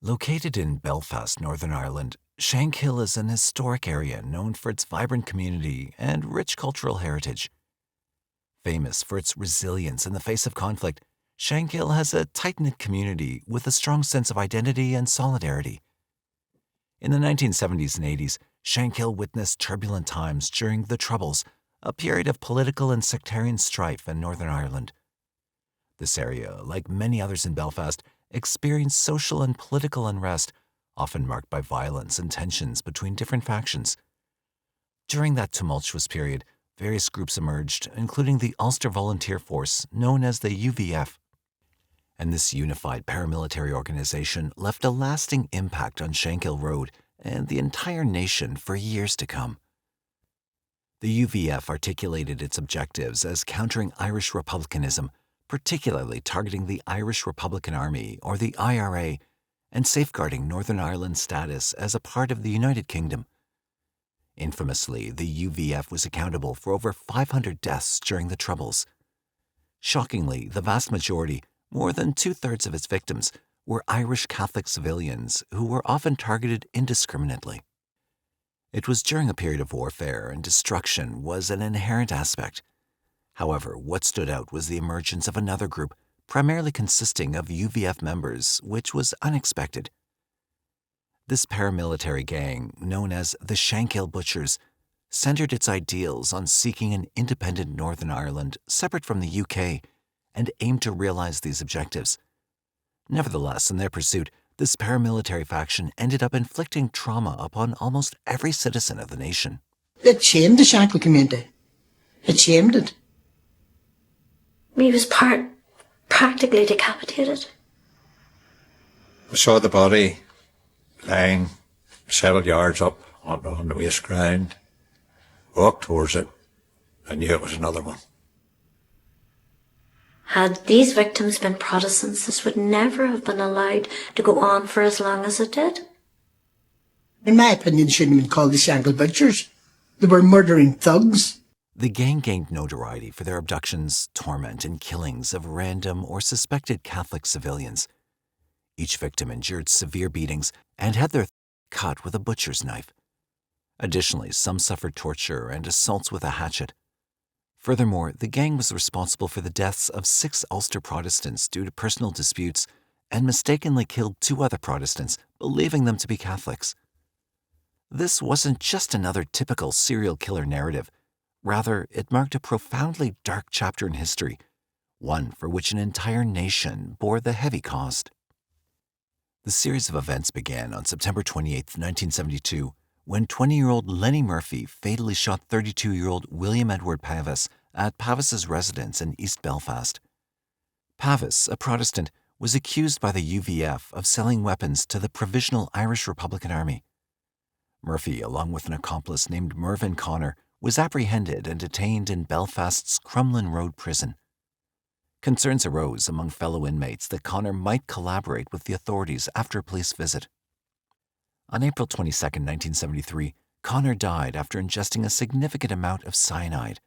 Located in Belfast, Northern Ireland, Shankill is an historic area known for its vibrant community and rich cultural heritage. Famous for its resilience in the face of conflict, Shankill has a tight-knit community with a strong sense of identity and solidarity. In the 1970s and 80s, Shankill witnessed turbulent times during the Troubles, a period of political and sectarian strife in Northern Ireland. This area, like many others in Belfast, experienced social and political unrest, often marked by violence and tensions between different factions. During that tumultuous period, various groups emerged, including the Ulster Volunteer Force, known as the UVF. And this unified paramilitary organization left a lasting impact on Shankill Road and the entire nation for years to come. The UVF articulated its objectives as countering Irish republicanism, particularly targeting the Irish Republican Army, or the IRA, and safeguarding Northern Ireland's status as a part of the United Kingdom. Infamously, the UVF was accountable for over 500 deaths during the Troubles. Shockingly, the vast majority, more than two-thirds of its victims, were Irish Catholic civilians who were often targeted indiscriminately. It was during a period of warfare, and destruction was an inherent aspect. However, what stood out was the emergence of another group, primarily consisting of UVF members, which was unexpected. This paramilitary gang, known as the Shankill Butchers, centered its ideals on seeking an independent Northern Ireland separate from the UK and aimed to realize these objectives. Nevertheless, in their pursuit, this paramilitary faction ended up inflicting trauma upon almost every citizen of the nation. It shamed the Shankill community. It shamed it. He was practically decapitated. I saw the body lying several yards up on the waste ground. Walked towards it. I knew it was another one. Had these victims been Protestants, this would never have been allowed to go on for as long as it did. In my opinion, they shouldn't have been called the Shankill Butchers. They were murdering thugs. The gang gained notoriety for their abductions, torment, and killings of random or suspected Catholic civilians. Each victim endured severe beatings and had their cut with a butcher's knife. Additionally, some suffered torture and assaults with a hatchet. Furthermore, the gang was responsible for the deaths of 6 Ulster Protestants due to personal disputes and mistakenly killed 2 other Protestants, believing them to be Catholics. This wasn't just another typical serial killer narrative. Rather, it marked a profoundly dark chapter in history, one for which an entire nation bore the heavy cost. The series of events began on September 28, 1972, when 20-year-old Lenny Murphy fatally shot 32-year-old William Edward Pavis at Pavis's residence in East Belfast. Pavis, a Protestant, was accused by the UVF of selling weapons to the Provisional Irish Republican Army. Murphy, along with an accomplice named Mervyn Connor, was apprehended and detained in Belfast's Crumlin Road prison. Concerns arose among fellow inmates that Connor might collaborate with the authorities after a police visit. On April 22, 1973, Connor died after ingesting a significant amount of cyanide.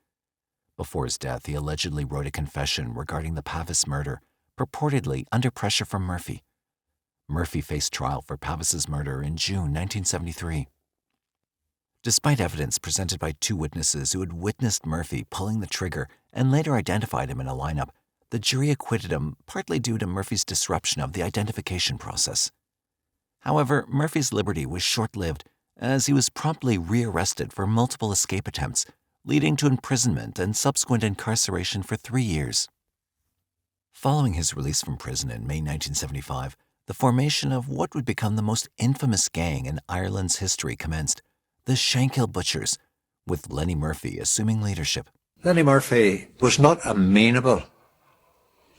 Before his death, he allegedly wrote a confession regarding the Pavis murder, purportedly under pressure from Murphy. Murphy faced trial for Pavis's murder in June 1973. Despite evidence presented by 2 witnesses who had witnessed Murphy pulling the trigger and later identified him in a lineup, the jury acquitted him partly due to Murphy's disruption of the identification process. However, Murphy's liberty was short-lived, as he was promptly rearrested for multiple escape attempts, leading to imprisonment and subsequent incarceration for 3 years. Following his release from prison in May 1975, the formation of what would become the most infamous gang in Ireland's history commenced, the Shankill Butchers, with Lenny Murphy assuming leadership. Lenny Murphy was not amenable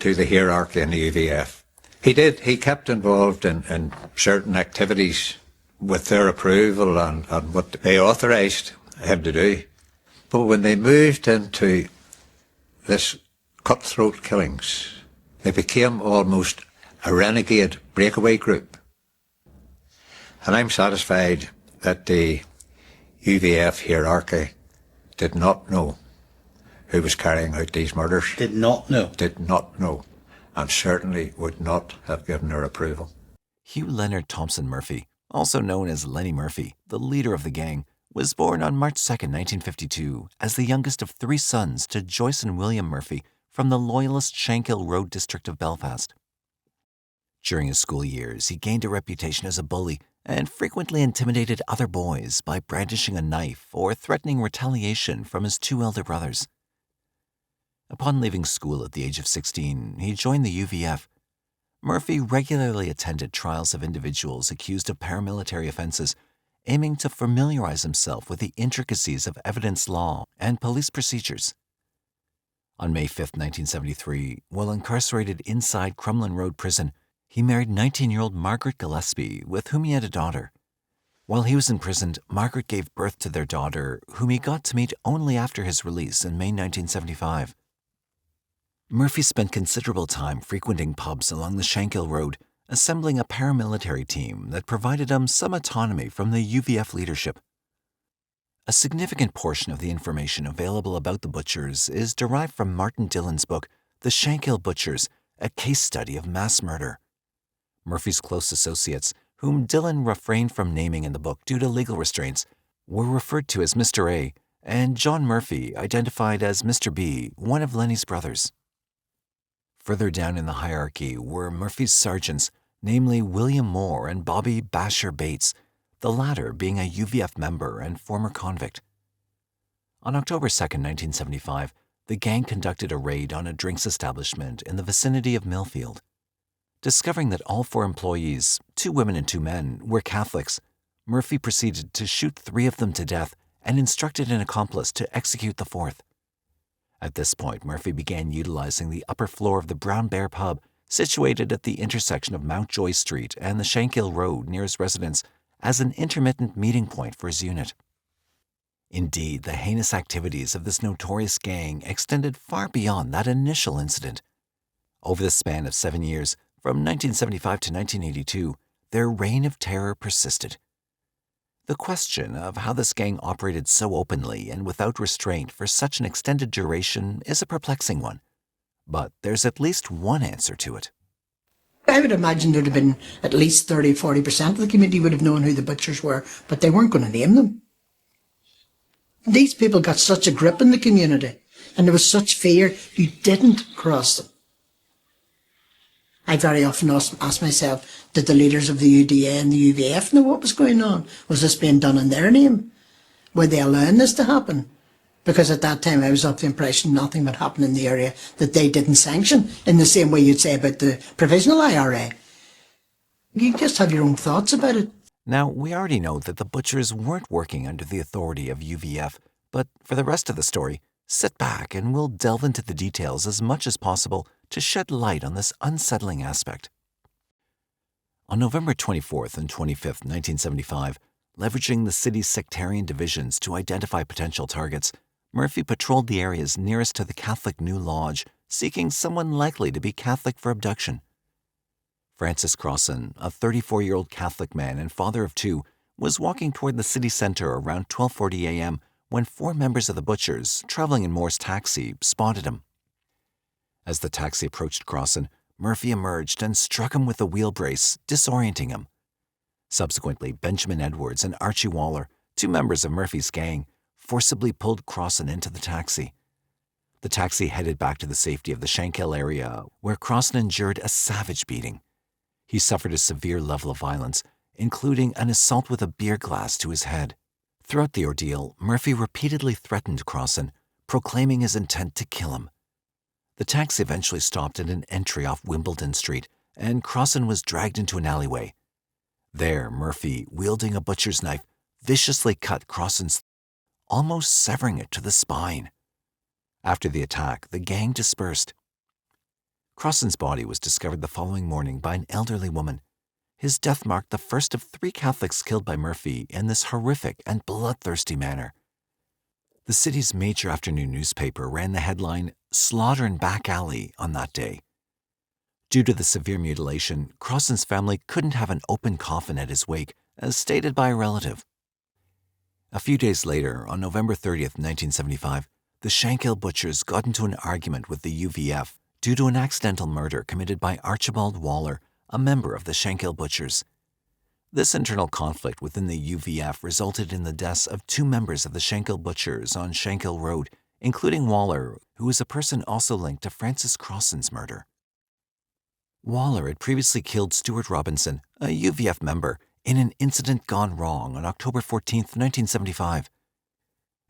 to the hierarchy in the UVF. He kept involved in certain activities with their approval and what they authorised him to do. But when they moved into this cutthroat killings, they became almost a renegade breakaway group. And I'm satisfied that the UVF hierarchy did not know who was carrying out these murders. Did not know. Did not know, and certainly would not have given their approval. Hugh Leonard Thompson Murphy, also known as Lenny Murphy, the leader of the gang, was born on March 2, 1952, as the youngest of 3 sons to Joyce and William Murphy from the loyalist Shankill Road district of Belfast. During his school years, he gained a reputation as a bully and frequently intimidated other boys by brandishing a knife or threatening retaliation from his 2 elder brothers. Upon leaving school at the age of 16, he joined the UVF. Murphy regularly attended trials of individuals accused of paramilitary offenses, aiming to familiarize himself with the intricacies of evidence law and police procedures. On May 5, 1973, while incarcerated inside Crumlin Road Prison, he married 19-year-old Margaret Gillespie, with whom he had a daughter. While he was imprisoned, Margaret gave birth to their daughter, whom he got to meet only after his release in May 1975. Murphy spent considerable time frequenting pubs along the Shankill Road, assembling a paramilitary team that provided him some autonomy from the UVF leadership. A significant portion of the information available about the Butchers is derived from Martin Dillon's book, The Shankill Butchers, a case study of mass murder. Murphy's close associates, whom Dillon refrained from naming in the book due to legal restraints, were referred to as Mr. A, and John Murphy identified as Mr. B, one of Lenny's brothers. Further down in the hierarchy were Murphy's sergeants, namely William Moore and Bobby Basher Bates, the latter being a UVF member and former convict. On October 2, 1975, the gang conducted a raid on a drinks establishment in the vicinity of Millfield. Discovering that all 4 employees, 2 women and 2 men, were Catholics, Murphy proceeded to shoot 3 of them to death and instructed an accomplice to execute the 4th. At this point, Murphy began utilizing the upper floor of the Brown Bear pub, situated at the intersection of Mountjoy Street and the Shankill Road near his residence, as an intermittent meeting point for his unit. Indeed, the heinous activities of this notorious gang extended far beyond that initial incident. Over the span of 7 years, from 1975 to 1982, their reign of terror persisted. The question of how this gang operated so openly and without restraint for such an extended duration is a perplexing one, but there's at least one answer to it. I would imagine there'd have been at least 30-40% of the community would have known who the Butchers were, but they weren't going to name them. These people got such a grip in the community, and there was such fear, you didn't cross them. I very often ask myself, did the leaders of the UDA and the UVF know what was going on? Was this being done in their name? Were they allowing this to happen? Because at that time I was of the impression nothing would happen in the area that they didn't sanction, in the same way you'd say about the provisional IRA. You just have your own thoughts about it. Now, we already know that the Butchers weren't working under the authority of UVF, but for the rest of the story, sit back and we'll delve into the details as much as possible to shed light on this unsettling aspect. On November 24th and 25th, 1975, leveraging the city's sectarian divisions to identify potential targets, Murphy patrolled the areas nearest to the Catholic New Lodge, seeking someone likely to be Catholic for abduction. Francis Crossan, a 34-year-old Catholic man and father of 2, was walking toward the city center around 12:40 a.m. when 4 members of the Butchers, traveling in Moore's taxi, spotted him. As the taxi approached Crossan, Murphy emerged and struck him with a wheel brace, disorienting him. Subsequently, Benjamin Edwards and Archie Waller, 2 members of Murphy's gang, forcibly pulled Crossan into the taxi. The taxi headed back to the safety of the Shankill area, where Crossan endured a savage beating. He suffered a severe level of violence, including an assault with a beer glass to his head. Throughout the ordeal, Murphy repeatedly threatened Crossan, proclaiming his intent to kill him. The taxi eventually stopped at an entry off Wimbledon Street, and Crossan was dragged into an alleyway. There, Murphy, wielding a butcher's knife, viciously cut Crossan's throat, almost severing it to the spine. After the attack, the gang dispersed. Crossan's body was discovered the following morning by an elderly woman. His death marked the first of 3 Catholics killed by Murphy in this horrific and bloodthirsty manner. The city's major afternoon newspaper ran the headline, "Slaughter in Back Alley," on that day. Due to the severe mutilation, Crossan's family couldn't have an open coffin at his wake, as stated by a relative. A few days later, on November 30th, 1975, the Shankill Butchers got into an argument with the UVF due to an accidental murder committed by Archibald Waller, a member of the Shankill Butchers. This internal conflict within the UVF resulted in the deaths of 2 members of the Shankill Butchers on Shankill Road, including Waller, who was a person also linked to Francis Crossan's murder. Waller had previously killed Stuart Robinson, a UVF member, in an incident gone wrong on October 14, 1975.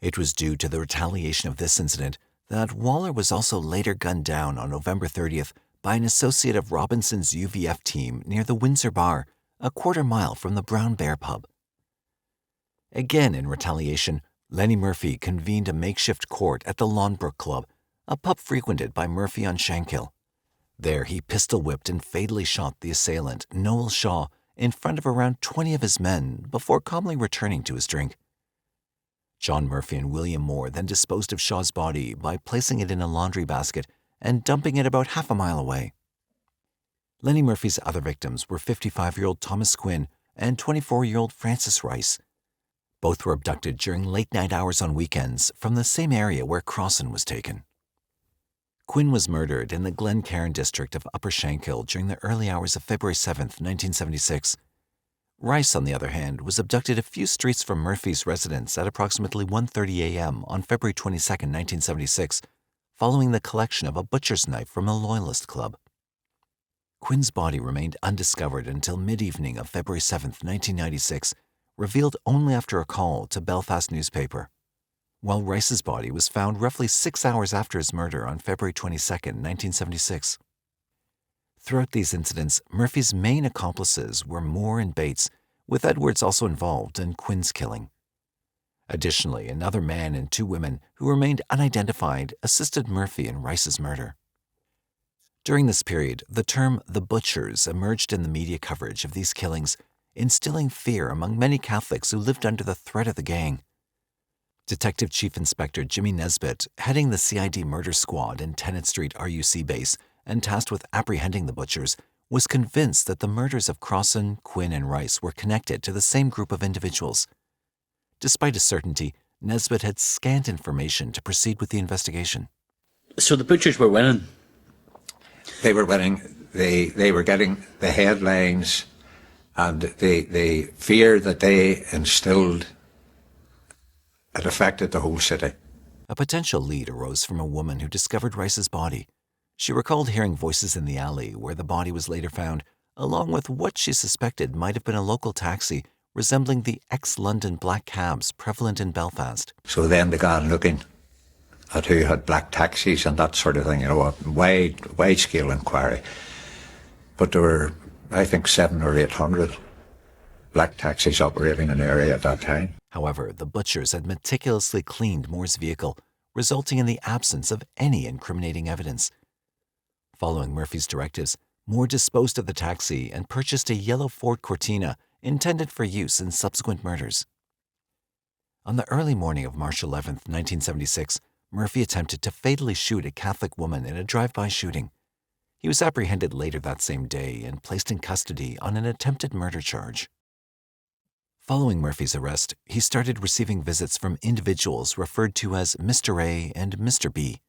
It was due to the retaliation of this incident that Waller was also later gunned down on November 30th by an associate of Robinson's UVF team near the Windsor Bar, a quarter-mile from the Brown Bear pub. Again in retaliation, Lenny Murphy convened a makeshift court at the Lawnbrook Club, a pub frequented by Murphy on Shankill. There he pistol-whipped and fatally shot the assailant, Noel Shaw, in front of around 20 of his men before calmly returning to his drink. John Murphy and William Moore then disposed of Shaw's body by placing it in a laundry basket and dumping it about half a mile away. Lenny Murphy's other victims were 55-year-old Thomas Quinn and 24-year-old Francis Rice. Both were abducted during late-night hours on weekends from the same area where Crossan was taken. Quinn was murdered in the Glencairn district of Upper Shankill during the early hours of February 7, 1976. Rice, on the other hand, was abducted a few streets from Murphy's residence at approximately 1:30 a.m. on February 22, 1976, following the collection of a butcher's knife from a Loyalist club. Quinn's body remained undiscovered until mid-evening of February 7, 1996, revealed only after a call to Belfast newspaper, while Rice's body was found roughly 6 hours after his murder on February 22, 1976. Throughout these incidents, Murphy's main accomplices were Moore and Bates, with Edwards also involved in Quinn's killing. Additionally, another man and 2 women who remained unidentified assisted Murphy in Rice's murder. During this period, the term the Butchers emerged in the media coverage of these killings, instilling fear among many Catholics who lived under the threat of the gang. Detective Chief Inspector Jimmy Nesbitt, heading the CID murder squad in Tennant Street RUC base and tasked with apprehending the Butchers, was convinced that the murders of Crossan, Quinn, and Rice were connected to the same group of individuals. Despite his certainty, Nesbitt had scant information to proceed with the investigation. So the Butchers were winning? They were winning. They were getting the headlines, and the fear that they instilled, it affected the whole city. A potential lead arose from a woman who discovered Rice's body. She recalled hearing voices in the alley where the body was later found, along with what she suspected might have been a local taxi resembling the ex-London black cabs prevalent in Belfast. So then they got looking at who had black taxis and that sort of thing, a wide-scale inquiry. But there were, I think, 700 or 800 black taxis operating in the area at that time. However, the Butchers had meticulously cleaned Moore's vehicle, resulting in the absence of any incriminating evidence. Following Murphy's directives, Moore disposed of the taxi and purchased a yellow Ford Cortina intended for use in subsequent murders. On the early morning of March 11, 1976, Murphy attempted to fatally shoot a Catholic woman in a drive-by shooting. He was apprehended later that same day and placed in custody on an attempted murder charge. Following Murphy's arrest, he started receiving visits from individuals referred to as Mr. A and Mr. B.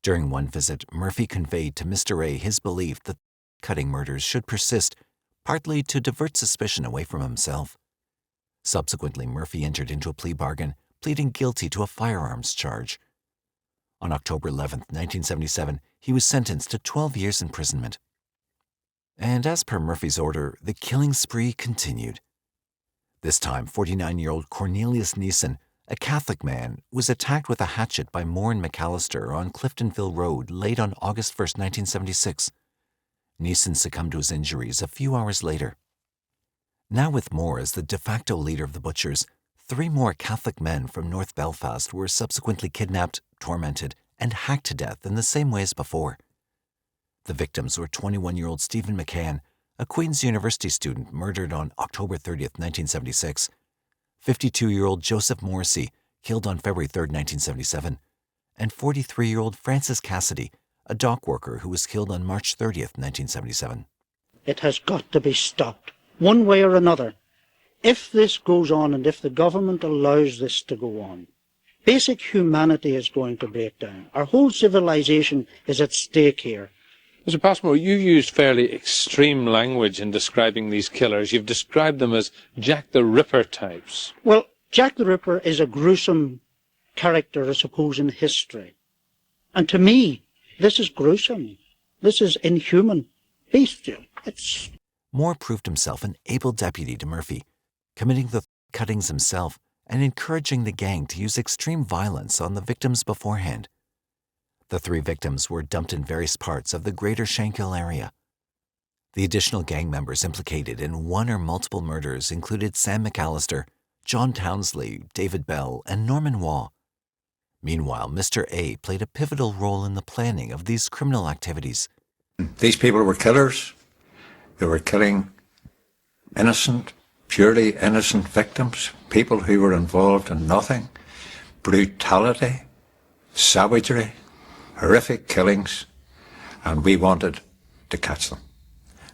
During one visit, Murphy conveyed to Mr. A his belief that cutting murders should persist, partly to divert suspicion away from himself. Subsequently, Murphy entered into a plea bargain, pleading guilty to a firearms charge. On October 11, 1977, he was sentenced to 12 years imprisonment. And as per Murphy's order, the killing spree continued. This time, 49-year-old Cornelius Neeson, a Catholic man, was attacked with a hatchet by Moore and McAllister on Cliftonville Road late on August 1, 1976. Neeson succumbed to his injuries a few hours later. Now with Moore as the de facto leader of the Butchers, 3 more Catholic men from North Belfast were subsequently kidnapped, tormented, and hacked to death in the same way as before. The victims were 21-year-old Stephen McCann, a Queen's University student murdered on October 30, 1976, 52-year-old Joseph Morrissey, killed on February 3, 1977, and 43-year-old Francis Cassidy, a dock worker who was killed on March 30, 1977. It has got to be stopped, one way or another. If this goes on and if the government allows this to go on, basic humanity is going to break down. Our whole civilization is at stake here. Mr. Passmore, you used fairly extreme language in describing these killers. You've described them as Jack the Ripper types. Well, Jack the Ripper is a gruesome character, I suppose, in history. And to me, this is gruesome. This is inhuman, bestial. Moore proved himself an able deputy to Murphy, committing the cuttings himself and encouraging the gang to use extreme violence on the victims beforehand. The 3 victims were dumped in various parts of the greater Shankill area. The additional gang members implicated in one or multiple murders included Sam McAllister, John Townsley, David Bell, and Norman Waugh. Meanwhile, Mr. A played a pivotal role in the planning of these criminal activities. These people were killers. They were killing innocent, purely innocent victims, people who were involved in nothing. Brutality, savagery, horrific killings, and we wanted to catch them.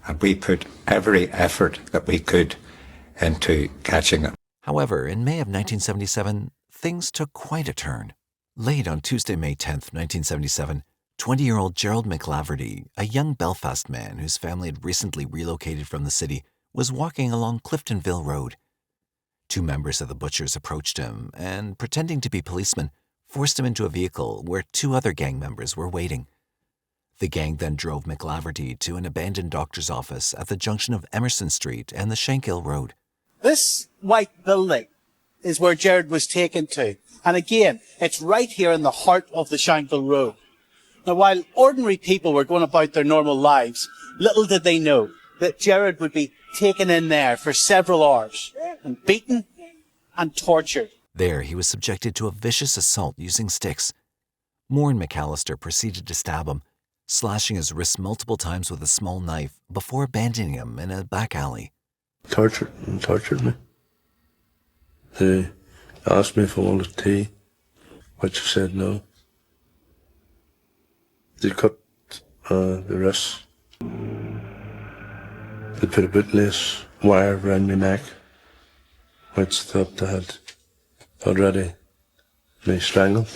And we put every effort that we could into catching them. However, in May of 1977, things took quite a turn. Late on Tuesday, May 10th, 1977, 20-year-old Gerald McLaverty, a young Belfast man whose family had recently relocated from the city, was walking along Cliftonville Road. 2 members of the Butchers approached him and, pretending to be policemen, forced him into a vehicle where 2 other gang members were waiting. The gang then drove McLaverty to an abandoned doctor's office at the junction of Emerson Street and the Shankill Road. This white building is where Gerard was taken to. And again, it's right here in the heart of the Shankill Road. Now, while ordinary people were going about their normal lives, little did they know that Gerard would be taken in there for several hours and beaten and tortured. There, he was subjected to a vicious assault using sticks. Moore and McAllister proceeded to stab him, slashing his wrists multiple times with a small knife before abandoning him in a back alley. Tortured me. They asked me if I wanted tea, which I said no. They cut the wrists. They put a bootlace wire around my neck, which thought they had already me strangled.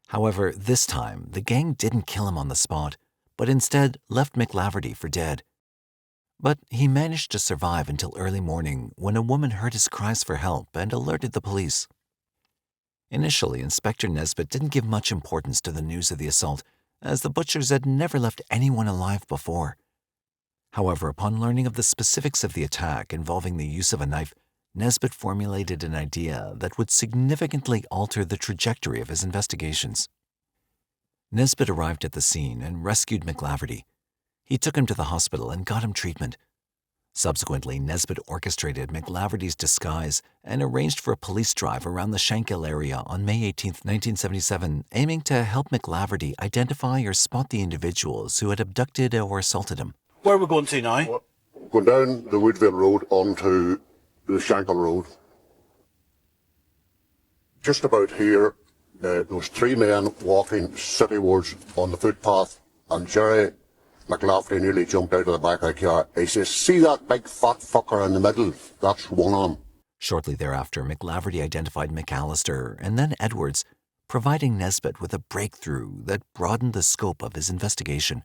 However, this time, the gang didn't kill him on the spot, but instead left McLaverty for dead. But he managed to survive until early morning when a woman heard his cries for help and alerted the police. Initially, Inspector Nesbitt didn't give much importance to the news of the assault, as the Butchers had never left anyone alive before. However, upon learning of the specifics of the attack involving the use of a knife, Nesbitt formulated an idea that would significantly alter the trajectory of his investigations. Nesbitt arrived at the scene and rescued McLaverty. He took him to the hospital and got him treatment. Subsequently, Nesbitt orchestrated McLaverty's disguise and arranged for a police drive around the Shankill area on May 18, 1977, aiming to help McLaverty identify or spot the individuals who had abducted or assaulted him. Where are we going to now? Going down the Woodville Road onto the Shankill Road. Just about here, there was 3 men walking citywards on the footpath, and Jerry McLaughlin nearly jumped out of the back of the car. He says, "See that big fat fucker in the middle? That's one of them." Shortly thereafter, McLaverty identified McAllister and then Edwards, providing Nesbitt with a breakthrough that broadened the scope of his investigation.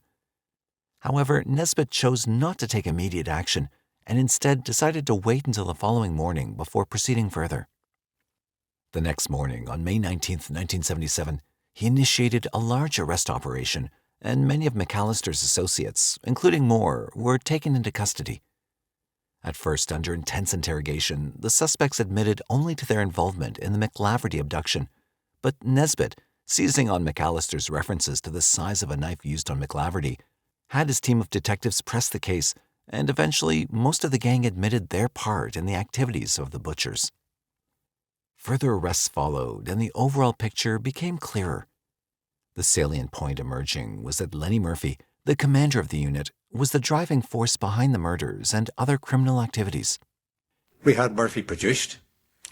However, Nesbitt chose not to take immediate action and instead decided to wait until the following morning before proceeding further. The next morning, on May 19, 1977, he initiated a large arrest operation, and many of McAllister's associates, including Moore, were taken into custody. At first, under intense interrogation, the suspects admitted only to their involvement in the McLaverty abduction, but Nesbitt, seizing on McAllister's references to the size of a knife used on McLaverty, had his team of detectives press the case, and eventually most of the gang admitted their part in the activities of the Butchers. Further arrests followed, and the overall picture became clearer. The salient point emerging was that Lenny Murphy, the commander of the unit, was the driving force behind the murders and other criminal activities. We had Murphy produced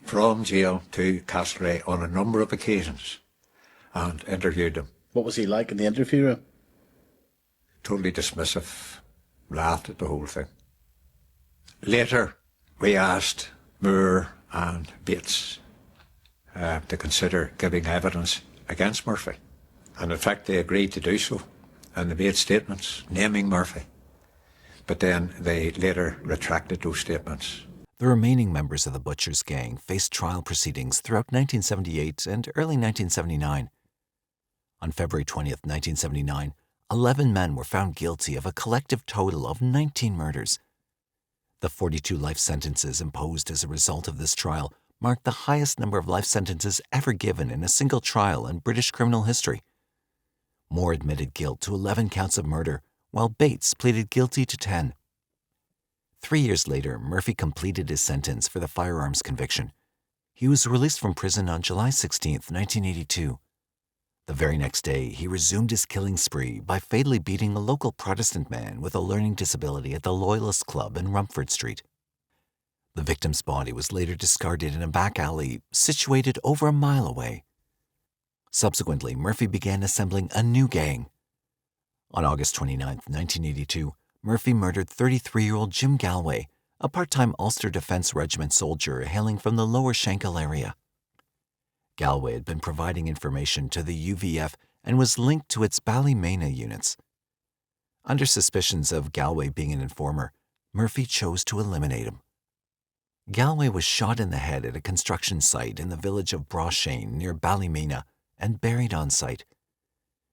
from jail to Castlereagh on a number of occasions and interviewed him. What was he like in the interview room? Totally dismissive, laughed at the whole thing. Later, we asked Moore and Bates to consider giving evidence against Murphy. And in fact, they agreed to do so. and they made statements naming Murphy. But then they later retracted those statements. The remaining members of the Butchers gang faced trial proceedings throughout 1978 and early 1979. On February 20th, 1979, 11 men were found guilty of a collective total of 19 murders. The 42 life sentences imposed as a result of this trial marked the highest number of life sentences ever given in a single trial in British criminal history. Moore admitted guilt to 11 counts of murder, while Bates pleaded guilty to 10. 3 years later, Murphy completed his sentence for the firearms conviction. He was released from prison on July 16, 1982. The very next day, he resumed his killing spree by fatally beating a local Protestant man with a learning disability at the Loyalist Club in Rumford Street. The victim's body was later discarded in a back alley situated over a mile away. Subsequently, Murphy began assembling a new gang. On August 29, 1982, Murphy murdered 33-year-old Jim Galway, a part-time Ulster Defence Regiment soldier hailing from the lower Shankill area. Galway had been providing information to the UVF and was linked to its Ballymena units. Under suspicions of Galway being an informer, Murphy chose to eliminate him. Galway was shot in the head at a construction site in the village of Brashane near Ballymena and buried on site.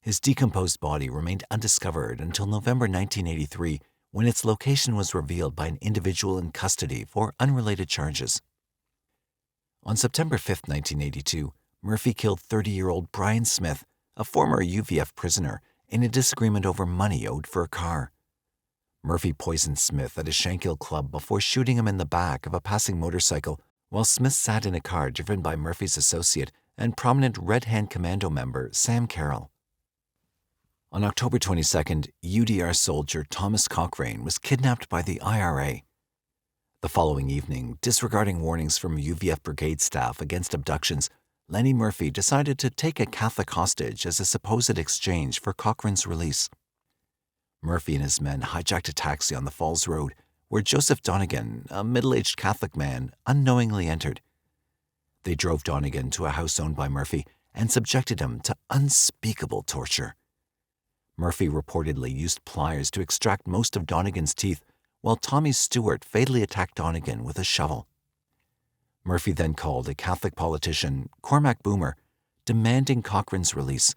His decomposed body remained undiscovered until November 1983, when its location was revealed by an individual in custody for unrelated charges. On September 5, 1982, Murphy killed 30-year-old Brian Smith, a former UVF prisoner, in a disagreement over money owed for a car. Murphy poisoned Smith at a Shankill club before shooting him in the back of a passing motorcycle, while Smith sat in a car driven by Murphy's associate and prominent Red Hand Commando member Sam Carroll. On October 22nd, UDR soldier Thomas Cochrane was kidnapped by the IRA. The following evening, disregarding warnings from UVF brigade staff against abductions, Lenny Murphy decided to take a Catholic hostage as a supposed exchange for Cochrane's release. Murphy and his men hijacked a taxi on the Falls Road, where Joseph Donegan, a middle-aged Catholic man, unknowingly entered. They drove Donegan to a house owned by Murphy and subjected him to unspeakable torture. Murphy reportedly used pliers to extract most of Donegan's teeth, while Tommy Stewart fatally attacked Donegan with a shovel. Murphy then called a Catholic politician, Cormac Boomer, demanding Cochrane's release.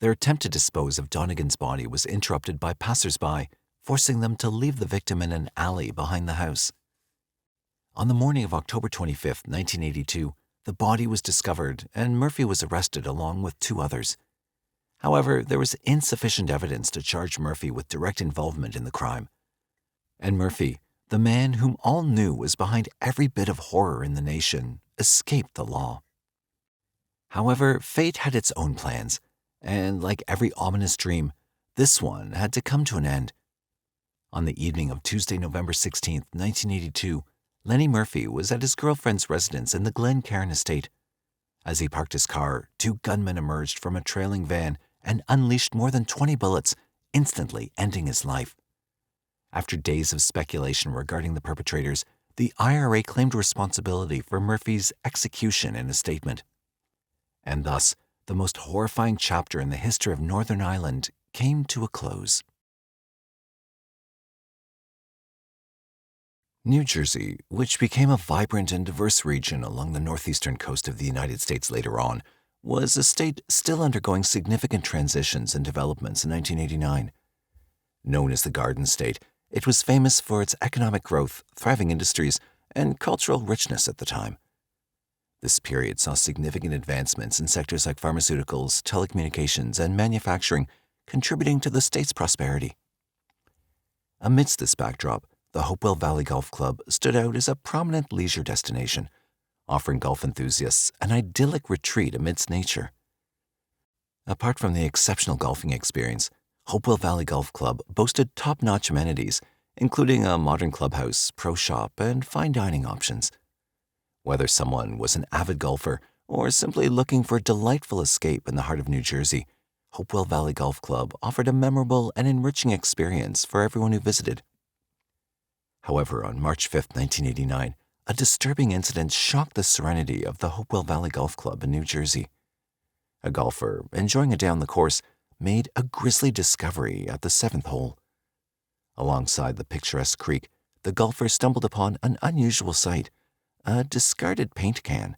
Their attempt to dispose of Donegan's body was interrupted by passers-by, forcing them to leave the victim in an alley behind the house. On the morning of October 25, 1982, the body was discovered and Murphy was arrested along with 2 others. However, there was insufficient evidence to charge Murphy with direct involvement in the crime. And Murphy, the man whom all knew was behind every bit of horror in the nation, escaped the law. However, fate had its own plans, and like every ominous dream, this one had to come to an end. On the evening of Tuesday, November 16, 1982, Lenny Murphy was at his girlfriend's residence in the Glen Cairn estate. As he parked his car, 2 gunmen emerged from a trailing van and unleashed more than 20 bullets, instantly ending his life. After days of speculation regarding the perpetrators, the IRA claimed responsibility for Murphy's execution in a statement. And thus, the most horrifying chapter in the history of Northern Ireland came to a close. New Jersey, which became a vibrant and diverse region along the northeastern coast of the United States later on, was a state still undergoing significant transitions and developments in 1989. Known as the Garden State, it was famous for its economic growth, thriving industries, and cultural richness at the time. This period saw significant advancements in sectors like pharmaceuticals, telecommunications, and manufacturing, contributing to the state's prosperity. Amidst this backdrop, the Hopewell Valley Golf Club stood out as a prominent leisure destination, offering golf enthusiasts an idyllic retreat amidst nature. Apart from the exceptional golfing experience, Hopewell Valley Golf Club boasted top-notch amenities, including a modern clubhouse, pro shop, and fine dining options. Whether someone was an avid golfer or simply looking for a delightful escape in the heart of New Jersey, Hopewell Valley Golf Club offered a memorable and enriching experience for everyone who visited. However, on March 5, 1989, a disturbing incident shocked the serenity of the Hopewell Valley Golf Club in New Jersey. A golfer, enjoying a day on the course, made a grisly discovery at the 7th hole. Alongside the picturesque creek, the golfers stumbled upon an unusual sight, a discarded paint can.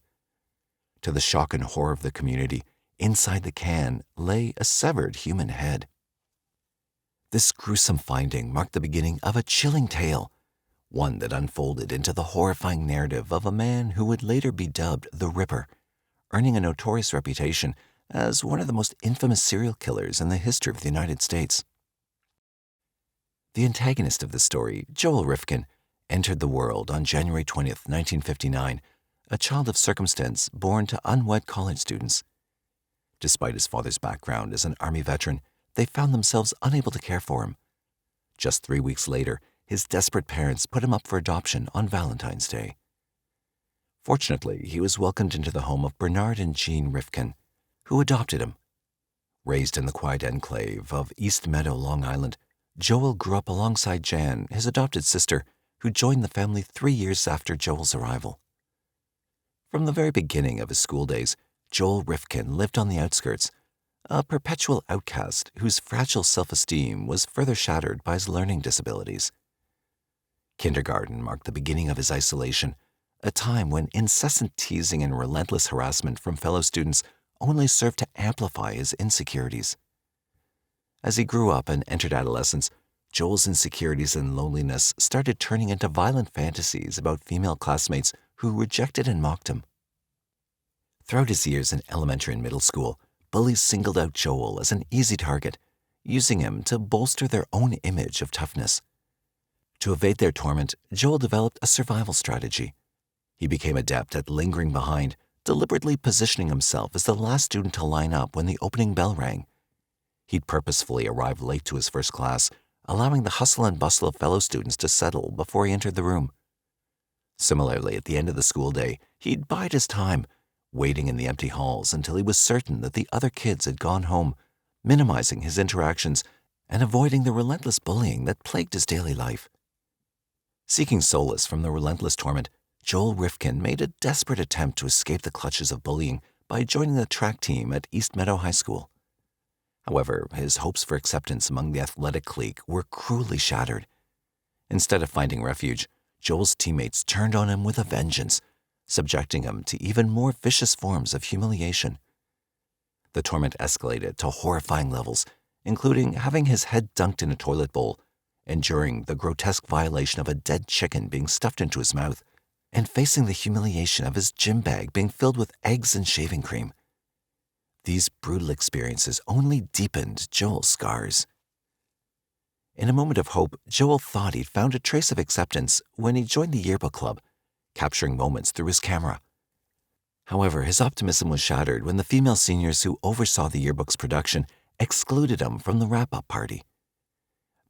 To the shock and horror of the community, inside the can lay a severed human head. This gruesome finding marked the beginning of a chilling tale, one that unfolded into the horrifying narrative of a man who would later be dubbed the Ripper, earning a notorious reputation as one of the most infamous serial killers in the history of the United States. The antagonist of the story, Joel Rifkin, entered the world on January 20th, 1959, a child of circumstance born to unwed college students. Despite his father's background as an Army veteran, they found themselves unable to care for him. Just 3 weeks later, his desperate parents put him up for adoption on Valentine's Day. Fortunately, he was welcomed into the home of Bernard and Jean Rifkin, who adopted him. Raised in the quiet enclave of East Meadow, Long Island, Joel grew up alongside Jan, his adopted sister, who joined the family 3 years after Joel's arrival. From the very beginning of his school days, Joel Rifkin lived on the outskirts, a perpetual outcast whose fragile self-esteem was further shattered by his learning disabilities. Kindergarten marked the beginning of his isolation, a time when incessant teasing and relentless harassment from fellow students only served to amplify his insecurities. As he grew up and entered adolescence, Joel's insecurities and loneliness started turning into violent fantasies about female classmates who rejected and mocked him. Throughout his years in elementary and middle school, bullies singled out Joel as an easy target, using him to bolster their own image of toughness. To evade their torment, Joel developed a survival strategy. He became adept at lingering behind, deliberately positioning himself as the last student to line up when the opening bell rang. He'd purposefully arrive late to his first class, allowing the hustle and bustle of fellow students to settle before he entered the room. Similarly, at the end of the school day, he'd bide his time, waiting in the empty halls until he was certain that the other kids had gone home, minimizing his interactions and avoiding the relentless bullying that plagued his daily life. Seeking solace from the relentless torment, Joel Rifkin made a desperate attempt to escape the clutches of bullying by joining the track team at East Meadow High School. However, his hopes for acceptance among the athletic clique were cruelly shattered. Instead of finding refuge, Joel's teammates turned on him with a vengeance, subjecting him to even more vicious forms of humiliation. The torment escalated to horrifying levels, including having his head dunked in a toilet bowl, enduring the grotesque violation of a dead chicken being stuffed into his mouth, and facing the humiliation of his gym bag being filled with eggs and shaving cream. These brutal experiences only deepened Joel's scars. In a moment of hope, Joel thought he'd found a trace of acceptance when he joined the yearbook club, capturing moments through his camera. However, his optimism was shattered when the female seniors who oversaw the yearbook's production excluded him from the wrap-up party.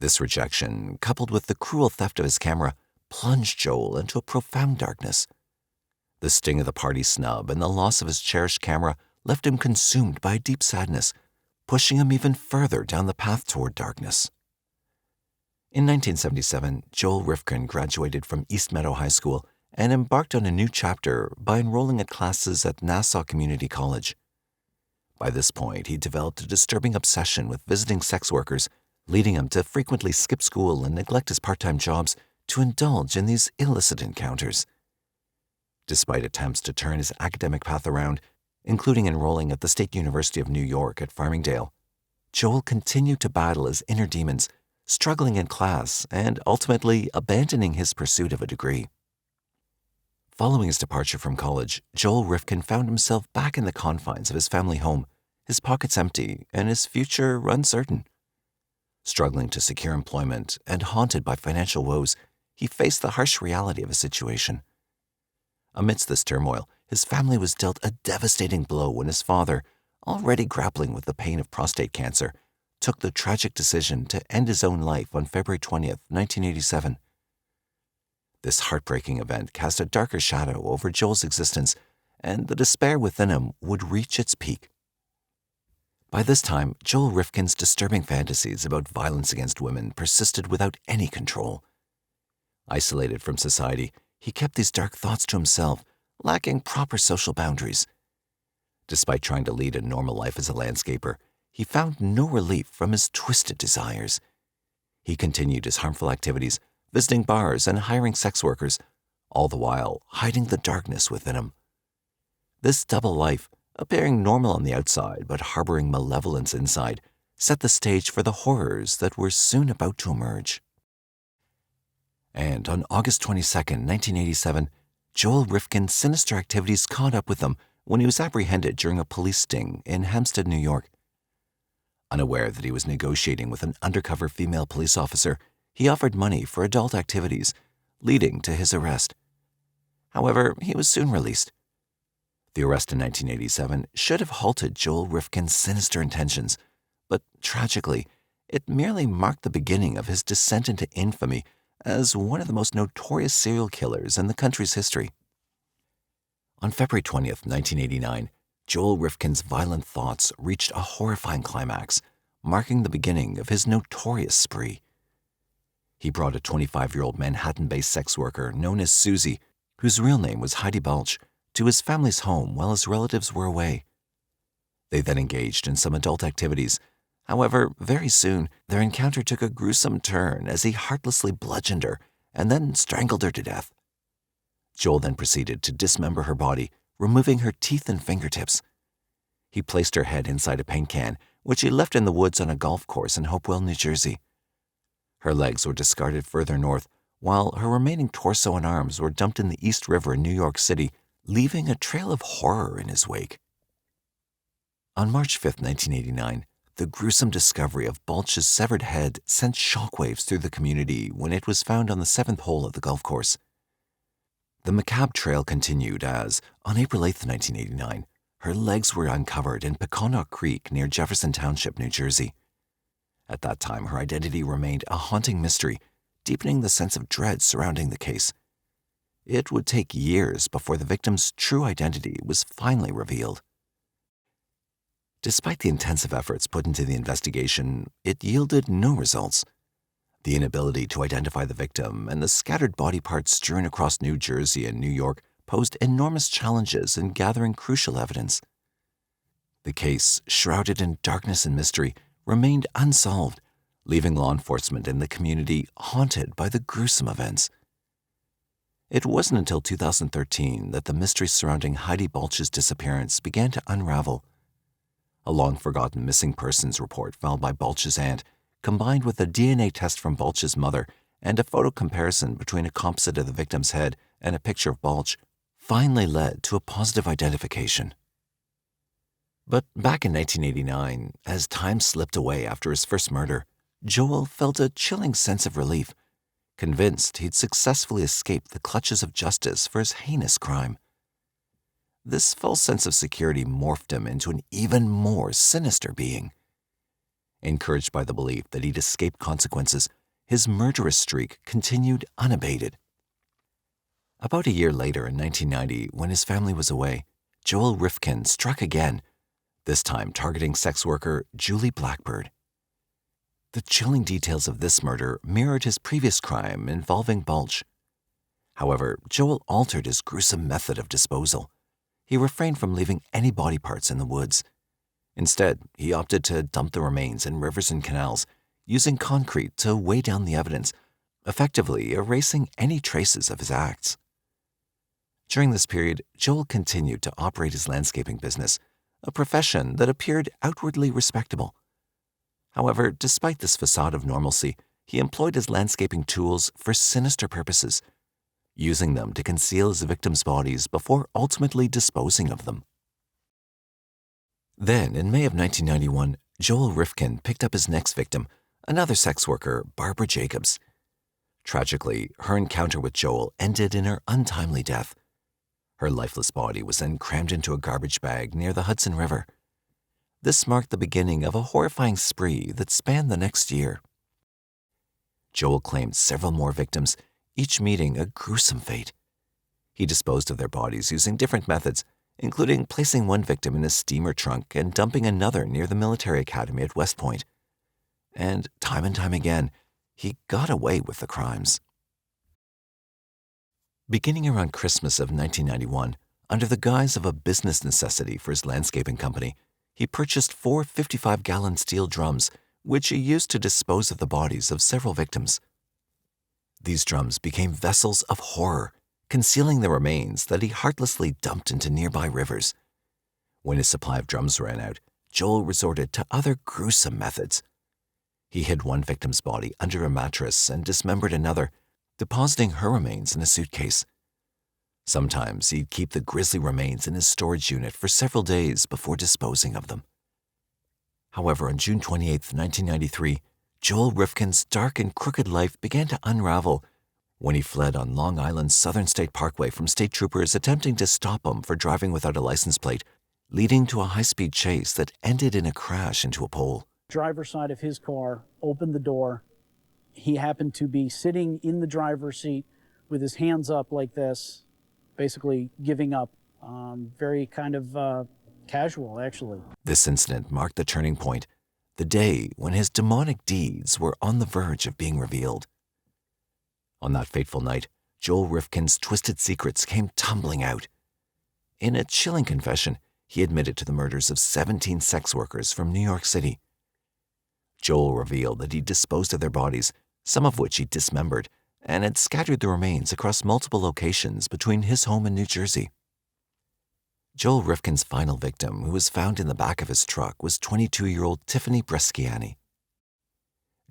This rejection, coupled with the cruel theft of his camera, plunged Joel into a profound darkness. The sting of the party snub and the loss of his cherished camera left him consumed by a deep sadness, pushing him even further down the path toward darkness. In 1977, Joel Rifkin graduated from East Meadow High School and embarked on a new chapter by enrolling at classes at Nassau Community College. By this point, he developed a disturbing obsession with visiting sex workers, leading him to frequently skip school and neglect his part-time jobs to indulge in these illicit encounters. Despite attempts to turn his academic path around, including enrolling at the State University of New York at Farmingdale, Joel continued to battle his inner demons, struggling in class and ultimately abandoning his pursuit of a degree. Following his departure from college, Joel Rifkin found himself back in the confines of his family home, his pockets empty and his future uncertain. Struggling to secure employment and haunted by financial woes, he faced the harsh reality of his situation. Amidst this turmoil, his family was dealt a devastating blow when his father, already grappling with the pain of prostate cancer, took the tragic decision to end his own life on February 20th, 1987. This heartbreaking event cast a darker shadow over Joel's existence, and the despair within him would reach its peak. By this time, Joel Rifkin's disturbing fantasies about violence against women persisted without any control. Isolated from society, he kept these dark thoughts to himself, lacking proper social boundaries. Despite trying to lead a normal life as a landscaper, he found no relief from his twisted desires. He continued his harmful activities, visiting bars and hiring sex workers, all the while hiding the darkness within him. This double life, appearing normal on the outside but harboring malevolence inside, set the stage for the horrors that were soon about to emerge. And on August 22, 1987, Joel Rifkin's sinister activities caught up with him when he was apprehended during a police sting in Hampstead, New York. Unaware that he was negotiating with an undercover female police officer, he offered money for adult activities, leading to his arrest. However, he was soon released. The arrest in 1987 should have halted Joel Rifkin's sinister intentions, but tragically, it merely marked the beginning of his descent into infamy as one of the most notorious serial killers in the country's history. On February 20th, 1989, Joel Rifkin's violent thoughts reached a horrifying climax, marking the beginning of his notorious spree. He brought a 25-year-old Manhattan-based sex worker known as Susie, whose real name was Heidi Balch, to his family's home while his relatives were away. They then engaged in some adult activities. However, very soon, their encounter took a gruesome turn as he heartlessly bludgeoned her and then strangled her to death. Joel then proceeded to dismember her body, removing her teeth and fingertips. He placed her head inside a paint can, which he left in the woods on a golf course in Hopewell, New Jersey. Her legs were discarded further north, while her remaining torso and arms were dumped in the East River in New York City, leaving a trail of horror in his wake. On March 5, 1989, the gruesome discovery of Balch's severed head sent shockwaves through the community when it was found on the 7th hole of the golf course. The macabre trail continued as, on April 8, 1989, her legs were uncovered in Pequonnock Creek near Jefferson Township, New Jersey. At that time, her identity remained a haunting mystery, deepening the sense of dread surrounding the case. It would take years before the victim's true identity was finally revealed. Despite the intensive efforts put into the investigation, it yielded no results. The inability to identify the victim and the scattered body parts strewn across New Jersey and New York posed enormous challenges in gathering crucial evidence. The case, shrouded in darkness and mystery, remained unsolved, leaving law enforcement and the community haunted by the gruesome events. It wasn't until 2013 that the mystery surrounding Heidi Balch's disappearance began to unravel. A long-forgotten missing persons report filed by Balch's aunt, combined with a DNA test from Balch's mother and a photo comparison between a composite of the victim's head and a picture of Balch, finally led to a positive identification. But back in 1989, as time slipped away after his first murder, Joel felt a chilling sense of relief, convinced he'd successfully escaped the clutches of justice for his heinous crime. This false sense of security morphed him into an even more sinister being. Encouraged by the belief that he'd escaped consequences, his murderous streak continued unabated. About a year later, in 1990, when his family was away, Joel Rifkin struck again, this time targeting sex worker Julie Blackbird. The chilling details of this murder mirrored his previous crime involving Balch. However, Joel altered his gruesome method of disposal. He refrained from leaving any body parts in the woods. Instead, he opted to dump the remains in rivers and canals, using concrete to weigh down the evidence, effectively erasing any traces of his acts. During this period, Joel continued to operate his landscaping business, a profession that appeared outwardly respectable. However, despite this facade of normalcy, he employed his landscaping tools for sinister purposes, using them to conceal his victims' bodies before ultimately disposing of them. Then, in May of 1991, Joel Rifkin picked up his next victim, another sex worker, Barbara Jacobs. Tragically, her encounter with Joel ended in her untimely death. Her lifeless body was then crammed into a garbage bag near the Hudson River. This marked the beginning of a horrifying spree that spanned the next year. Joel claimed several more victims, each meeting a gruesome fate. He disposed of their bodies using different methods, including placing one victim in a steamer trunk and dumping another near the military academy at West Point. And time again, he got away with the crimes. Beginning around Christmas of 1991, under the guise of a business necessity for his landscaping company, he purchased 4 55-gallon steel drums, which he used to dispose of the bodies of several victims. These drums became vessels of horror, concealing the remains that he heartlessly dumped into nearby rivers. When his supply of drums ran out, Joel resorted to other gruesome methods. He hid one victim's body under a mattress and dismembered another, depositing her remains in a suitcase. Sometimes he'd keep the grisly remains in his storage unit for several days before disposing of them. However, on June 28, 1993, Joel Rifkin's dark and crooked life began to unravel when he fled on Long Island's Southern State Parkway from state troopers attempting to stop him for driving without a license plate, leading to a high-speed chase that ended in a crash into a pole. Driver's side of his car opened the door. He happened to be sitting in the driver's seat with his hands up like this, basically giving up. Very kind of casual, actually. This incident marked the turning point, the day when his demonic deeds were on the verge of being revealed. On that fateful night, Joel Rifkin's twisted secrets came tumbling out. In a chilling confession, he admitted to the murders of 17 sex workers from New York City. Joel revealed that he disposed of their bodies, some of which he dismembered, and had scattered the remains across multiple locations between his home and New Jersey. Joel Rifkin's final victim, who was found in the back of his truck, was 22-year-old Tiffany Bresciani.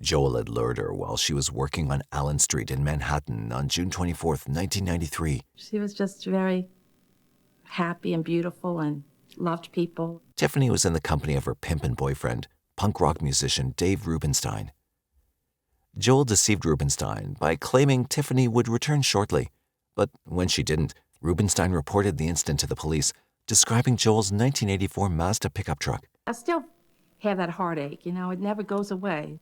Joel had lured her while she was working on Allen Street in Manhattan on June 24, 1993. She was just very happy and beautiful and loved people. Tiffany was in the company of her pimp and boyfriend, punk rock musician Dave Rubenstein. Joel deceived Rubenstein by claiming Tiffany would return shortly, but when she didn't, Rubenstein reported the incident to the police, describing Joel's 1984 Mazda pickup truck. I still have that heartache, it never goes away.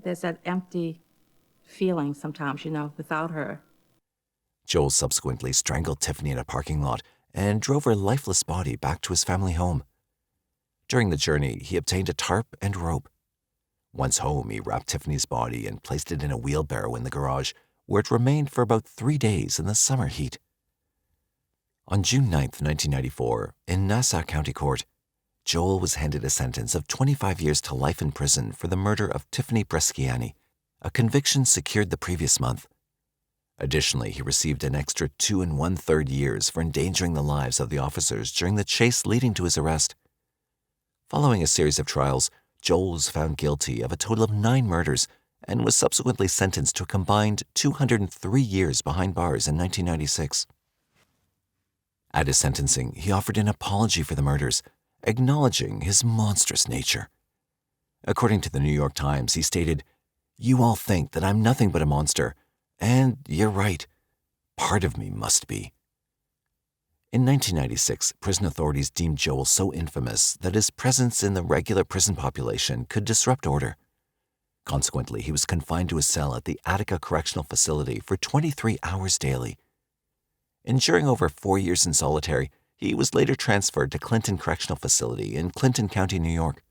There's that empty feeling sometimes, without her. Joel subsequently strangled Tiffany in a parking lot and drove her lifeless body back to his family home. During the journey, he obtained a tarp and rope. Once home, he wrapped Tiffany's body and placed it in a wheelbarrow in the garage, where it remained for about 3 days in the summer heat. On June 9, 1994, in Nassau County Court, Joel was handed a sentence of 25 years to life in prison for the murder of Tiffany Bresciani, a conviction secured the previous month. Additionally, he received an extra 2 1/3 years for endangering the lives of the officers during the chase leading to his arrest. Following a series of trials, Joel was found guilty of a total of 9 murders and was subsequently sentenced to a combined 203 years behind bars in 1996. At his sentencing, he offered an apology for the murders, acknowledging his monstrous nature. According to the New York Times, he stated, "You all think that I'm nothing but a monster, and you're right. Part of me must be." In 1996, prison authorities deemed Joel so infamous that his presence in the regular prison population could disrupt order. Consequently, he was confined to a cell at the Attica Correctional Facility for 23 hours daily. Enduring over 4 years in solitary, he was later transferred to Clinton Correctional Facility in Clinton County, New York.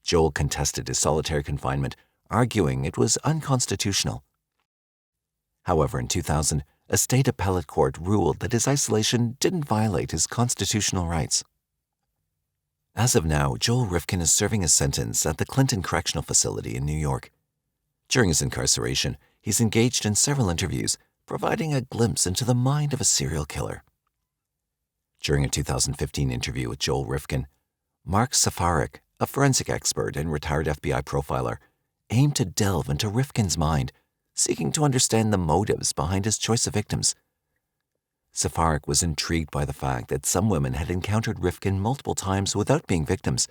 Joel contested his solitary confinement, arguing it was unconstitutional. However, in 2000, a state appellate court ruled that his isolation didn't violate his constitutional rights. As of now, Joel Rifkin is serving his sentence at the Clinton Correctional Facility in New York. During his incarceration, he's engaged in several interviews, providing a glimpse into the mind of a serial killer. During a 2015 interview with Joel Rifkin, Mark Safarik, a forensic expert and retired FBI profiler, aimed to delve into Rifkin's mind, seeking to understand the motives behind his choice of victims. Safarik was intrigued by the fact that some women had encountered Rifkin multiple times without being victims,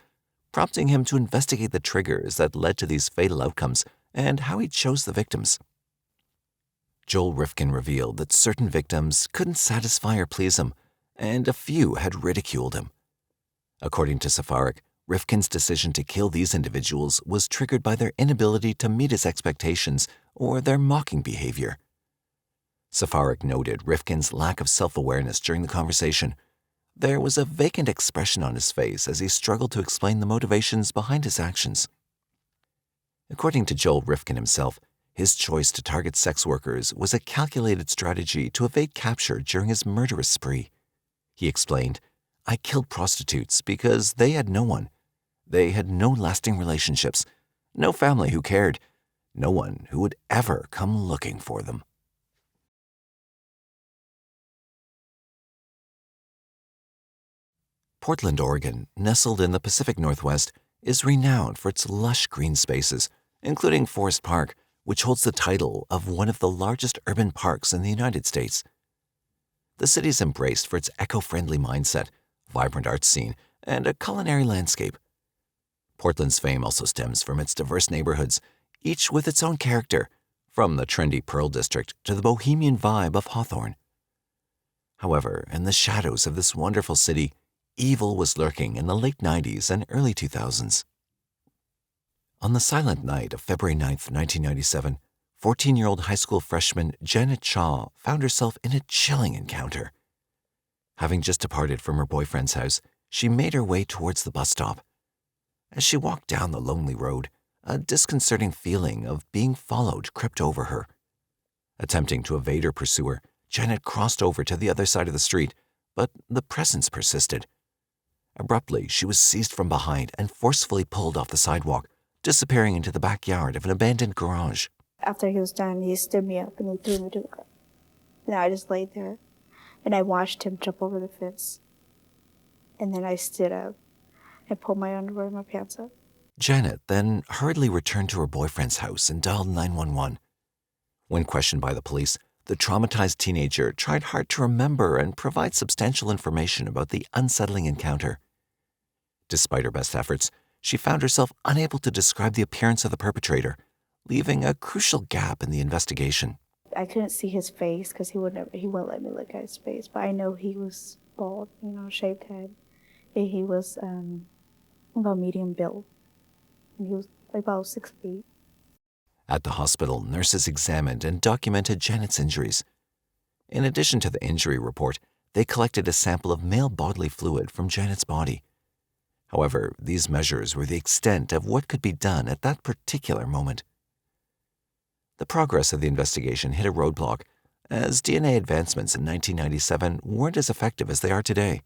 prompting him to investigate the triggers that led to these fatal outcomes and how he chose the victims. Joel Rifkin revealed that certain victims couldn't satisfy or please him, and a few had ridiculed him. According to Safarik, Rifkin's decision to kill these individuals was triggered by their inability to meet his expectations or their mocking behavior. Safarik noted Rifkin's lack of self-awareness during the conversation. There was a vacant expression on his face as he struggled to explain the motivations behind his actions. According to Joel Rifkin himself, his choice to target sex workers was a calculated strategy to evade capture during his murderous spree. He explained, "I killed prostitutes because they had no one. They had no lasting relationships, no family who cared, no one who would ever come looking for them." Portland, Oregon, nestled in the Pacific Northwest, is renowned for its lush green spaces, including Forest Park, which holds the title of one of the largest urban parks in the United States. The city is embraced for its eco-friendly mindset, vibrant art scene, and a culinary landscape. Portland's fame also stems from its diverse neighborhoods, each with its own character, from the trendy Pearl District to the bohemian vibe of Hawthorne. However, in the shadows of this wonderful city, evil was lurking in the late 90s and early 2000s. On the silent night of February 9, 1997, 14-year-old high school freshman Janet Shaw found herself in a chilling encounter. Having just departed from her boyfriend's house, she made her way towards the bus stop. As she walked down the lonely road, a disconcerting feeling of being followed crept over her. Attempting to evade her pursuer, Janet crossed over to the other side of the street, but the presence persisted. Abruptly, she was seized from behind and forcefully pulled off the sidewalk, disappearing into the backyard of an abandoned garage. After he was done, he stood me up and he threw me to the ground. And I just laid there, and I watched him jump over the fence. And then I stood up and pulled my underwear and my pants up. Janet then hurriedly returned to her boyfriend's house and dialed 911. When questioned by the police, the traumatized teenager tried hard to remember and provide substantial information about the unsettling encounter. Despite her best efforts, she found herself unable to describe the appearance of the perpetrator, leaving a crucial gap in the investigation. I couldn't see his face because he wouldn't let me look at his face, but I know he was bald, shaved head. And he was about medium build, and he was about 6 feet. At the hospital, nurses examined and documented Janet's injuries. In addition to the injury report, they collected a sample of male bodily fluid from Janet's body. However, these measures were the extent of what could be done at that particular moment. The progress of the investigation hit a roadblock, as DNA advancements in 1997 weren't as effective as they are today.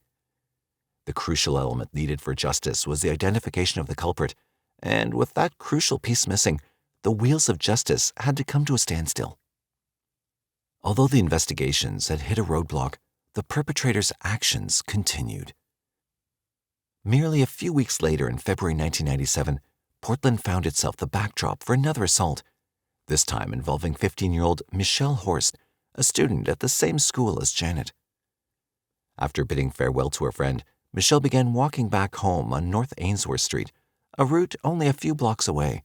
The crucial element needed for justice was the identification of the culprit, and with that crucial piece missing, the wheels of justice had to come to a standstill. Although the investigations had hit a roadblock, the perpetrator's actions continued. Merely a few weeks later in February 1997, Portland found itself the backdrop for another assault, this time involving 15-year-old Michelle Horst, a student at the same school as Janet. After bidding farewell to her friend, Michelle began walking back home on North Ainsworth Street, a route only a few blocks away.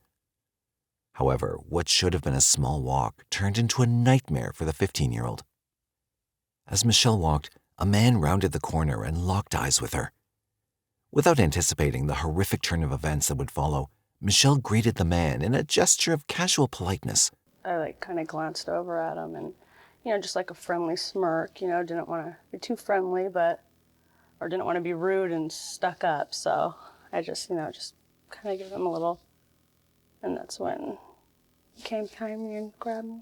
However, what should have been a small walk turned into a nightmare for the 15-year-old. As Michelle walked, a man rounded the corner and locked eyes with her. Without anticipating the horrific turn of events that would follow, Michelle greeted the man in a gesture of casual politeness. I kind of glanced over at him and, just like a friendly smirk, didn't want to be too friendly, or didn't want to be rude and stuck up. So I just kind of gave him a little, and that's when he came behind me and grabbed me.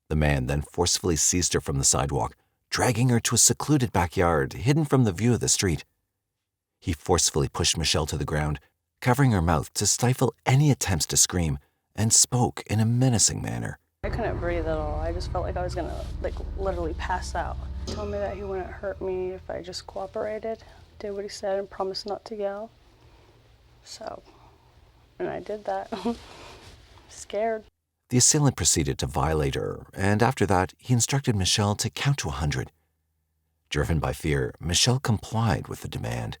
The man then forcefully seized her from the sidewalk, dragging her to a secluded backyard hidden from the view of the street. He forcefully pushed Michelle to the ground, covering her mouth to stifle any attempts to scream, and spoke in a menacing manner. I couldn't breathe at all. I just felt like I was going to, literally pass out. He told me that he wouldn't hurt me if I just cooperated, did what he said, and promised not to yell. So, and I did that. Scared. The assailant proceeded to violate her, and after that, he instructed Michelle to count to 100. Driven by fear, Michelle complied with the demand.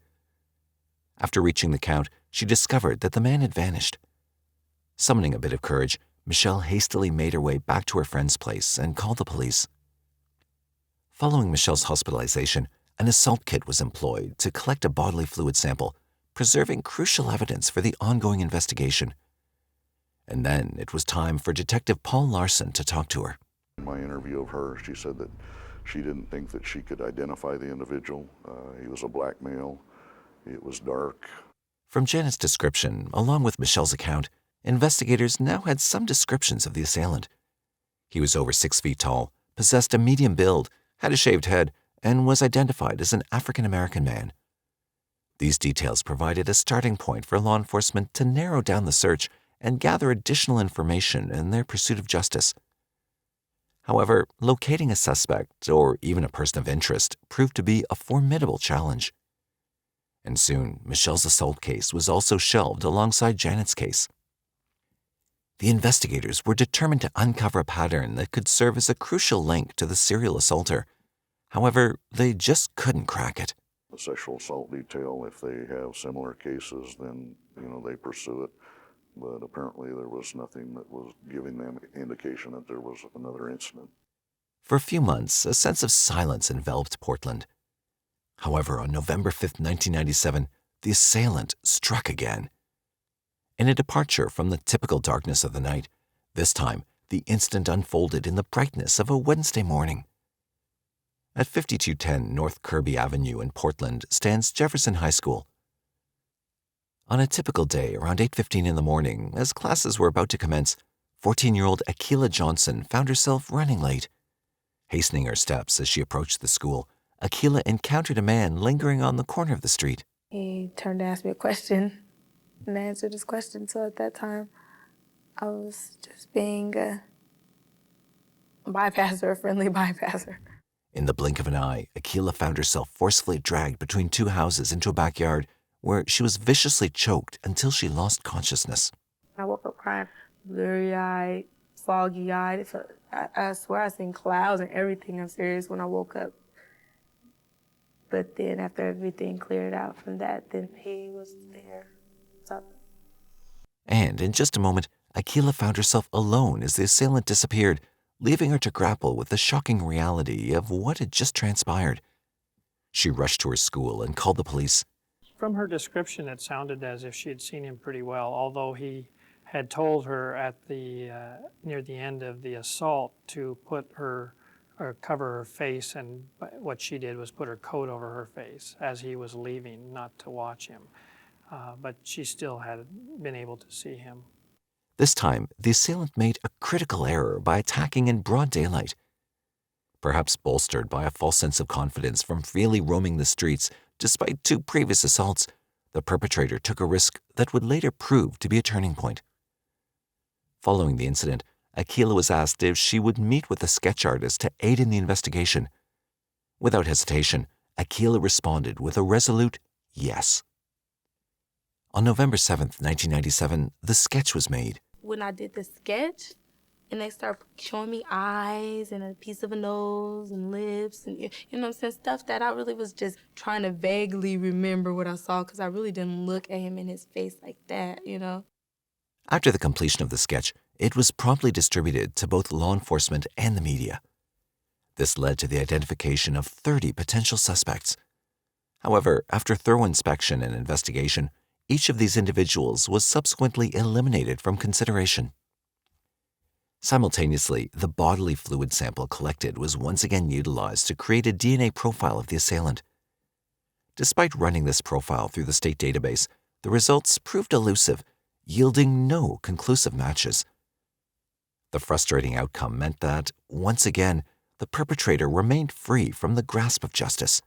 After reaching the count, she discovered that the man had vanished. Summoning a bit of courage, Michelle hastily made her way back to her friend's place and called the police. Following Michelle's hospitalization, an assault kit was employed to collect a bodily fluid sample, preserving crucial evidence for the ongoing investigation. And then it was time for Detective Paul Larson to talk to her. In my interview of her, she said that she didn't think that she could identify the individual. He was a black male. It was dark. From Janet's description, along with Michelle's account, investigators now had some descriptions of the assailant. He was over 6 feet tall, possessed a medium build, had a shaved head, and was identified as an African-American man. These details provided a starting point for law enforcement to narrow down the search and gather additional information in their pursuit of justice. However, locating a suspect, or even a person of interest, proved to be a formidable challenge. And soon, Michelle's assault case was also shelved alongside Janet's case. The investigators were determined to uncover a pattern that could serve as a crucial link to the serial assaulter. However, they just couldn't crack it. The sexual assault detail, if they have similar cases, then, they pursue it. But apparently there was nothing that was giving them indication that there was another incident. For a few months, a sense of silence enveloped Portland. However, on November 5, 1997, the assailant struck again. In a departure from the typical darkness of the night, this time the incident unfolded in the brightness of a Wednesday morning. At 5210 North Kirby Avenue in Portland stands Jefferson High School. On a typical day around 8:15 in the morning, as classes were about to commence, 14-year-old Akila Johnson found herself running late. Hastening her steps as she approached the school, Akila encountered a man lingering on the corner of the street. He turned to ask me a question, and I answered his question. So at that time, I was just being a bypasser, a friendly bypasser. In the blink of an eye, Akila found herself forcefully dragged between two houses into a backyard where she was viciously choked until she lost consciousness. I woke up crying, blurry-eyed, foggy-eyed. I swear I seen clouds and everything. I'm serious when I woke up. But then after everything cleared out from that, then he was there. And in just a moment, Akila found herself alone as the assailant disappeared, leaving her to grapple with the shocking reality of what had just transpired. She rushed to her school and called the police. From her description, it sounded as if she had seen him pretty well, although he had told her at the near the end of the assault to put her or cover her face, and what she did was put her coat over her face as he was leaving, not to watch him. But she still had been able to see him. This time, the assailant made a critical error by attacking in broad daylight. Perhaps bolstered by a false sense of confidence from freely roaming the streets despite two previous assaults, the perpetrator took a risk that would later prove to be a turning point. Following the incident, Akila was asked if she would meet with a sketch artist to aid in the investigation. Without hesitation, Akila responded with a resolute yes. On November 7th, 1997, the sketch was made. When I did the sketch, and they started showing me eyes and a piece of a nose and lips and, you know what I'm saying, stuff that I really was just trying to vaguely remember what I saw because I really didn't look at him in his face like that, After the completion of the sketch, it was promptly distributed to both law enforcement and the media. This led to the identification of 30 potential suspects. However, after thorough inspection and investigation, each of these individuals was subsequently eliminated from consideration. Simultaneously, the bodily fluid sample collected was once again utilized to create a DNA profile of the assailant. Despite running this profile through the state database, the results proved elusive, yielding no conclusive matches. The frustrating outcome meant that, once again, the perpetrator remained free from the grasp of justice.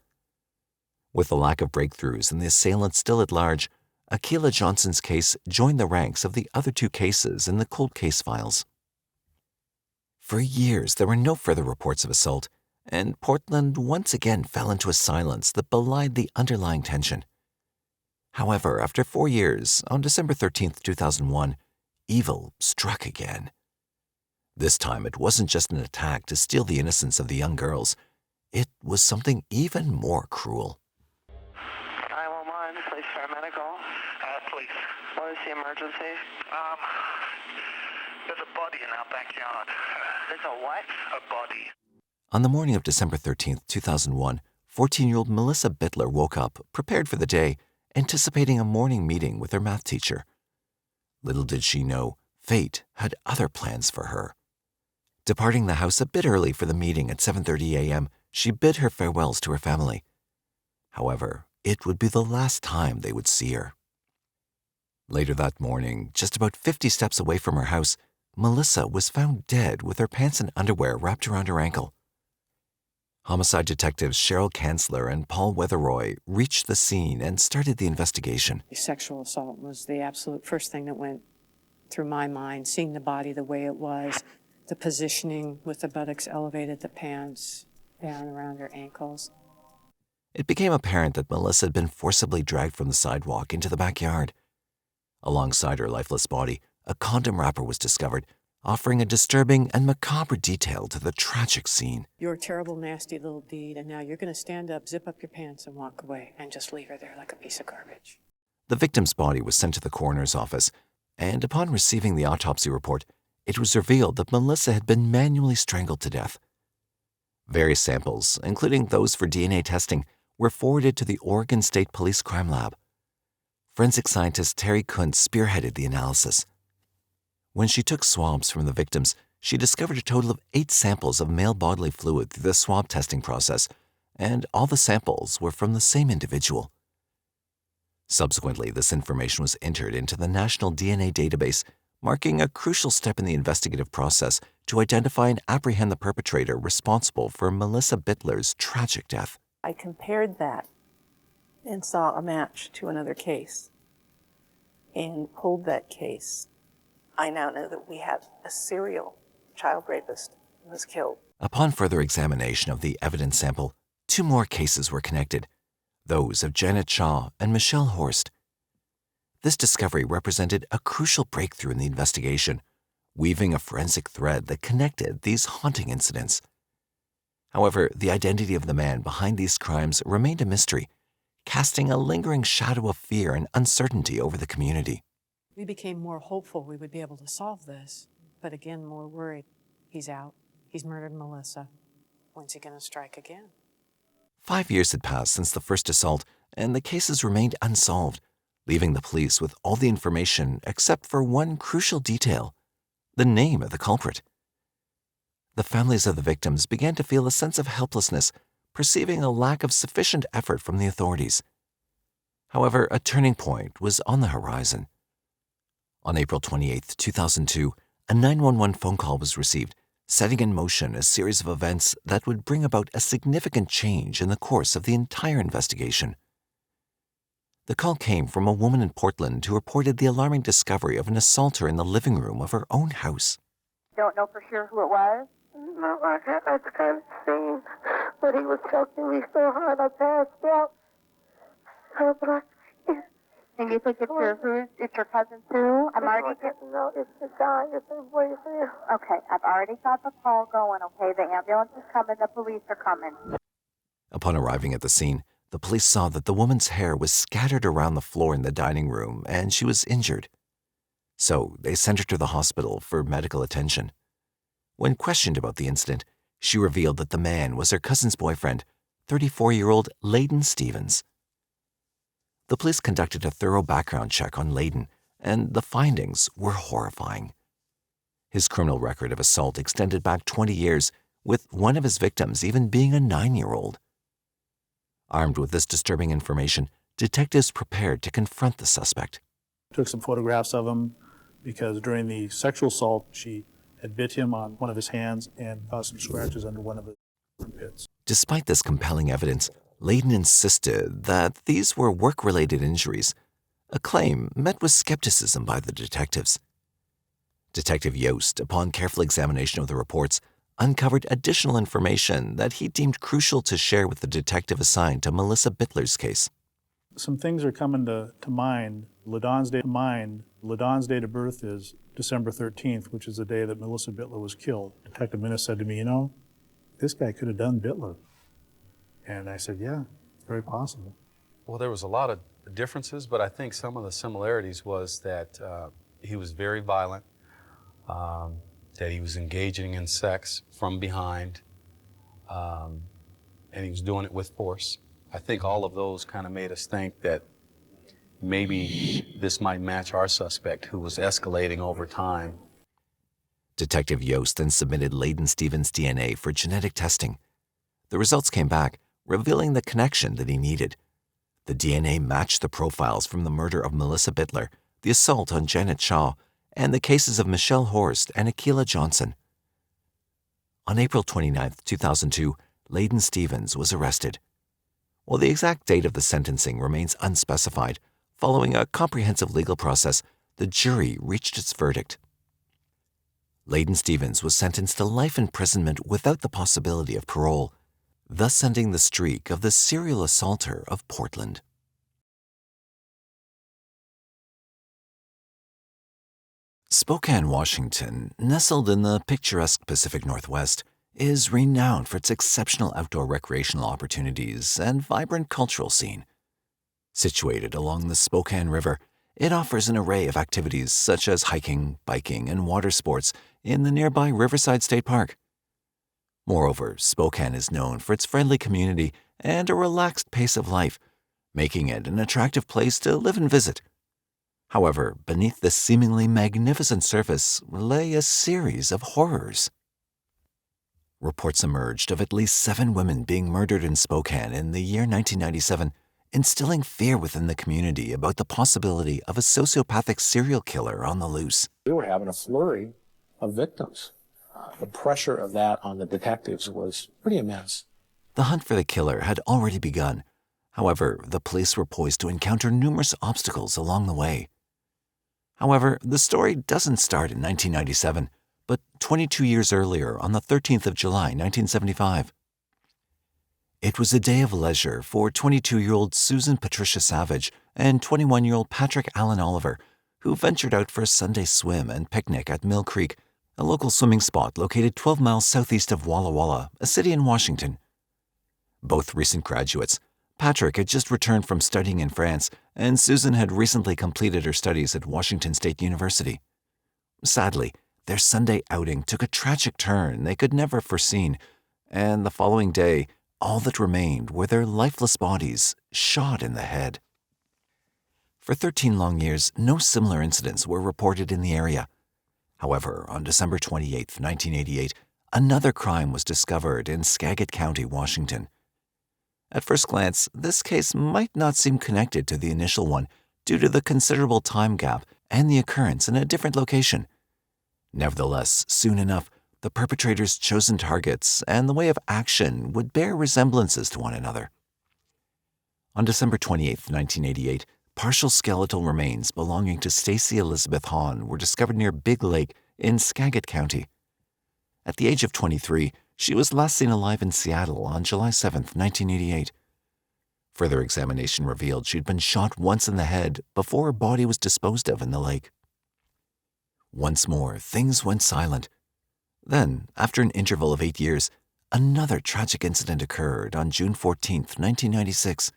With the lack of breakthroughs and the assailant still at large, Akila Johnson's case joined the ranks of the other two cases in the cold case files. For years, there were no further reports of assault, and Portland once again fell into a silence that belied the underlying tension. However, after 4 years, on December 13, 2001, evil struck again. This time, it wasn't just an attack to steal the innocence of the young girls. It was something even more cruel. 911, police paramedical. Police. What is the emergency? There's a body in our backyard. There's a what? A body. On the morning of December 13, 2001, 14-year-old Melissa Bittler woke up, prepared for the day, anticipating a morning meeting with her math teacher. Little did she know, fate had other plans for her. Departing the house a bit early for the meeting at 7:30 a.m., she bid her farewells to her family. However, it would be the last time they would see her. Later that morning, just about 50 steps away from her house, Melissa was found dead with her pants and underwear wrapped around her ankle. Homicide detectives Cheryl Kanzler and Paul Weatheroy reached the scene and started the investigation. Sexual assault was the absolute first thing that went through my mind, seeing the body the way it was, the positioning with the buttocks elevated, the pants down around her ankles. It became apparent that Melissa had been forcibly dragged from the sidewalk into the backyard. Alongside her lifeless body, a condom wrapper was discovered, offering a disturbing and macabre detail to the tragic scene. Your terrible, nasty little deed, and now you're going to stand up, zip up your pants, and walk away, and just leave her there like a piece of garbage. The victim's body was sent to the coroner's office, and upon receiving the autopsy report, it was revealed that Melissa had been manually strangled to death. Various samples, including those for DNA testing, were forwarded to the Oregon State Police Crime Lab. Forensic scientist Terry Kuntz spearheaded the analysis. When she took swabs from the victims, she discovered a total of 8 samples of male bodily fluid through the swab testing process, and all the samples were from the same individual. Subsequently, this information was entered into the National DNA Database, marking a crucial step in the investigative process to identify and apprehend the perpetrator responsible for Melissa Bittler's tragic death. I compared that and saw a match to another case and pulled that case. I now know that we have a serial child rapist who was killed. Upon further examination of the evidence sample, 2 more cases were connected, those of Janet Shaw and Michelle Horst. This discovery represented a crucial breakthrough in the investigation, weaving a forensic thread that connected these haunting incidents. However, the identity of the man behind these crimes remained a mystery, casting a lingering shadow of fear and uncertainty over the community. We became more hopeful we would be able to solve this, but again, more worried. He's out. He's murdered Melissa. When's he going to strike again? 5 years had passed since the first assault, and the cases remained unsolved, leaving the police with all the information except for one crucial detail: the name of the culprit. The families of the victims began to feel a sense of helplessness, perceiving a lack of sufficient effort from the authorities. However, a turning point was on the horizon. On April 28, 2002, a 911 phone call was received, setting in motion a series of events that would bring about a significant change in the course of the entire investigation. The call came from a woman in Portland who reported the alarming discovery of an assaulter in the living room of her own house. Don't know for sure who it was? No, I kind of seen, but he was choking me so hard I passed out. And you think it's your cousin too? No, it's the guy, it's his boyfriend. Okay, I've already got the call going, okay? The ambulance is coming, the police are coming. Upon arriving at the scene, the police saw that the woman's hair was scattered around the floor in the dining room and she was injured. So they sent her to the hospital for medical attention. When questioned about the incident, she revealed that the man was her cousin's boyfriend, 34-year-old Ladon Stephens. The police conducted a thorough background check on Ladon, and the findings were horrifying. His criminal record of assault extended back 20 years, with one of his victims even being a 9-year-old. Armed with this disturbing information, detectives prepared to confront the suspect. Took some photographs of him because during the sexual assault, she had bit him on one of his hands and caused some scratches under one of his armpits. Despite this compelling evidence, Ladon insisted that these were work-related injuries, a claim met with skepticism by the detectives. Detective Yost, upon careful examination of the reports, uncovered additional information that he deemed crucial to share with the detective assigned to Melissa Bittler's case. Some things are coming to mind. Ladon's date of birth is December 13th, which is the day that Melissa Bittler was killed. Detective Minnis said to me, this guy could have done Bittler. And I said, yeah, it's very possible. Well, there was a lot of differences, but I think some of the similarities was that he was very violent, that he was engaging in sex from behind, and he was doing it with force. I think all of those kind of made us think that maybe this might match our suspect, who was escalating over time. Detective Yost then submitted Ladon Stephens' DNA for genetic testing. The results came back, revealing the connection that he needed. The DNA matched the profiles from the murder of Melissa Bittler, the assault on Janet Shaw, and the cases of Michelle Horst and Akila Johnson. On April 29, 2002, Ladon Stephens was arrested. While the exact date of the sentencing remains unspecified, following a comprehensive legal process, the jury reached its verdict. Ladon Stephens was sentenced to life imprisonment without the possibility of parole, thus ending the streak of the serial assaulter of Portland. Spokane, Washington, nestled in the picturesque Pacific Northwest, is renowned for its exceptional outdoor recreational opportunities and vibrant cultural scene. Situated along the Spokane River, it offers an array of activities such as hiking, biking, and water sports in the nearby Riverside State Park. Moreover, Spokane is known for its friendly community and a relaxed pace of life, making it an attractive place to live and visit. However, beneath this seemingly magnificent surface lay a series of horrors. Reports emerged of at least 7 women being murdered in Spokane in the year 1997, instilling fear within the community about the possibility of a sociopathic serial killer on the loose. We were having a flurry of victims. The pressure of that on the detectives was pretty immense. The hunt for the killer had already begun. However, the police were poised to encounter numerous obstacles along the way. However, the story doesn't start in 1997, but 22 years earlier on the 13th of July, 1975. It was a day of leisure for 22-year-old Susan Patricia Savage and 21-year-old Patrick Allen Oliver, who ventured out for a Sunday swim and picnic at Mill Creek, a local swimming spot located 12 miles southeast of Walla Walla, a city in Washington. Both recent graduates, Patrick had just returned from studying in France, and Susan had recently completed her studies at Washington State University. Sadly, their Sunday outing took a tragic turn they could never have foreseen, and the following day, all that remained were their lifeless bodies, shot in the head. For 13 long years, no similar incidents were reported in the area. However, on December 28, 1988, another crime was discovered in Skagit County, Washington. At first glance, this case might not seem connected to the initial one due to the considerable time gap and the occurrence in a different location. Nevertheless, soon enough, the perpetrator's chosen targets and the way of action would bear resemblances to one another. On December 28, 1988, partial skeletal remains belonging to Stacy Elizabeth Hahn were discovered near Big Lake in Skagit County. At the age of 23, she was last seen alive in Seattle on July 7, 1988. Further examination revealed she'd been shot once in the head before her body was disposed of in the lake. Once more, things went silent. Then, after an interval of 8 years, another tragic incident occurred on June 14, 1996.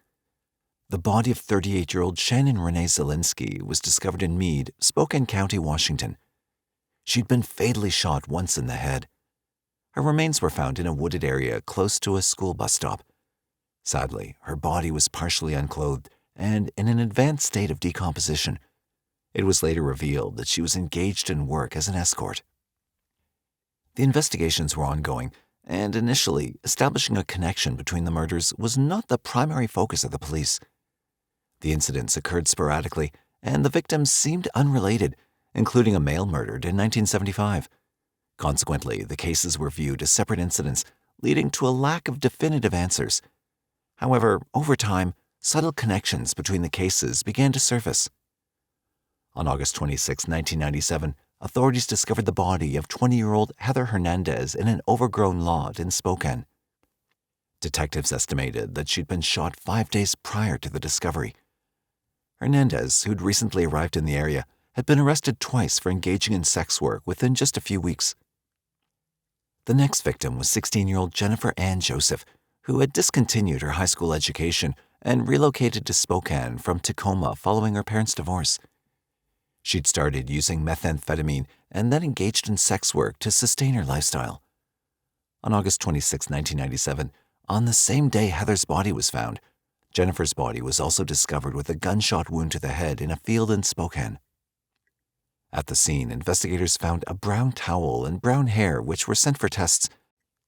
The body of 38-year-old Shannon Renee Zielinski was discovered in Meade, Spokane County, Washington. She'd been fatally shot once in the head. Her remains were found in a wooded area close to a school bus stop. Sadly, her body was partially unclothed and in an advanced state of decomposition. It was later revealed that she was engaged in work as an escort. The investigations were ongoing, and initially, establishing a connection between the murders was not the primary focus of the police. The incidents occurred sporadically, and the victims seemed unrelated, including a male murdered in 1975. Consequently, the cases were viewed as separate incidents, leading to a lack of definitive answers. However, over time, subtle connections between the cases began to surface. On August 26, 1997, authorities discovered the body of 20-year-old Heather Hernandez in an overgrown lot in Spokane. Detectives estimated that she'd been shot 5 days prior to the discovery. Hernandez, who'd recently arrived in the area, had been arrested twice for engaging in sex work within just a few weeks. The next victim was 16-year-old Jennifer Ann Joseph, who had discontinued her high school education and relocated to Spokane from Tacoma following her parents' divorce. She'd started using methamphetamine and then engaged in sex work to sustain her lifestyle. On August 26, 1997, on the same day Heather's body was found, Jennifer's body was also discovered with a gunshot wound to the head in a field in Spokane. At the scene, investigators found a brown towel and brown hair which were sent for tests.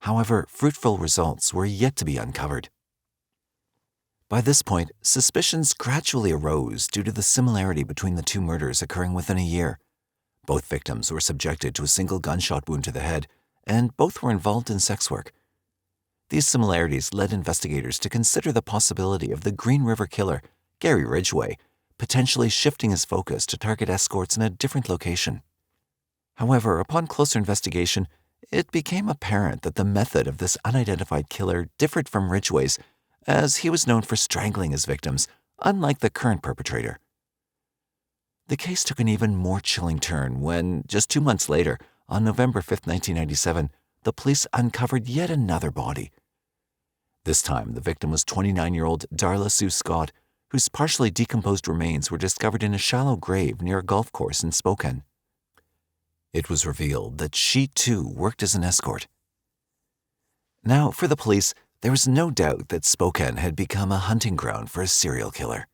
However, fruitful results were yet to be uncovered. By this point, suspicions gradually arose due to the similarity between the two murders occurring within a year. Both victims were subjected to a single gunshot wound to the head, and both were involved in sex work. These similarities led investigators to consider the possibility of the Green River Killer, Gary Ridgway, potentially shifting his focus to target escorts in a different location. However, upon closer investigation, it became apparent that the method of this unidentified killer differed from Ridgway's, as he was known for strangling his victims, unlike the current perpetrator. The case took an even more chilling turn when, just 2 months later, on November 5, 1997, the police uncovered yet another body. This time, the victim was 29-year-old Darla Sue Scott, whose partially decomposed remains were discovered in a shallow grave near a golf course in Spokane. It was revealed that she, too, worked as an escort. Now, for the police, there was no doubt that Spokane had become a hunting ground for a serial killer.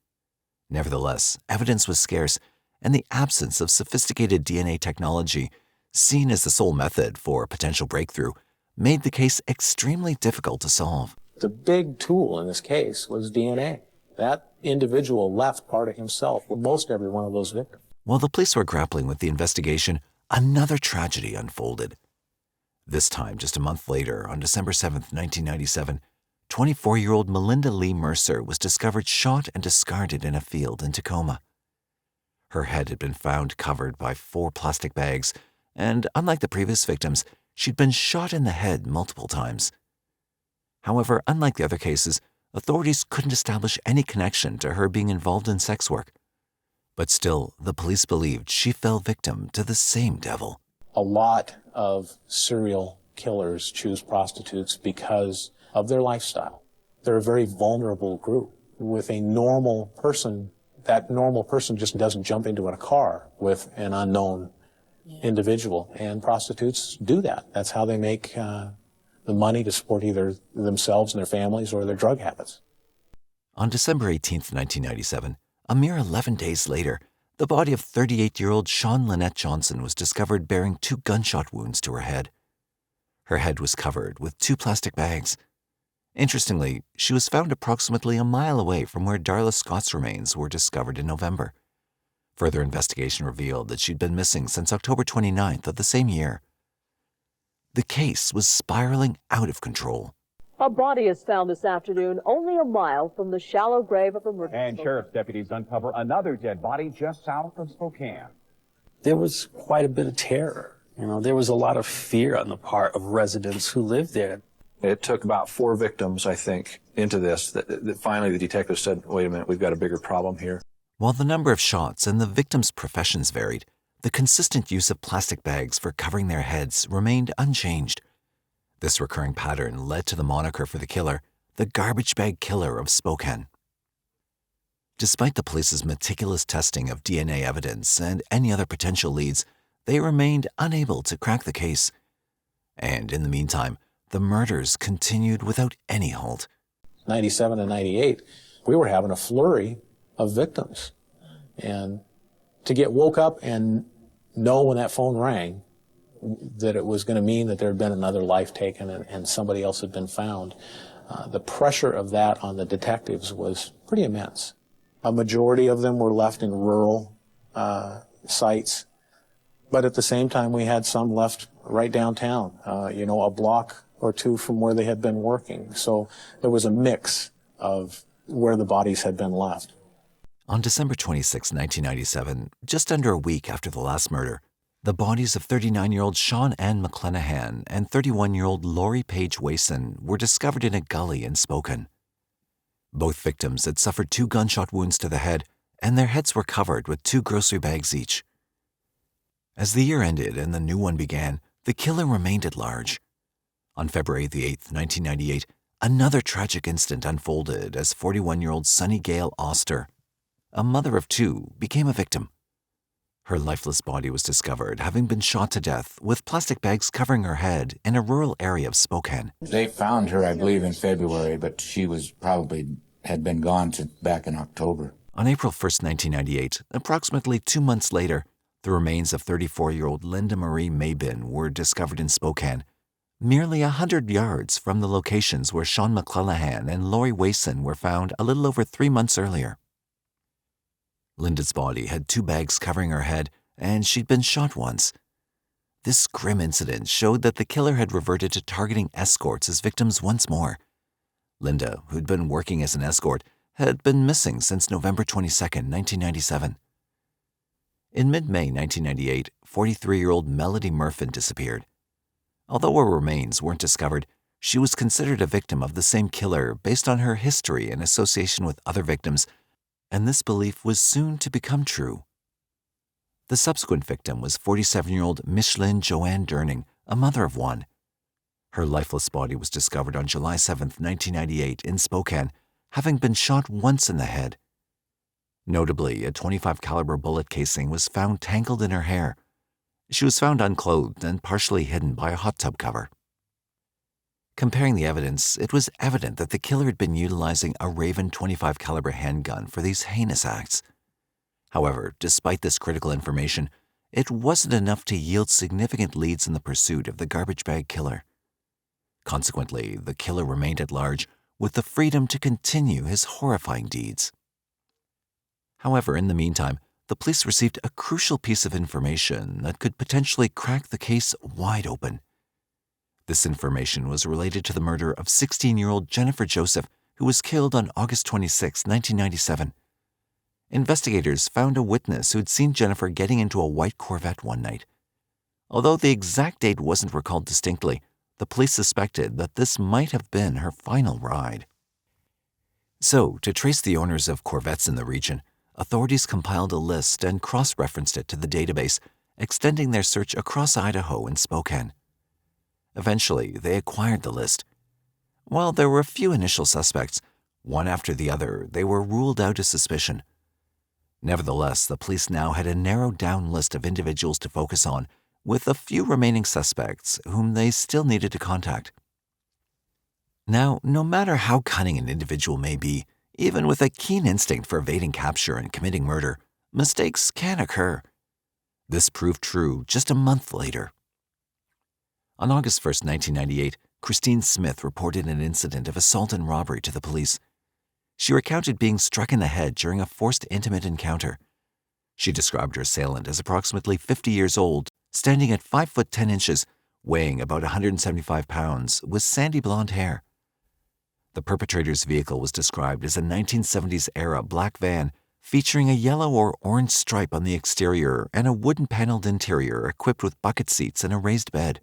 Nevertheless, evidence was scarce, and the absence of sophisticated DNA technology, seen as the sole method for a potential breakthrough, made the case extremely difficult to solve. The big tool in this case was DNA. That individual left part of himself with most every one of those victims. While the police were grappling with the investigation, another tragedy unfolded. This time, just a month later, on December 7, 1997, 24-year-old Melinda Lee Mercer was discovered shot and discarded in a field in Tacoma. Her head had been found covered by 4 plastic bags, and unlike the previous victims, she'd been shot in the head multiple times. However, unlike the other cases, authorities couldn't establish any connection to her being involved in sex work. But still, the police believed she fell victim to the same devil. A lot of serial killers choose prostitutes because of their lifestyle. They're a very vulnerable group. With a normal person, that normal person just doesn't jump into a car with an unknown individual. And prostitutes do that. That's how they make the money to support either themselves and their families or their drug habits. On December 18, 1997, a mere 11 days later, the body of 38-year-old Shawn Lynette Johnson was discovered bearing 2 gunshot wounds to her head. Her head was covered with 2 plastic bags. Interestingly, she was found approximately a mile away from where Darla Scott's remains were discovered in November. Further investigation revealed that she'd been missing since October 29th of the same year. The case was spiraling out of control. A body is found this afternoon only a mile from the shallow grave of a murder. And sheriff's deputies uncover another dead body just south of Spokane. There was quite a bit of terror. There was a lot of fear on the part of residents who lived there. It took about 4 victims, I think, into this that finally the detectives said, wait a minute, we've got a bigger problem here. While the number of shots and the victims' professions varied, the consistent use of plastic bags for covering their heads remained unchanged. This recurring pattern led to the moniker for the killer, the Garbage Bag Killer of Spokane. Despite the police's meticulous testing of DNA evidence and any other potential leads, they remained unable to crack the case. And in the meantime, the murders continued without any halt. 97 and 98, we were having a flurry of victims. And to get woke up and know when that phone rang that it was going to mean that there had been another life taken and somebody else had been found, the pressure of that on the detectives was pretty immense. A majority of them were left in rural sites, but at the same time we had some left right downtown, a block or 2 from where they had been working. So there was a mix of where the bodies had been left. On December 26, 1997, just under a week after the last murder, the bodies of 39-year-old Sean Ann McClenahan and 31-year-old Lori Page Wason were discovered in a gully in Spokane. Both victims had suffered 2 gunshot wounds to the head, and their heads were covered with 2 grocery bags each. As the year ended and the new one began, the killer remained at large. On February the 8th, 1998, another tragic incident unfolded as 41-year-old Sunny Gale Oster, a mother of 2, became a victim. Her lifeless body was discovered, having been shot to death with plastic bags covering her head in a rural area of Spokane. They found her, I believe, in February, but she had been gone back in October. On April 1st, 1998, approximately 2 months later, the remains of 34-year-old Linda Marie Maybin were discovered in Spokane, merely 100 yards from the locations where Sean McClenahan and Lori Wason were found a little over 3 months earlier. Linda's body had 2 bags covering her head, and she'd been shot once. This grim incident showed that the killer had reverted to targeting escorts as victims once more. Linda, who'd been working as an escort, had been missing since November 22, 1997. In mid-May 1998, 43-year-old Melody Murfin disappeared. Although her remains weren't discovered, she was considered a victim of the same killer based on her history and association with other victims, and this belief was soon to become true. The subsequent victim was 47-year-old Micheline Joanne Durning, a mother of one. Her lifeless body was discovered on July 7, 1998 in Spokane, having been shot once in the head. Notably, a .25 caliber bullet casing was found tangled in her hair. She was found unclothed and partially hidden by a hot tub cover. Comparing the evidence, it was evident that the killer had been utilizing a Raven .25 caliber handgun for these heinous acts. However, despite this critical information, it wasn't enough to yield significant leads in the pursuit of the garbage bag killer. Consequently, the killer remained at large with the freedom to continue his horrifying deeds. However, in the meantime, the police received a crucial piece of information that could potentially crack the case wide open. This information was related to the murder of 16-year-old Jennifer Joseph, who was killed on August 26, 1997. Investigators found a witness who had seen Jennifer getting into a white Corvette one night. Although the exact date wasn't recalled distinctly, the police suspected that this might have been her final ride. So, to trace the owners of Corvettes in the region, authorities compiled a list and cross-referenced it to the database, extending their search across Idaho and Spokane. Eventually, they acquired the list. While there were a few initial suspects, one after the other, they were ruled out as suspicion. Nevertheless, the police now had a narrowed-down list of individuals to focus on, with a few remaining suspects whom they still needed to contact. Now, no matter how cunning an individual may be, even with a keen instinct for evading capture and committing murder, mistakes can occur. This proved true just a month later. On August 1, 1998, Christine Smith reported an incident of assault and robbery to the police. She recounted being struck in the head during a forced intimate encounter. She described her assailant as approximately 50 years old, standing at 5 foot 10 inches, weighing about 175 pounds, with sandy blonde hair. The perpetrator's vehicle was described as a 1970s-era black van featuring a yellow or orange stripe on the exterior and a wooden-paneled interior equipped with bucket seats and a raised bed.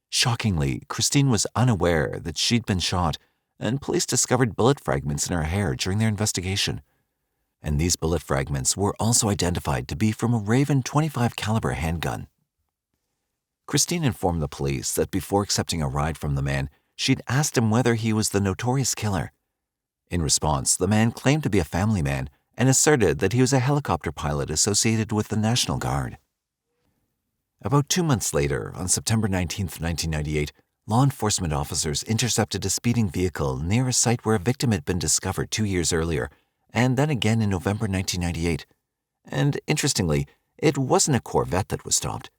Shockingly, Christine was unaware that she'd been shot, and police discovered bullet fragments in her hair during their investigation. And these bullet fragments were also identified to be from a Raven .25 caliber handgun. Christine informed the police that before accepting a ride from the man, she'd asked him whether he was the notorious killer. In response, the man claimed to be a family man and asserted that he was a helicopter pilot associated with the National Guard. About 2 months later, on September 19, 1998, law enforcement officers intercepted a speeding vehicle near a site where a victim had been discovered 2 years earlier, and then again in November 1998. And interestingly, it wasn't a Corvette that was stopped.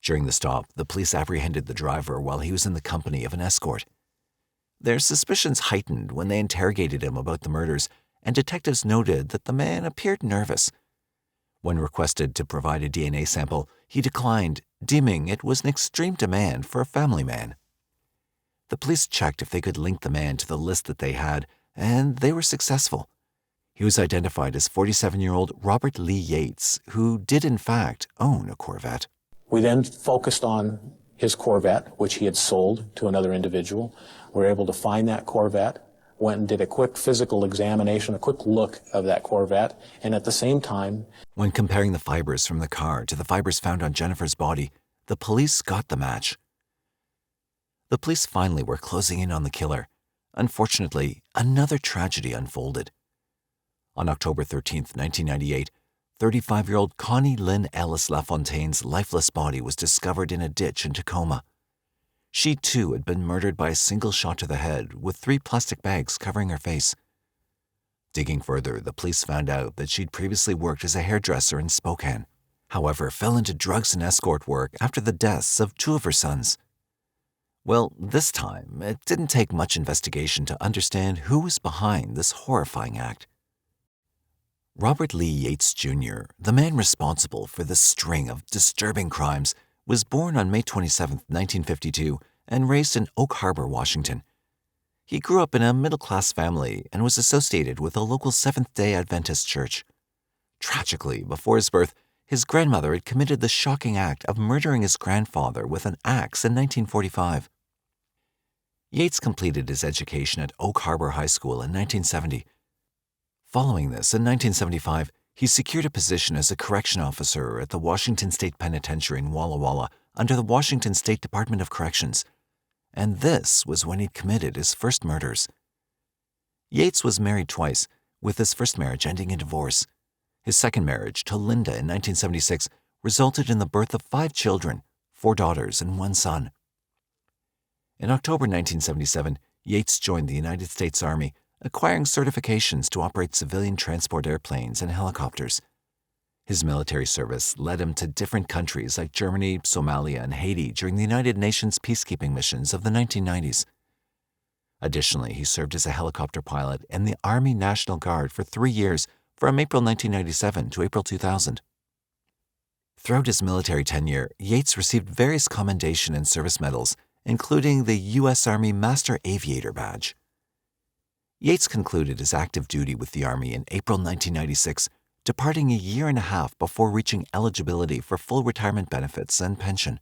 During the stop, the police apprehended the driver while he was in the company of an escort. Their suspicions heightened when they interrogated him about the murders, and detectives noted that the man appeared nervous. When requested to provide a DNA sample, he declined, deeming it was an extreme demand for a family man. The police checked if they could link the man to the list that they had, and they were successful. He was identified as 47-year-old Robert Lee Yeates, who did in fact own a Corvette. We then focused on his Corvette, which he had sold to another individual. We were able to find that Corvette, went and did a quick physical examination, a quick look of that Corvette, and at the same time... When comparing the fibers from the car to the fibers found on Jennifer's body, the police got the match. The police finally were closing in on the killer. Unfortunately, another tragedy unfolded. On October 13, 1998, 35-year-old Connie Lynn Ellis LaFontaine's lifeless body was discovered in a ditch in Tacoma. She, too, had been murdered by a single shot to the head with 3 plastic bags covering her face. Digging further, the police found out that she'd previously worked as a hairdresser in Spokane, however, fell into drugs and escort work after the deaths of 2 of her sons. Well, this time, it didn't take much investigation to understand who was behind this horrifying act. Robert Lee Yeates Jr., the man responsible for the string of disturbing crimes, was born on May 27, 1952, and raised in Oak Harbor, Washington. He grew up in a middle-class family and was associated with a local Seventh-day Adventist church. Tragically, before his birth, his grandmother had committed the shocking act of murdering his grandfather with an axe in 1945. Yeates completed his education at Oak Harbor High School in 1970. Following this, in 1975, he secured a position as a correction officer at the Washington State Penitentiary in Walla Walla under the Washington State Department of Corrections. And this was when he'd committed his first murders. Yeates was married twice, with his first marriage ending in divorce. His second marriage, to Linda in 1976, resulted in the birth of 5 children, 4 daughters and 1 son. In October 1977, Yeates joined the United States Army, acquiring certifications to operate civilian transport airplanes and helicopters. His military service led him to different countries like Germany, Somalia, and Haiti during the United Nations peacekeeping missions of the 1990s. Additionally, he served as a helicopter pilot in the Army National Guard for 3 years, from April 1997 to April 2000. Throughout his military tenure, Yeates received various commendation and service medals, including the U.S. Army Master Aviator Badge. Yeates concluded his active duty with the Army in April 1996, departing a year and a half before reaching eligibility for full retirement benefits and pension.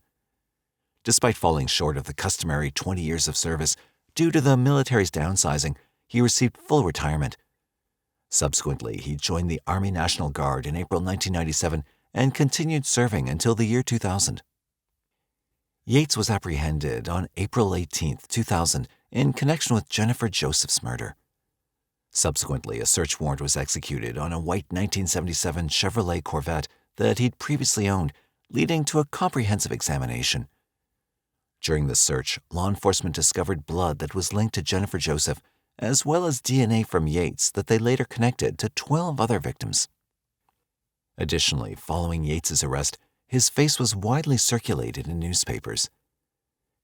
Despite falling short of the customary 20 years of service, due to the military's downsizing, he received full retirement. Subsequently, he joined the Army National Guard in April 1997 and continued serving until the year 2000. Yeates was apprehended on April 18, 2000, in connection with Jennifer Joseph's murder. Subsequently, a search warrant was executed on a white 1977 Chevrolet Corvette that he'd previously owned, leading to a comprehensive examination. During the search, law enforcement discovered blood that was linked to Jennifer Joseph, as well as DNA from Yeates that they later connected to 12 other victims. Additionally, following Yeates' arrest, his face was widely circulated in newspapers.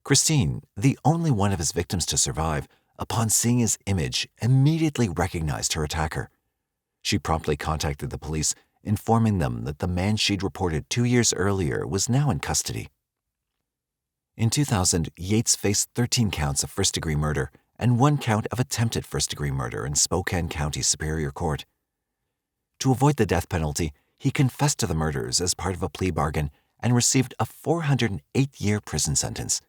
Christine, the only one of his victims to survive, upon seeing his image, immediately recognized her attacker. She promptly contacted the police, informing them that the man she'd reported 2 years earlier was now in custody. In 2000, Yeates faced 13 counts of first-degree murder and 1 count of attempted first-degree murder in Spokane County Superior Court. To avoid the death penalty, he confessed to the murders as part of a plea bargain and received a 408-year prison sentence.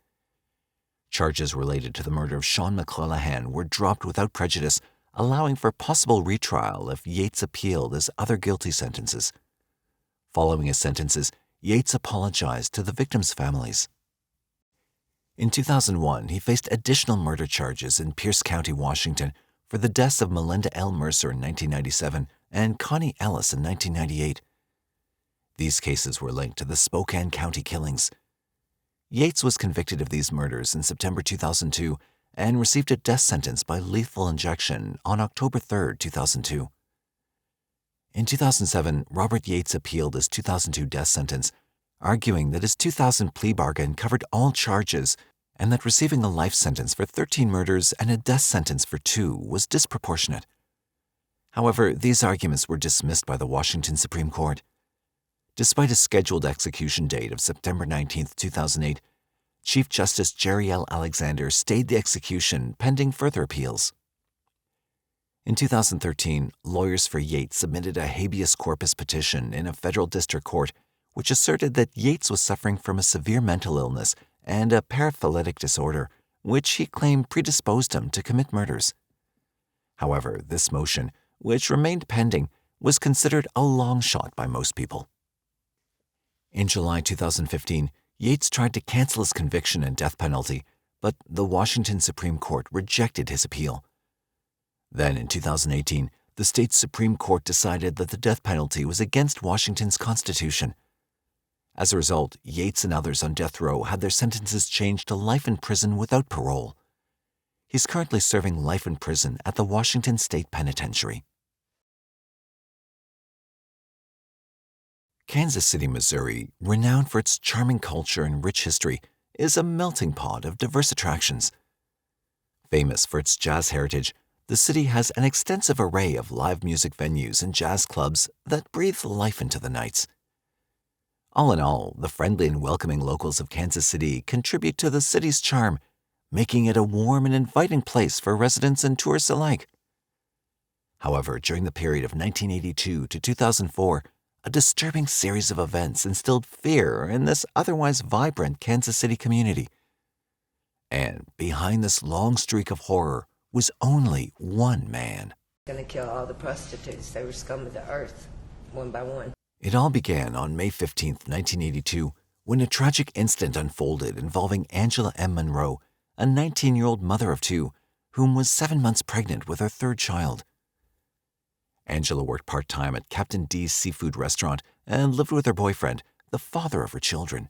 Charges related to the murder of Sean McClellan were dropped without prejudice, allowing for possible retrial if Yeates appealed his other guilty sentences. Following his sentences, Yeates apologized to the victims' families. In 2001, he faced additional murder charges in Pierce County, Washington, for the deaths of Melinda L. Mercer in 1997 and Connie Ellis in 1998. These cases were linked to the Spokane County killings. Yeates was convicted of these murders in September 2002 and received a death sentence by lethal injection on October 3, 2002. In 2007, Robert Yeates appealed his 2002 death sentence, arguing that his 2000 plea bargain covered all charges and that receiving a life sentence for 13 murders and a death sentence for 2 was disproportionate. However, these arguments were dismissed by the Washington Supreme Court. Despite a scheduled execution date of September 19, 2008, Chief Justice Jerry L. Alexander stayed the execution pending further appeals. In 2013, lawyers for Yeates submitted a habeas corpus petition in a federal district court which asserted that Yeates was suffering from a severe mental illness and a paraphyletic disorder, which he claimed predisposed him to commit murders. However, this motion, which remained pending, was considered a long shot by most people. In July 2015, Yeates tried to cancel his conviction and death penalty, but the Washington Supreme Court rejected his appeal. Then, in 2018, the state Supreme Court decided that the death penalty was against Washington's Constitution. As a result, Yeates and others on death row had their sentences changed to life in prison without parole. He's currently serving life in prison at the Washington State Penitentiary. Kansas City, Missouri, renowned for its charming culture and rich history, is a melting pot of diverse attractions. Famous for its jazz heritage, the city has an extensive array of live music venues and jazz clubs that breathe life into the nights. All in all, the friendly and welcoming locals of Kansas City contribute to the city's charm, making it a warm and inviting place for residents and tourists alike. However, during the period of 1982 to 2004, a disturbing series of events instilled fear in this otherwise vibrant Kansas City community. And behind this long streak of horror was only one man. Gonna kill all the prostitutes. They were scum of the earth, one by one. It all began on May 15, 1982, when a tragic incident unfolded involving Angela M. Monroe, a 19-year-old mother of two, whom was 7 months pregnant with her third child. Angela worked part-time at Captain D's seafood restaurant and lived with her boyfriend, the father of her children.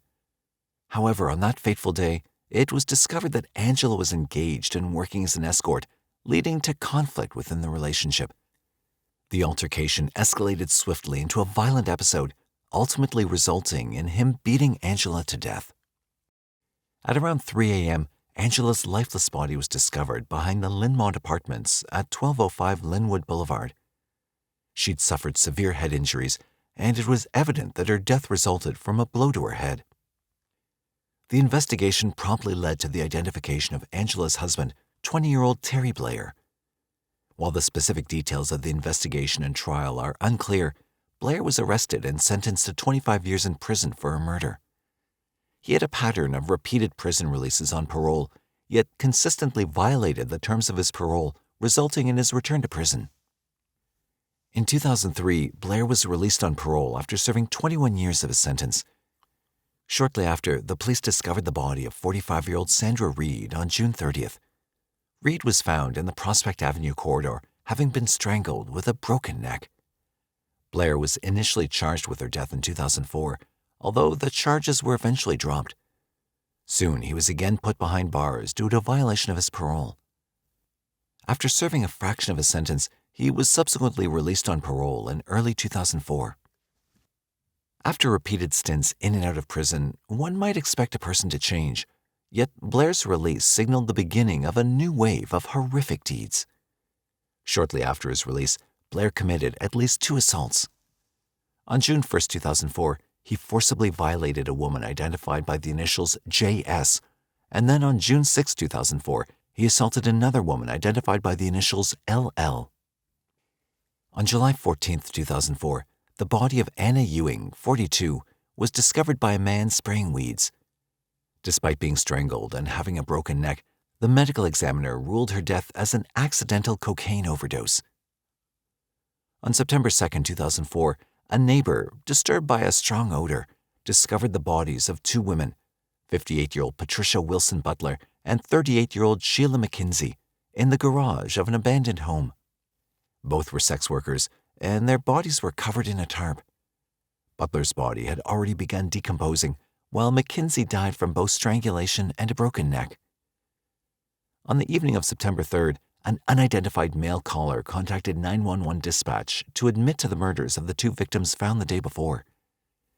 However, on that fateful day, it was discovered that Angela was engaged and working as an escort, leading to conflict within the relationship. The altercation escalated swiftly into a violent episode, ultimately resulting in him beating Angela to death. At around 3 a.m., Angela's lifeless body was discovered behind the Linmont Apartments at 1205 Linwood Boulevard. She'd suffered severe head injuries, and it was evident that her death resulted from a blow to her head. The investigation promptly led to the identification of Angela's husband, 20-year-old Terry Blair. While the specific details of the investigation and trial are unclear, Blair was arrested and sentenced to 25 years in prison for her murder. He had a pattern of repeated prison releases on parole, yet consistently violated the terms of his parole, resulting in his return to prison. In 2003, Blair was released on parole after serving 21 years of his sentence. Shortly after, the police discovered the body of 45-year-old Sandra Reed on June 30th. Reed was found in the Prospect Avenue corridor, having been strangled with a broken neck. Blair was initially charged with her death in 2004, although the charges were eventually dropped. Soon, he was again put behind bars due to a violation of his parole. After serving a fraction of his sentence, he was subsequently released on parole in early 2004. After repeated stints in and out of prison, one might expect a person to change, yet Blair's release signaled the beginning of a new wave of horrific deeds. Shortly after his release, Blair committed at least 2 assaults. On June 1, 2004, he forcibly violated a woman identified by the initials JS, and then on June 6, 2004, he assaulted another woman identified by the initials LL. On July 14, 2004, the body of Anna Ewing, 42, was discovered by a man spraying weeds. Despite being strangled and having a broken neck, the medical examiner ruled her death as an accidental cocaine overdose. On September 2, 2004, a neighbor, disturbed by a strong odor, discovered the bodies of 2 women, 58-year-old Patricia Wilson Butler and 38-year-old Sheila McKinsey, in the garage of an abandoned home. Both were sex workers, and their bodies were covered in a tarp. Butler's body had already begun decomposing, while McKinsey died from both strangulation and a broken neck. On the evening of September 3rd, an unidentified male caller contacted 911 dispatch to admit to the murders of the 2 victims found the day before.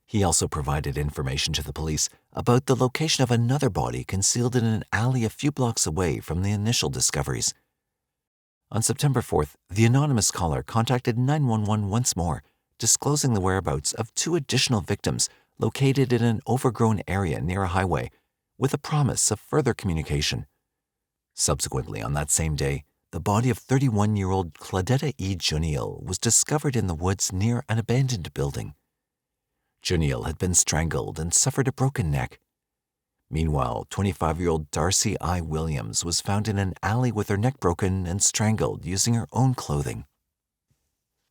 He also provided information to the police about the location of another body concealed in an alley a few blocks away from the initial discoveries. On September 4th, the anonymous caller contacted 911 once more, disclosing the whereabouts of 2 additional victims located in an overgrown area near a highway, with a promise of further communication. Subsequently, on that same day, the body of 31-year-old Claudetta E. Juniel was discovered in the woods near an abandoned building. Juniel had been strangled and suffered a broken neck. Meanwhile, 25-year-old Darcy I. Williams was found in an alley with her neck broken and strangled using her own clothing.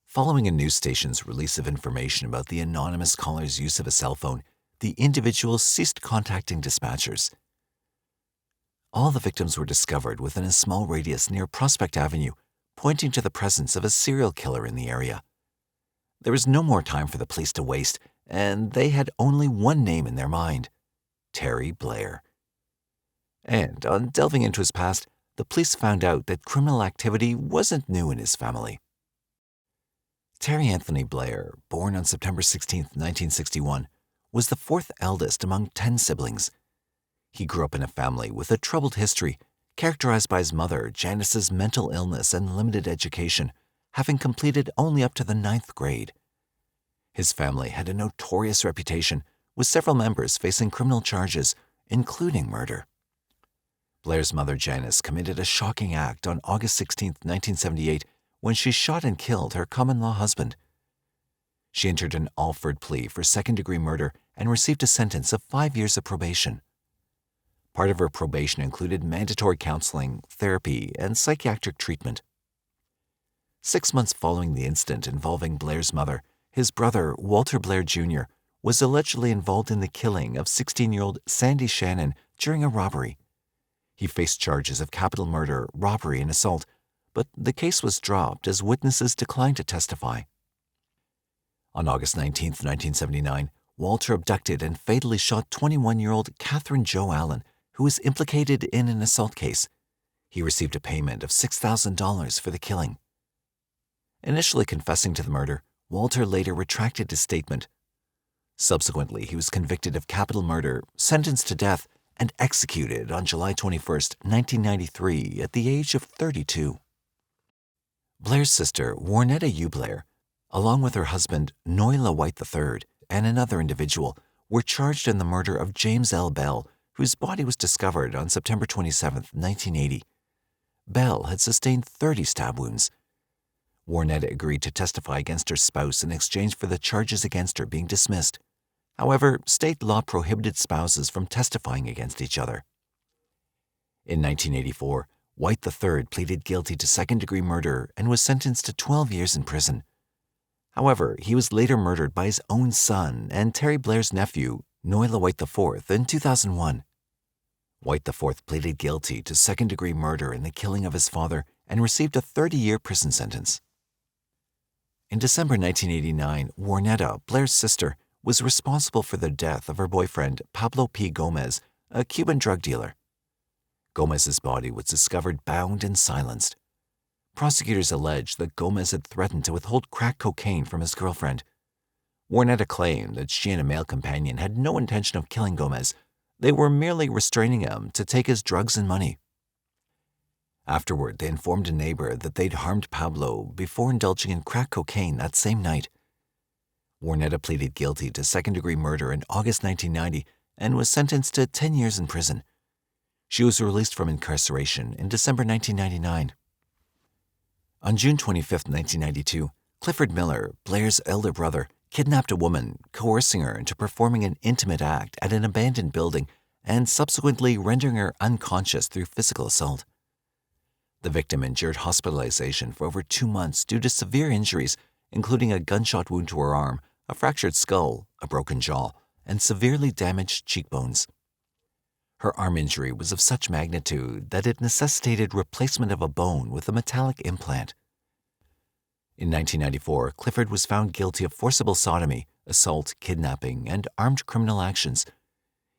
Following a news station's release of information about the anonymous caller's use of a cell phone, the individual ceased contacting dispatchers. All the victims were discovered within a small radius near Prospect Avenue, pointing to the presence of a serial killer in the area. There was no more time for the police to waste, and they had only one name in their mind: Terry Blair. And on delving into his past, the police found out that criminal activity wasn't new in his family. Terry Anthony Blair, born on September 16, 1961, was the 4th eldest among 10 siblings. He grew up in a family with a troubled history, characterized by his mother, Janice's mental illness and limited education, having completed only up to the 9th grade. His family had a notorious reputation, with several members facing criminal charges, including murder. Blair's mother, Janice, committed a shocking act on August 16, 1978, when she shot and killed her common-law husband. She entered an Alford plea for second-degree murder and received a sentence of 5 years of probation. Part of her probation included mandatory counseling, therapy, and psychiatric treatment. 6 months following the incident involving Blair's mother, his brother, Walter Blair Jr., was allegedly involved in the killing of 16-year-old Sandy Shannon during a robbery. He faced charges of capital murder, robbery, and assault, but the case was dropped as witnesses declined to testify. On August 19, 1979, Walter abducted and fatally shot 21-year-old Catherine Jo Allen, who was implicated in an assault case. He received a payment of $6,000 for the killing. Initially confessing to the murder, Walter later retracted his statement. Subsequently, he was convicted of capital murder, sentenced to death, and executed on July 21, 1993, at the age of 32. Blair's sister, Warnetta U. Blair, along with her husband, Noila White III, and another individual, were charged in the murder of James L. Bell, whose body was discovered on September 27, 1980. Bell had sustained 30 stab wounds. Warnetta agreed to testify against her spouse in exchange for the charges against her being dismissed. However, state law prohibited spouses from testifying against each other. In 1984, White III pleaded guilty to second-degree murder and was sentenced to 12 years in prison. However, he was later murdered by his own son and Terry Blair's nephew, Noila White IV, in 2001. White IV pleaded guilty to second-degree murder in the killing of his father and received a 30-year prison sentence. In December 1989, Warnetta, Blair's sister, was responsible for the death of her boyfriend, Pablo P. Gomez, a Cuban drug dealer. Gomez's body was discovered bound and silenced. Prosecutors alleged that Gomez had threatened to withhold crack cocaine from his girlfriend. Warnetta claimed that she and a male companion had no intention of killing Gomez. They were merely restraining him to take his drugs and money. Afterward, they informed a neighbor that they'd harmed Pablo before indulging in crack cocaine that same night. Warnetta pleaded guilty to second-degree murder in August 1990 and was sentenced to 10 years in prison. She was released from incarceration in December 1999. On June 25, 1992, Clifford Miller, Blair's elder brother, kidnapped a woman, coercing her into performing an intimate act at an abandoned building and subsequently rendering her unconscious through physical assault. The victim endured hospitalization for over 2 months due to severe injuries, including a gunshot wound to her arm, a fractured skull, a broken jaw, and severely damaged cheekbones. Her arm injury was of such magnitude that it necessitated replacement of a bone with a metallic implant. In 1994, Clifford was found guilty of forcible sodomy, assault, kidnapping, and armed criminal actions.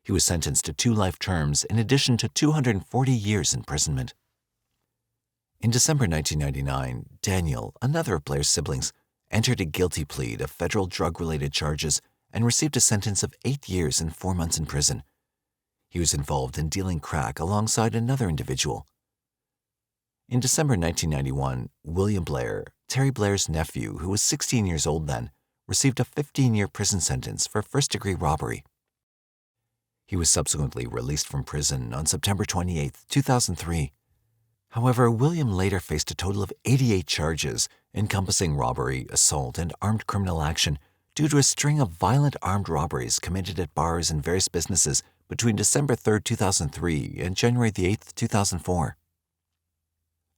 He was sentenced to 2 life terms in addition to 240 years imprisonment. In December 1999, Daniel, another of Blair's siblings, entered a guilty plea to federal drug-related charges and received a sentence of 8 years and 4 months in prison. He was involved in dealing crack alongside another individual. In December 1991, William Blair, Terry Blair's nephew, who was 16 years old then, received a 15-year prison sentence for first-degree robbery. He was subsequently released from prison on September 28, 2003. However, William later faced a total of 88 charges encompassing robbery, assault, and armed criminal action due to a string of violent armed robberies committed at bars and various businesses between December 3, 2003 and January 8, 2004.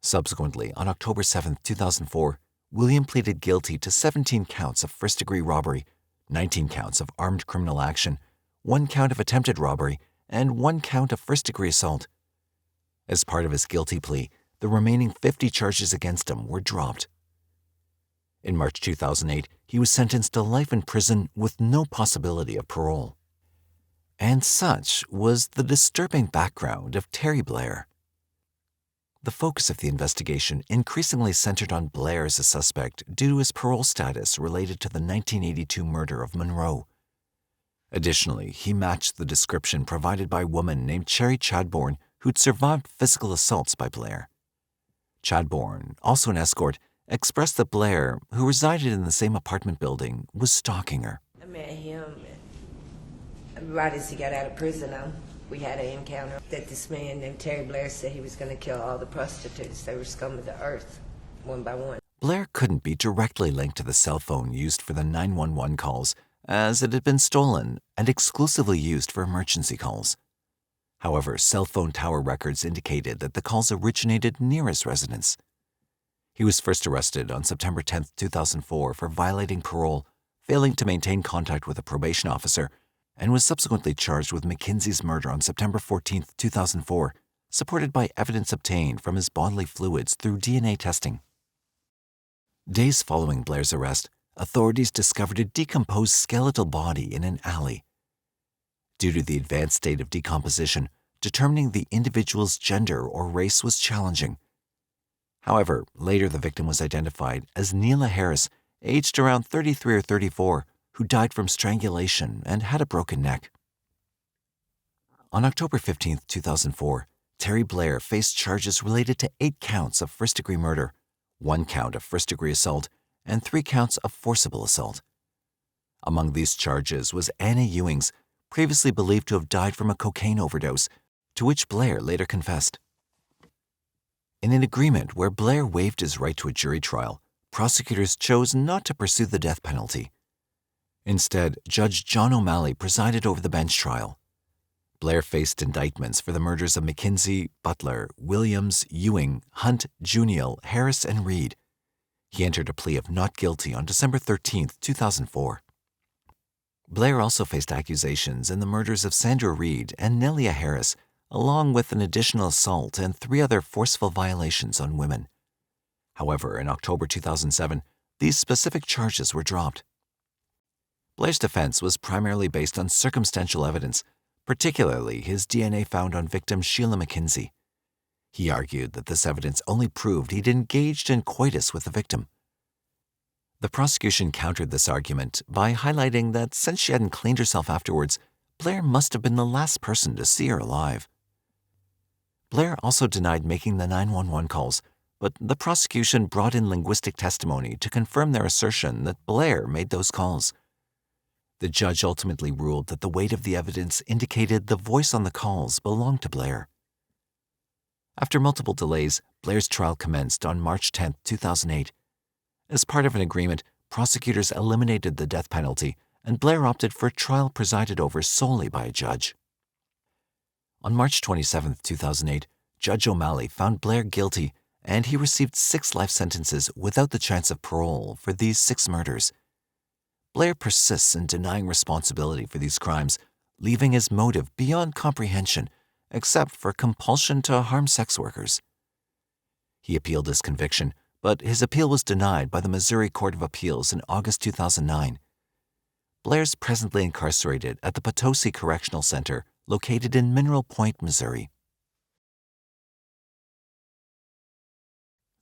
Subsequently, on October 7, 2004, William pleaded guilty to 17 counts of first-degree robbery, 19 counts of armed criminal action, 1 count of attempted robbery, and 1 count of first-degree assault. As part of his guilty plea, the remaining 50 charges against him were dropped. In March 2008, he was sentenced to life in prison with no possibility of parole. And such was the disturbing background of Terry Blair. The focus of the investigation increasingly centered on Blair as a suspect due to his parole status related to the 1982 murder of Monroe. Additionally, he matched the description provided by a woman named Cherry Chadbourne who'd survived physical assaults by Blair. Chadbourne, also an escort, expressed that Blair, who resided in the same apartment building, was stalking her. I met him Right as he got out of prison, we had an encounter that this man named Terry Blair said he was going to kill all the prostitutes. They were scum of the earth, one by one. Blair couldn't be directly linked to the cell phone used for the 911 calls, as it had been stolen and exclusively used for emergency calls. However, cell phone tower records indicated that the calls originated near his residence. He was first arrested on September 10, 2004 for violating parole, failing to maintain contact with a probation officer, and was subsequently charged with McKinsey's murder on September 14, 2004, supported by evidence obtained from his bodily fluids through DNA testing. Days following Blair's arrest, authorities discovered a decomposed skeletal body in an alley. Due to the advanced state of decomposition, determining the individual's gender or race was challenging. However, later the victim was identified as Neela Harris, aged around 33 or 34, who died from strangulation and had a broken neck. On October 15, 2004, Terry Blair faced charges related to 8 counts of first-degree murder, 1 count of first-degree assault, and 3 counts of forcible assault. Among these charges was Anna Ewing's, previously believed to have died from a cocaine overdose, to which Blair later confessed. In an agreement where Blair waived his right to a jury trial, prosecutors chose not to pursue the death penalty. Instead, Judge John O'Malley presided over the bench trial. Blair faced indictments for the murders of McKinsey, Butler, Williams, Ewing, Hunt, Junial, Harris, and Reed. He entered a plea of not guilty on December 13, 2004. Blair also faced accusations in the murders of Sandra Reed and Nelia Harris, along with an additional assault and 3 other forceful violations on women. However, in October 2007, these specific charges were dropped. Blair's defense was primarily based on circumstantial evidence, particularly his DNA found on victim Sheila McKinsey. He argued that this evidence only proved he'd engaged in coitus with the victim. The prosecution countered this argument by highlighting that since she hadn't cleaned herself afterwards, Blair must have been the last person to see her alive. Blair also denied making the 911 calls, but the prosecution brought in linguistic testimony to confirm their assertion that Blair made those calls. The judge ultimately ruled that the weight of the evidence indicated the voice on the calls belonged to Blair. After multiple delays, Blair's trial commenced on March 10, 2008. As part of an agreement, prosecutors eliminated the death penalty, and Blair opted for a trial presided over solely by a judge. On March 27, 2008, Judge O'Malley found Blair guilty, and he received 6 life sentences without the chance of parole for these 6 murders. Blair persists in denying responsibility for these crimes, leaving his motive beyond comprehension, except for compulsion to harm sex workers. He appealed his conviction, but his appeal was denied by the Missouri Court of Appeals in August 2009. Blair's presently incarcerated at the Potosi Correctional Center, located in Mineral Point, Missouri.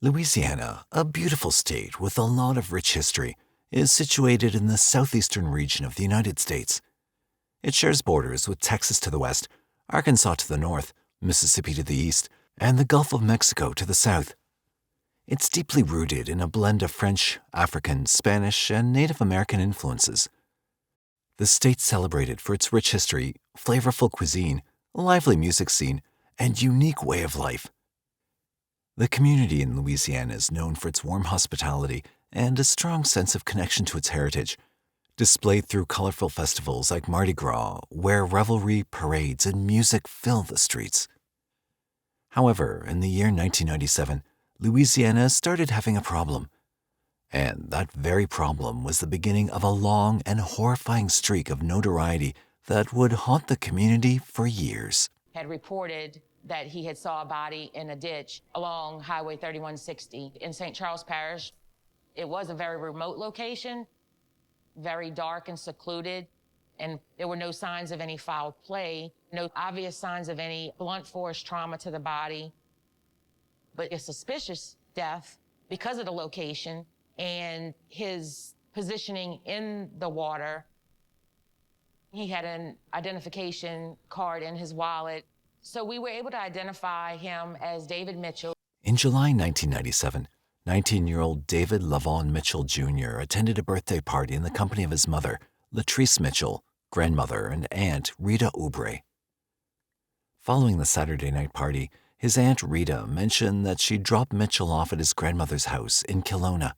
Louisiana, a beautiful state with a lot of rich history, is situated in the southeastern region of the United States. It shares borders with Texas to the west, Arkansas to the north, Mississippi to the east, and the Gulf of Mexico to the south. It's deeply rooted in a blend of French, African, Spanish, and Native American influences. The state's celebrated for its rich history, flavorful cuisine, lively music scene, and unique way of life. The community in Louisiana is known for its warm hospitality and a strong sense of connection to its heritage, displayed through colorful festivals like Mardi Gras, where revelry, parades, and music fill the streets. However, in the year 1997, Louisiana started having a problem. And that very problem was the beginning of a long and horrifying streak of notoriety that would haunt the community for years. Had reported that he had saw a body in a ditch along Highway 3160 in St. Charles Parish. It was a very remote location, very dark and secluded, and there were no signs of any foul play, no obvious signs of any blunt force trauma to the body, but a suspicious death because of the location and his positioning in the water. He had an identification card in his wallet, so we were able to identify him as David Mitchell. In July 1997, 19-year-old David Lavon Mitchell Jr. attended a birthday party in the company of his mother, Latrice Mitchell, grandmother, and aunt Rita Oubre. Following the Saturday night party, his aunt Rita mentioned that she dropped Mitchell off at his grandmother's house in Kelowna.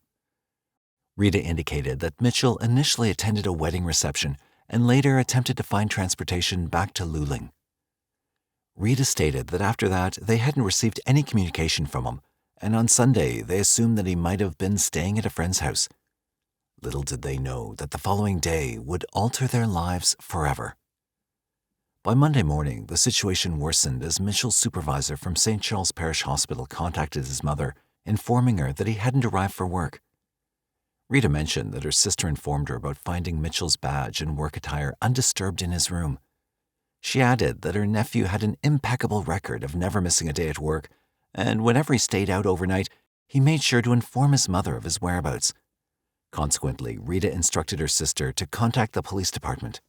Rita indicated that Mitchell initially attended a wedding reception and later attempted to find transportation back to Luling. Rita stated that after that, they hadn't received any communication from him, and on Sunday, they assumed that he might have been staying at a friend's house. Little did they know that the following day would alter their lives forever. By Monday morning, the situation worsened as Mitchell's supervisor from St. Charles Parish Hospital contacted his mother, informing her that he hadn't arrived for work. Rita mentioned that her sister informed her about finding Mitchell's badge and work attire undisturbed in his room. She added that her nephew had an impeccable record of never missing a day at work, and whenever he stayed out overnight, he made sure to inform his mother of his whereabouts. Consequently, Rita instructed her sister to contact the police department.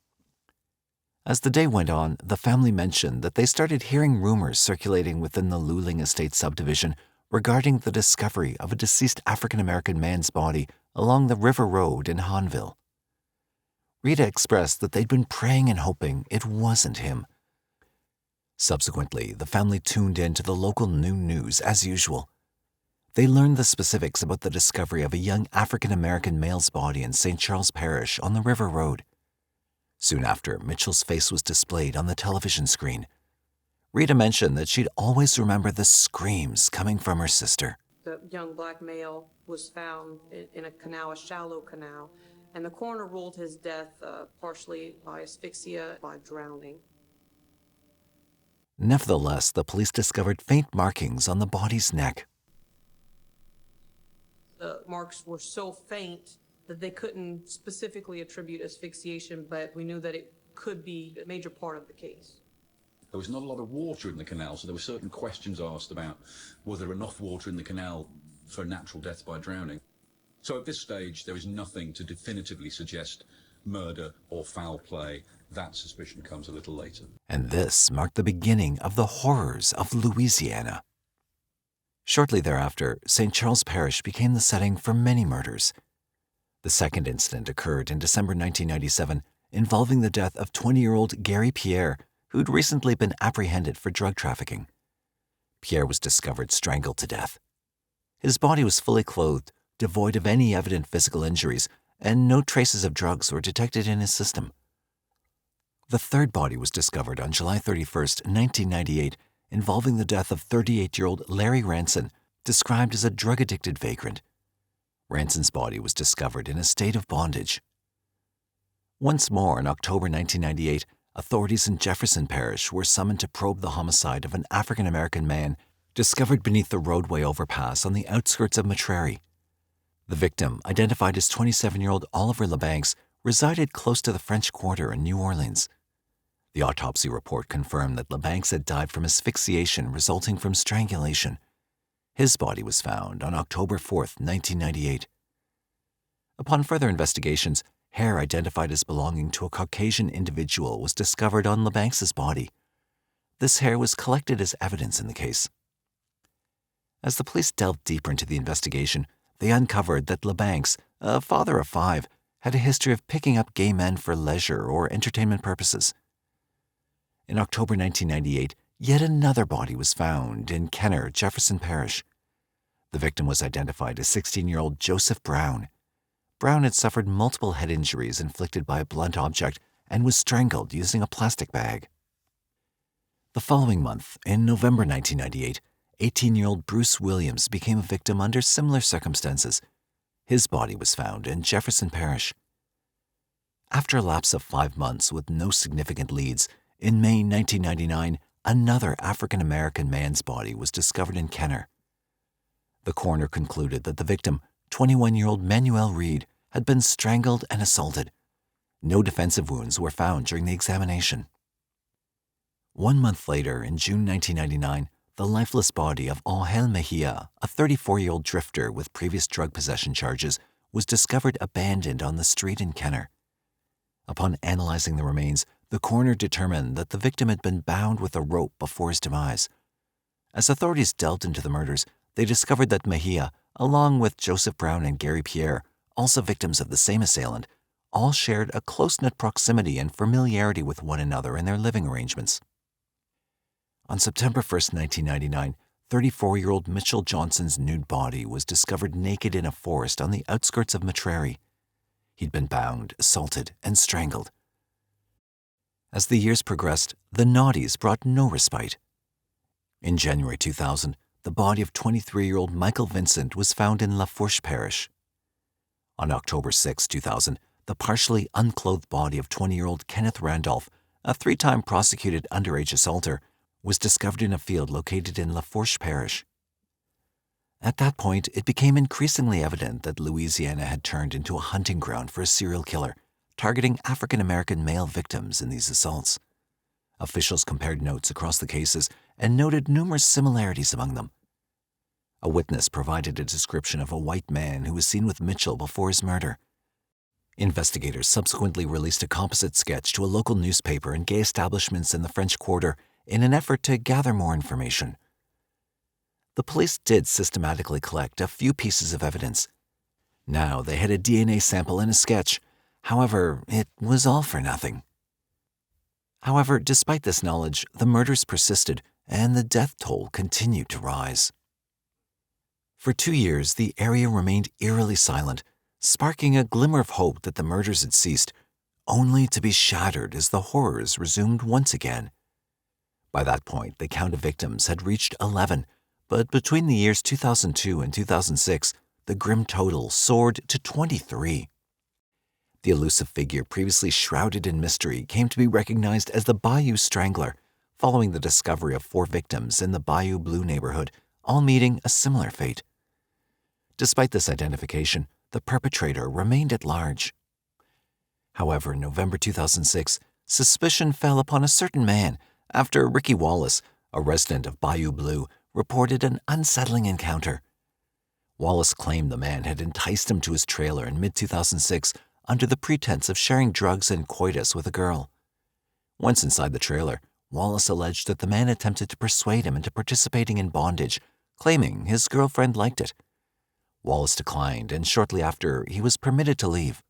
As the day went on, the family mentioned that they started hearing rumors circulating within the Luling Estate subdivision regarding the discovery of a deceased African-American man's body along the River Road in Hanville. Rita expressed that they'd been praying and hoping it wasn't him. Subsequently, the family tuned in to the local noon news as usual. They learned the specifics about the discovery of a young African-American male's body in St. Charles Parish on the River Road. Soon after, Mitchell's face was displayed on the television screen. Rita mentioned that she'd always remember the screams coming from her sister. The young black male was found in a canal, a shallow canal, and the coroner ruled his death partially by asphyxia, by drowning. Nevertheless, the police discovered faint markings on the body's neck. The marks were so faint that they couldn't specifically attribute asphyxiation, but we knew that it could be a major part of the case. There was not a lot of water in the canal, so there were certain questions asked about was there enough water in the canal for a natural death by drowning. So at this stage, there is nothing to definitively suggest murder or foul play. That suspicion comes a little later. And this marked the beginning of the horrors of Louisiana. Shortly thereafter, St. Charles Parish became the setting for many murders. The second incident occurred in December 1997, involving the death of 20-year-old Gary Pierre, who'd recently been apprehended for drug trafficking. Pierre was discovered strangled to death. His body was fully clothed, devoid of any evident physical injuries, and no traces of drugs were detected in his system. The third body was discovered on July 31st, 1998, involving the death of 38-year-old Larry Ranson, described as a drug-addicted vagrant. Ranson's body was discovered in a state of bondage. Once more, in October 1998, authorities in Jefferson Parish were summoned to probe the homicide of an African-American man discovered beneath the roadway overpass on the outskirts of Metrairie. The victim, identified as 27-year-old Oliver LeBancs, resided close to the French Quarter in New Orleans. The autopsy report confirmed that LeBancs had died from asphyxiation resulting from strangulation. His body was found on October 4th, 1998. Upon further investigations, hair identified as belonging to a Caucasian individual was discovered on LeBancs' body. This hair was collected as evidence in the case. As the police delved deeper into the investigation, they uncovered that LeBancs, a father of 5, had a history of picking up gay men for leisure or entertainment purposes. In October 1998, yet another body was found in Kenner, Jefferson Parish. The victim was identified as 16-year-old Joseph Brown. Brown had suffered multiple head injuries inflicted by a blunt object and was strangled using a plastic bag. The following month, in November 1998, 18-year-old Bruce Williams became a victim under similar circumstances. His body was found in Jefferson Parish. After a lapse of 5 months with no significant leads, in May 1999, another African-American man's body was discovered in Kenner. The coroner concluded that the victim, 21-year-old Manuel Reed, had been strangled and assaulted. No defensive wounds were found during the examination. 1 month later, in June 1999, the lifeless body of Angel Mejia, a 34-year-old drifter with previous drug possession charges, was discovered abandoned on the street in Kenner. Upon analyzing the remains, the coroner determined that the victim had been bound with a rope before his demise. As authorities delved into the murders, they discovered that Mejia, along with Joseph Brown and Gary Pierre, also victims of the same assailant, all shared a close-knit proximity and familiarity with one another in their living arrangements. On September 1st, 1999, 34-year-old Mitchell Johnson's nude body was discovered naked in a forest on the outskirts of Metrairie. He'd been bound, assaulted, and strangled. As the years progressed, the naughties brought no respite. In January 2000, the body of 23-year-old Michael Vincent was found in Lafourche Parish. On October 6, 2000, the partially unclothed body of 20-year-old Kenneth Randolph, a 3-time prosecuted underage assaulter, was discovered in a field located in Lafourche Parish. At that point, it became increasingly evident that Louisiana had turned into a hunting ground for a serial killer, targeting African-American male victims in these assaults. Officials compared notes across the cases and noted numerous similarities among them. A witness provided a description of a white man who was seen with Mitchell before his murder. Investigators subsequently released a composite sketch to a local newspaper and gay establishments in the French Quarter in an effort to gather more information. The police did systematically collect a few pieces of evidence. Now they had a DNA sample and a sketch. However, it was all for nothing. However, despite this knowledge, the murders persisted and the death toll continued to rise. For 2 years, the area remained eerily silent, sparking a glimmer of hope that the murders had ceased, only to be shattered as the horrors resumed once again. By that point, the count of victims had reached 11, but between the years 2002 and 2006, the grim total soared to 23. The elusive figure previously shrouded in mystery came to be recognized as the Bayou Strangler, following the discovery of 4 victims in the Bayou Blue neighborhood, all meeting a similar fate. Despite this identification, the perpetrator remained at large. However, in November 2006, suspicion fell upon a certain man after Ricky Wallace, a resident of Bayou Blue, reported an unsettling encounter. Wallace claimed the man had enticed him to his trailer in mid-2006 under the pretense of sharing drugs and coitus with a girl. Once inside the trailer, Wallace alleged that the man attempted to persuade him into participating in bondage, claiming his girlfriend liked it. Wallace declined, and shortly after, he was permitted to leave.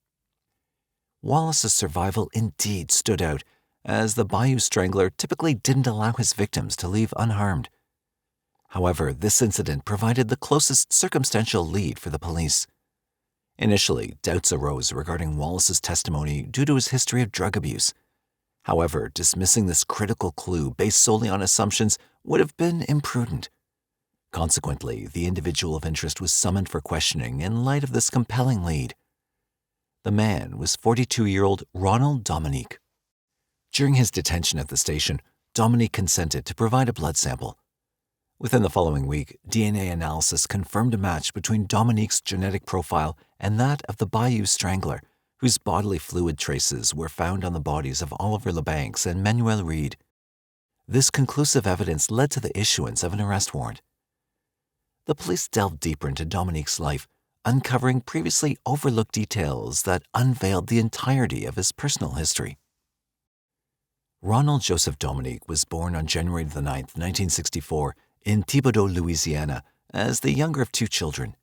Wallace's survival indeed stood out, as the Bayou Strangler typically didn't allow his victims to leave unharmed. However, this incident provided the closest circumstantial lead for the police. Initially, doubts arose regarding Wallace's testimony due to his history of drug abuse. However, dismissing this critical clue based solely on assumptions would have been imprudent. Consequently, the individual of interest was summoned for questioning in light of this compelling lead. The man was 42-year-old Ronald Dominique. During his detention at the station, Dominique consented to provide a blood sample. Within the following week, DNA analysis confirmed a match between Dominique's genetic profile and that of the Bayou Strangler, whose bodily fluid traces were found on the bodies of Oliver LeBancs and Manuel Reed. This conclusive evidence led to the issuance of an arrest warrant. The police delved deeper into Dominique's life, uncovering previously overlooked details that unveiled the entirety of his personal history. Ronald Joseph Dominique was born on January 9, 1964, in Thibodaux, Louisiana, as the younger of 2 children.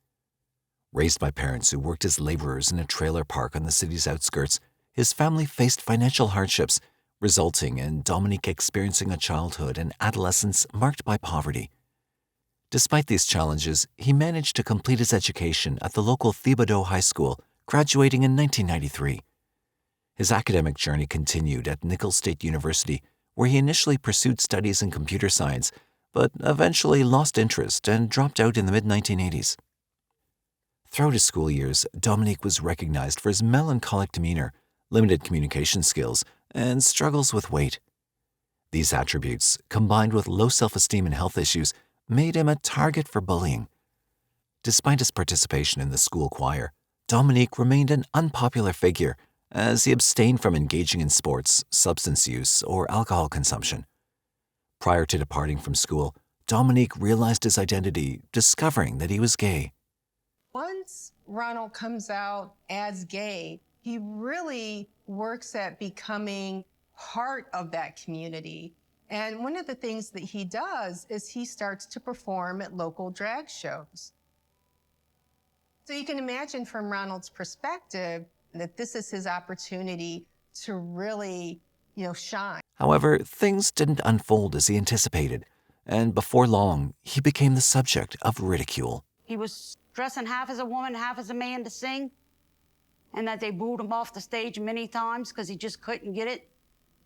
Raised by parents who worked as laborers in a trailer park on the city's outskirts, his family faced financial hardships, resulting in Dominique experiencing a childhood and adolescence marked by poverty. Despite these challenges, he managed to complete his education at the local Thibodaux High School, graduating in 1993. His academic journey continued at Nicholls State University, where he initially pursued studies in computer science, but eventually lost interest and dropped out in the mid-1980s. Throughout his school years, Dominique was recognized for his melancholic demeanor, limited communication skills, and struggles with weight. These attributes, combined with low self-esteem and health issues, made him a target for bullying. Despite his participation in the school choir, Dominique remained an unpopular figure as he abstained from engaging in sports, substance use, or alcohol consumption. Prior to departing from school, Dominique realized his identity, discovering that he was gay. Once Ronald comes out as gay, he really works at becoming part of that community. And one of the things that he does is he starts to perform at local drag shows. So you can imagine from Ronald's perspective, that this is his opportunity to really, shine. However, things didn't unfold as he anticipated, and before long, he became the subject of ridicule. He was dressing half as a woman, half as a man to sing, and that they booed him off the stage many times because he just couldn't get it.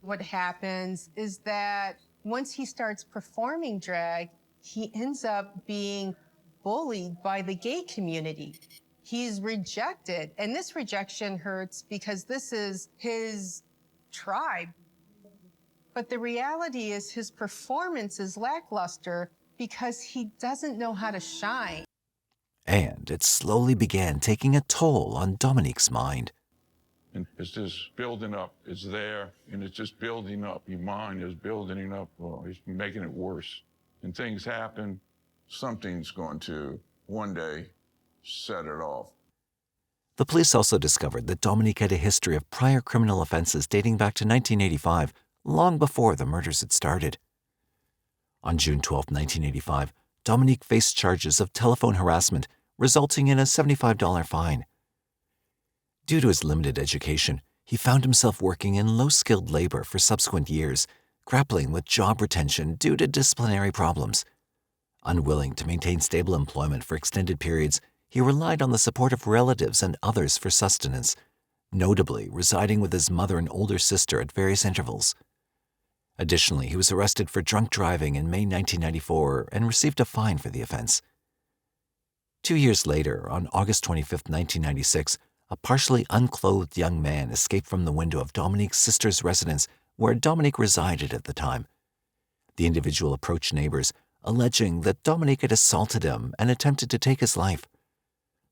What happens is that once he starts performing drag, he ends up being bullied by the gay community. He's rejected, and this rejection hurts because this is his tribe. But the reality is his performance is lackluster because he doesn't know how to shine. And it slowly began taking a toll on Dominique's mind. And it's just building up. It's there, and it's just building up. Your mind is building up. Well, it's making it worse. And things happen. Something's going to, one day, set it off. The police also discovered that Dominique had a history of prior criminal offenses dating back to 1985, long before the murders had started. On June 12, 1985, Dominique faced charges of telephone harassment, resulting in a $75 fine. Due to his limited education, he found himself working in low-skilled labor for subsequent years, grappling with job retention due to disciplinary problems. Unwilling to maintain stable employment for extended periods, he relied on the support of relatives and others for sustenance, notably residing with his mother and older sister at various intervals. Additionally, he was arrested for drunk driving in May 1994 and received a fine for the offense. 2 years later, on August 25, 1996, a partially unclothed young man escaped from the window of Dominique's sister's residence where Dominique resided at the time. The individual approached neighbors, alleging that Dominique had assaulted him and attempted to take his life.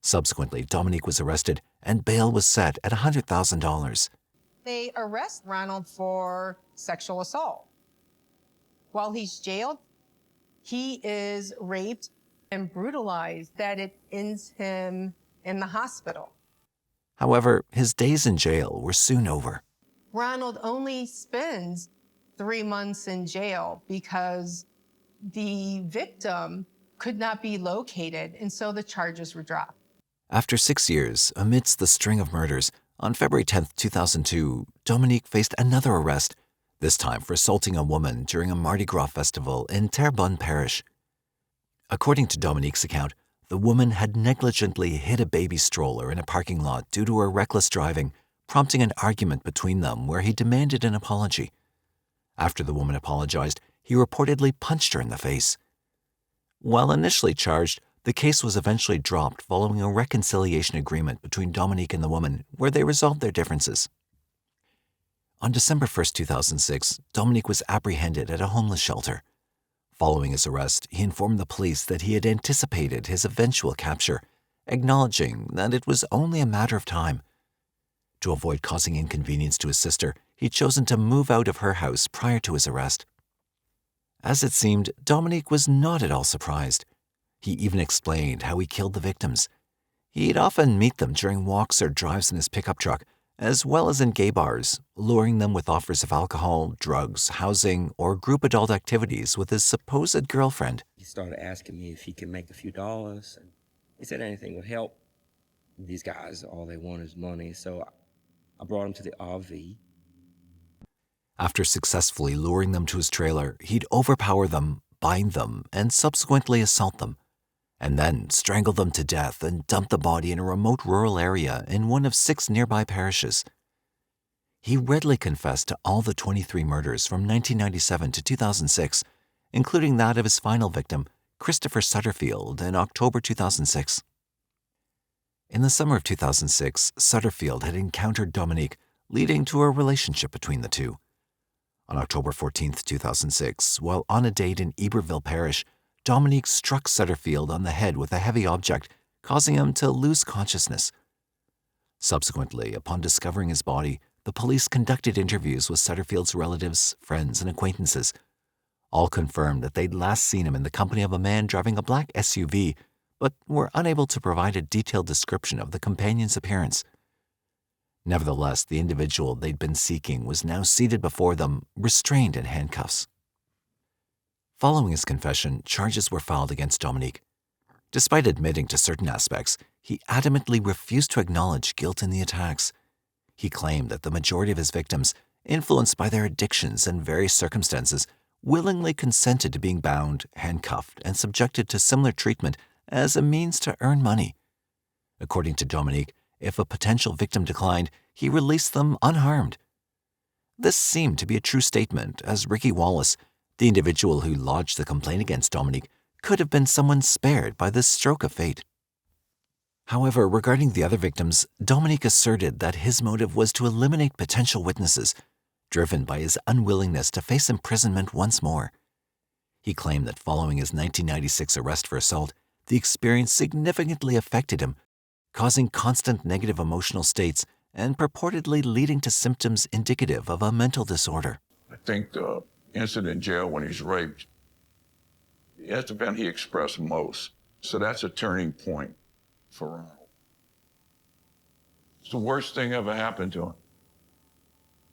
Subsequently, Dominique was arrested and bail was set at $100,000. They arrest Ronald for sexual assault. While he's jailed, he is raped and brutalized, that it ends him in the hospital. However, his days in jail were soon over. Ronald only spends 3 months in jail because the victim could not be located, and so the charges were dropped. After 6 years, amidst the string of murders, on February 10, 2002, Dominique faced another arrest, this time for assaulting a woman during a Mardi Gras festival in Terrebonne Parish. According to Dominique's account, the woman had negligently hit a baby stroller in a parking lot due to her reckless driving, prompting an argument between them where he demanded an apology. After the woman apologized, he reportedly punched her in the face. While initially charged, the case was eventually dropped following a reconciliation agreement between Dominique and the woman where they resolved their differences. On December 1, 2006, Dominique was apprehended at a homeless shelter. Following his arrest, he informed the police that he had anticipated his eventual capture, acknowledging that it was only a matter of time. To avoid causing inconvenience to his sister, he'd chosen to move out of her house prior to his arrest. As it seemed, Dominique was not at all surprised. He even explained how he killed the victims. He'd often meet them during walks or drives in his pickup truck, as well as in gay bars, luring them with offers of alcohol, drugs, housing, or group adult activities with his supposed girlfriend. He started asking me if he could make a few dollars, and he said anything would help. These guys, all they want is money, so I brought him to the RV. After successfully luring them to his trailer, he'd overpower them, bind them, and subsequently assault them, and then strangle them to death and dump the body in a remote rural area in one of 6 nearby parishes. He readily confessed to all the 23 murders from 1997 to 2006, including that of his final victim, Christopher Sutterfield, in October 2006. In the summer of 2006, Sutterfield had encountered Dominique, leading to a relationship between the two. On October 14, 2006, while on a date in Iberville Parish, Dominique struck Sutterfield on the head with a heavy object, causing him to lose consciousness. Subsequently, upon discovering his body, the police conducted interviews with Sutterfield's relatives, friends, and acquaintances. All confirmed that they'd last seen him in the company of a man driving a black SUV, but were unable to provide a detailed description of the companion's appearance. Nevertheless, the individual they'd been seeking was now seated before them, restrained in handcuffs. Following his confession, charges were filed against Dominique. Despite admitting to certain aspects, he adamantly refused to acknowledge guilt in the attacks, He claimed that the majority of his victims, influenced by their addictions and various circumstances, willingly consented to being bound, handcuffed, and subjected to similar treatment as a means to earn money. According to Dominique, if a potential victim declined, he released them unharmed. This seemed to be a true statement, as Ricky Wallace, the individual who lodged the complaint against Dominique, could have been someone spared by this stroke of fate. However, regarding the other victims, Dominique asserted that his motive was to eliminate potential witnesses, driven by his unwillingness to face imprisonment once more. He claimed that following his 1996 arrest for assault, the experience significantly affected him, causing constant negative emotional states and purportedly leading to symptoms indicative of a mental disorder. I think the incident in jail when he's raped, that's the event he expressed most. So that's a turning point for Ronald. It's the worst thing ever happened to him.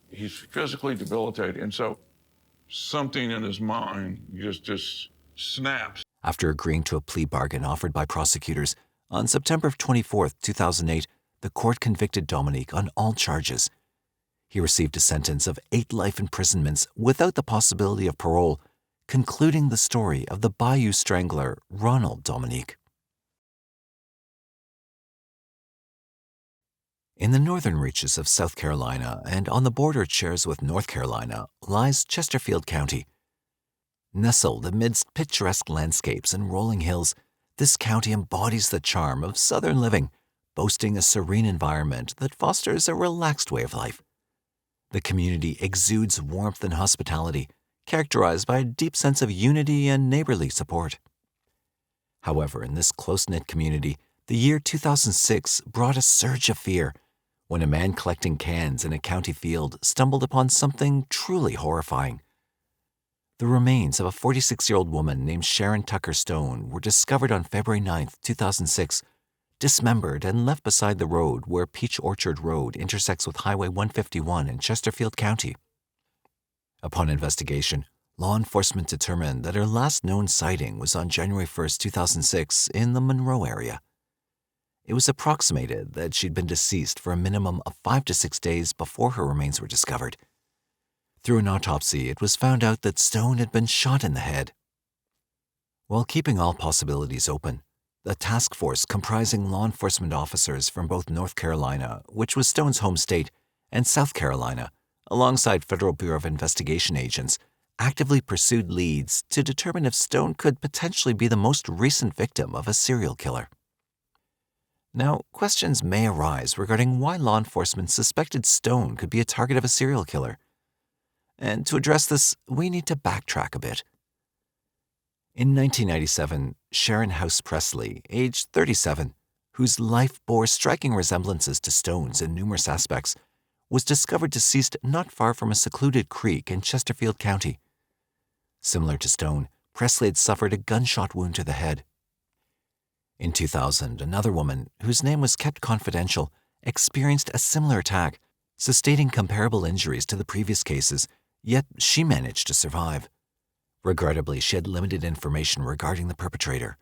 He's physically debilitated, and so something in his mind just snaps. After agreeing to a plea bargain offered by prosecutors, on September 24, 2008, the court convicted Dominique on all charges. He received a sentence of 8 life imprisonments without the possibility of parole, concluding the story of the Bayou Strangler, Ronald Dominique. In the northern reaches of South Carolina and on the border it shares with North Carolina lies Chesterfield County. Nestled amidst picturesque landscapes and rolling hills, this county embodies the charm of southern living, boasting a serene environment that fosters a relaxed way of life. The community exudes warmth and hospitality, characterized by a deep sense of unity and neighborly support. However, in this close-knit community, the year 2006 brought a surge of fear when a man collecting cans in a county field stumbled upon something truly horrifying. The remains of a 46-year-old woman named Sharon Tucker Stone were discovered on February 9, 2006, dismembered and left beside the road where Peach Orchard Road intersects with Highway 151 in Chesterfield County. Upon investigation, law enforcement determined that her last known sighting was on January 1, 2006, in the Monroe area. It was approximated that she'd been deceased for a minimum of 5 to 6 days before her remains were discovered. Through an autopsy, it was found out that Stone had been shot in the head. While keeping all possibilities open, the task force comprising law enforcement officers from both North Carolina, which was Stone's home state, and South Carolina, alongside Federal Bureau of Investigation agents, actively pursued leads to determine if Stone could potentially be the most recent victim of a serial killer. Now, questions may arise regarding why law enforcement suspected Stone could be a target of a serial killer. And to address this, we need to backtrack a bit. In 1997, Sharon House Presley, aged 37, whose life bore striking resemblances to Stone's in numerous aspects, was discovered deceased not far from a secluded creek in Chesterfield County. Similar to Stone, Presley had suffered a gunshot wound to the head. In 2000, another woman, whose name was kept confidential, experienced a similar attack, sustaining comparable injuries to the previous cases, yet she managed to survive. Regrettably, she had limited information regarding the perpetrator.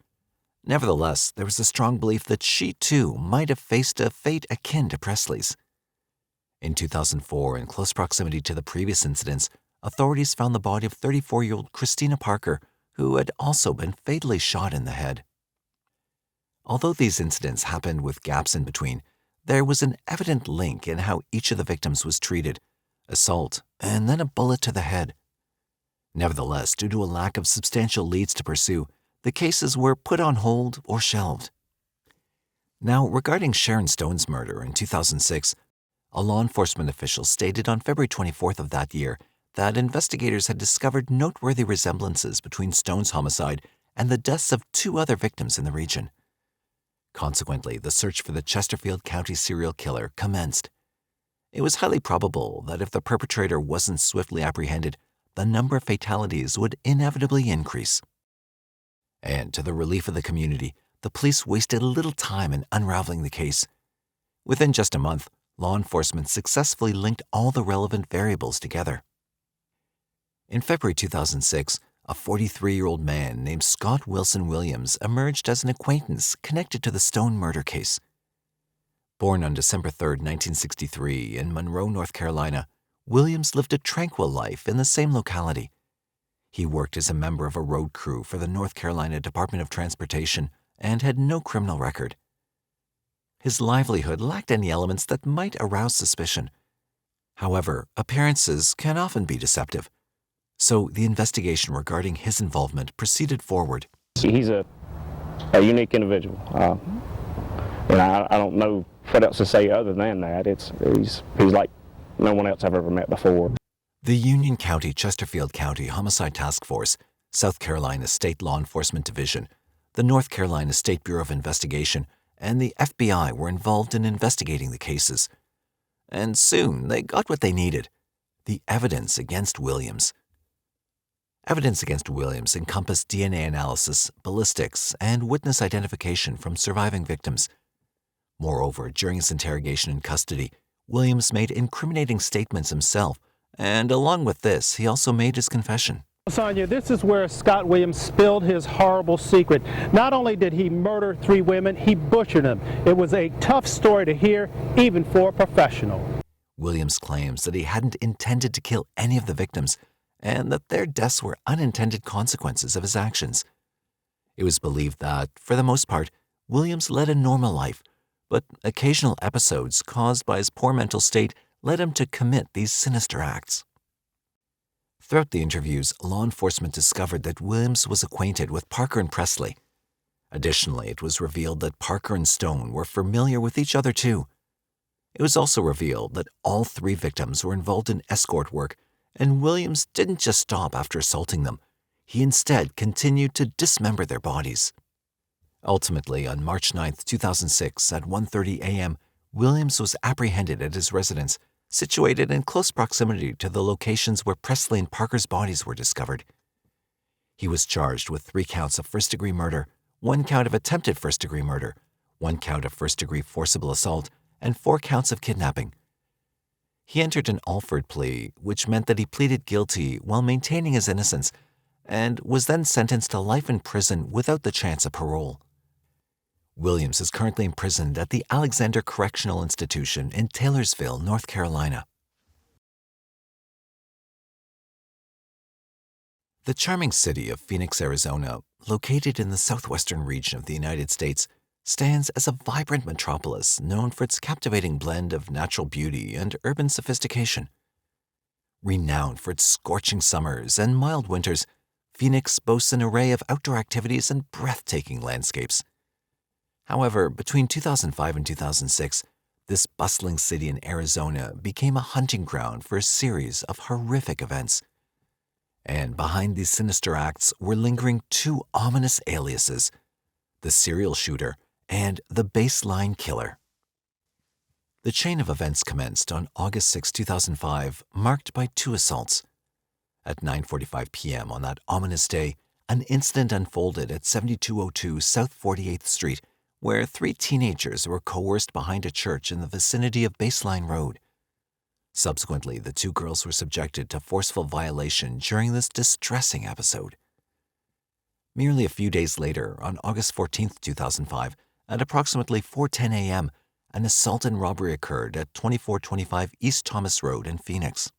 Nevertheless, there was a strong belief that she too might have faced a fate akin to Presley's. In 2004, in close proximity to the previous incidents, authorities found the body of 34-year-old Christina Parker, who had also been fatally shot in the head. Although these incidents happened with gaps in between, there was an evident link in how each of the victims was treated: assault and then a bullet to the head. Nevertheless, due to a lack of substantial leads to pursue, the cases were put on hold or shelved. Now, regarding Sharon Stone's murder in 2006, a law enforcement official stated on February 24th of that year that investigators had discovered noteworthy resemblances between Stone's homicide and the deaths of 2 other victims in the region. Consequently, the search for the Chesterfield County serial killer commenced. It was highly probable that if the perpetrator wasn't swiftly apprehended, the number of fatalities would inevitably increase. And to the relief of the community, the police wasted little time in unraveling the case. Within just a month, law enforcement successfully linked all the relevant variables together. In February 2006, a 43-year-old man named Scott Wilson Williams emerged as an acquaintance connected to the Stone murder case. Born on December 3, 1963, in Monroe, North Carolina, Williams lived a tranquil life in the same locality. He worked as a member of a road crew for the North Carolina Department of Transportation and had no criminal record. His livelihood lacked any elements that might arouse suspicion. However, appearances can often be deceptive, so the investigation regarding his involvement proceeded forward. He's a unique individual, and I don't know what else to say other than that. He's like no one else I've ever met before. The Union County Chesterfield County Homicide Task Force, South Carolina State Law Enforcement Division, the North Carolina State Bureau of Investigation, and the FBI were involved in investigating the cases. And soon they got what they needed: the evidence against Williams. Evidence against Williams encompassed DNA analysis, ballistics, and witness identification from surviving victims. Moreover, during his interrogation in custody, Williams made incriminating statements himself, and along with this, he also made his confession. Sonia, this is where Scott Williams spilled his horrible secret. Not only did he murder 3 women, he butchered them. It was a tough story to hear, even for a professional. Williams claims that he hadn't intended to kill any of the victims, and that their deaths were unintended consequences of his actions. It was believed that, for the most part, Williams led a normal life, but occasional episodes caused by his poor mental state led him to commit these sinister acts. Throughout the interviews, law enforcement discovered that Williams was acquainted with Parker and Presley. Additionally, it was revealed that Parker and Stone were familiar with each other too. It was also revealed that all 3 victims were involved in escort work, and Williams didn't just stop after assaulting them. He instead continued to dismember their bodies. Ultimately, on March 9, 2006, at 1:30 a.m., Williams was apprehended at his residence, situated in close proximity to the locations where Presley and Parker's bodies were discovered. He was charged with 3 counts of first-degree murder, 1 count of attempted first-degree murder, 1 count of first-degree forcible assault, and 4 counts of kidnapping. He entered an Alford plea, which meant that he pleaded guilty while maintaining his innocence, and was then sentenced to life in prison without the chance of parole. Williams is currently imprisoned at the Alexander Correctional Institution in Taylorsville, North Carolina. The charming city of Phoenix, Arizona, located in the southwestern region of the United States, stands as a vibrant metropolis known for its captivating blend of natural beauty and urban sophistication. Renowned for its scorching summers and mild winters, Phoenix boasts an array of outdoor activities and breathtaking landscapes. However, between 2005 and 2006, this bustling city in Arizona became a hunting ground for a series of horrific events. And behind these sinister acts were lingering 2 ominous aliases: the serial shooter and the baseline killer. The chain of events commenced on August 6, 2005, marked by 2 assaults. At 9:45 p.m. on that ominous day, an incident unfolded at 7202 South 48th Street, where 3 teenagers were coerced behind a church in the vicinity of Baseline Road. Subsequently, the 2 girls were subjected to forceful violation during this distressing episode. Merely a few days later, on August 14, 2005, at approximately 4:10 a.m., an assault and robbery occurred at 2425 East Thomas Road in Phoenix.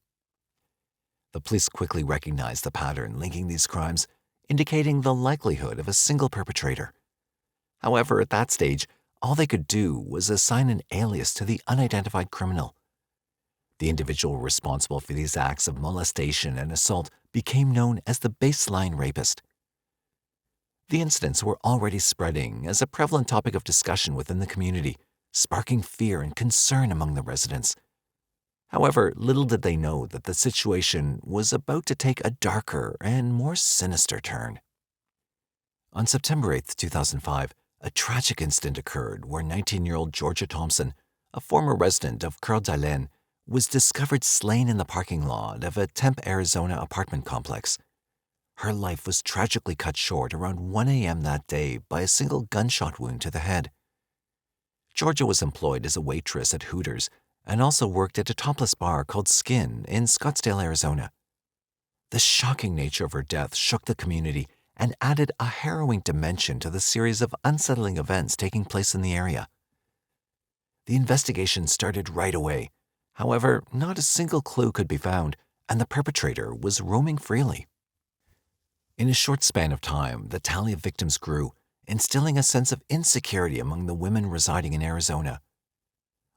The police quickly recognized the pattern linking these crimes, indicating the likelihood of a single perpetrator. However, at that stage, all they could do was assign an alias to the unidentified criminal. The individual responsible for these acts of molestation and assault became known as the baseline rapist. The incidents were already spreading as a prevalent topic of discussion within the community, sparking fear and concern among the residents. However, little did they know that the situation was about to take a darker and more sinister turn. On September 8, 2005, a tragic incident occurred where 19-year-old Georgia Thompson, a former resident of Coeur d'Alene, was discovered slain in the parking lot of a Tempe, Arizona apartment complex. Her life was tragically cut short around 1 a.m. that day by a single gunshot wound to the head. Georgia was employed as a waitress at Hooters and also worked at a topless bar called Skin in Scottsdale, Arizona. The shocking nature of her death shook the community and added a harrowing dimension to the series of unsettling events taking place in the area. The investigation started right away. However, not a single clue could be found, and the perpetrator was roaming freely. In a short span of time, the tally of victims grew, instilling a sense of insecurity among the women residing in Arizona.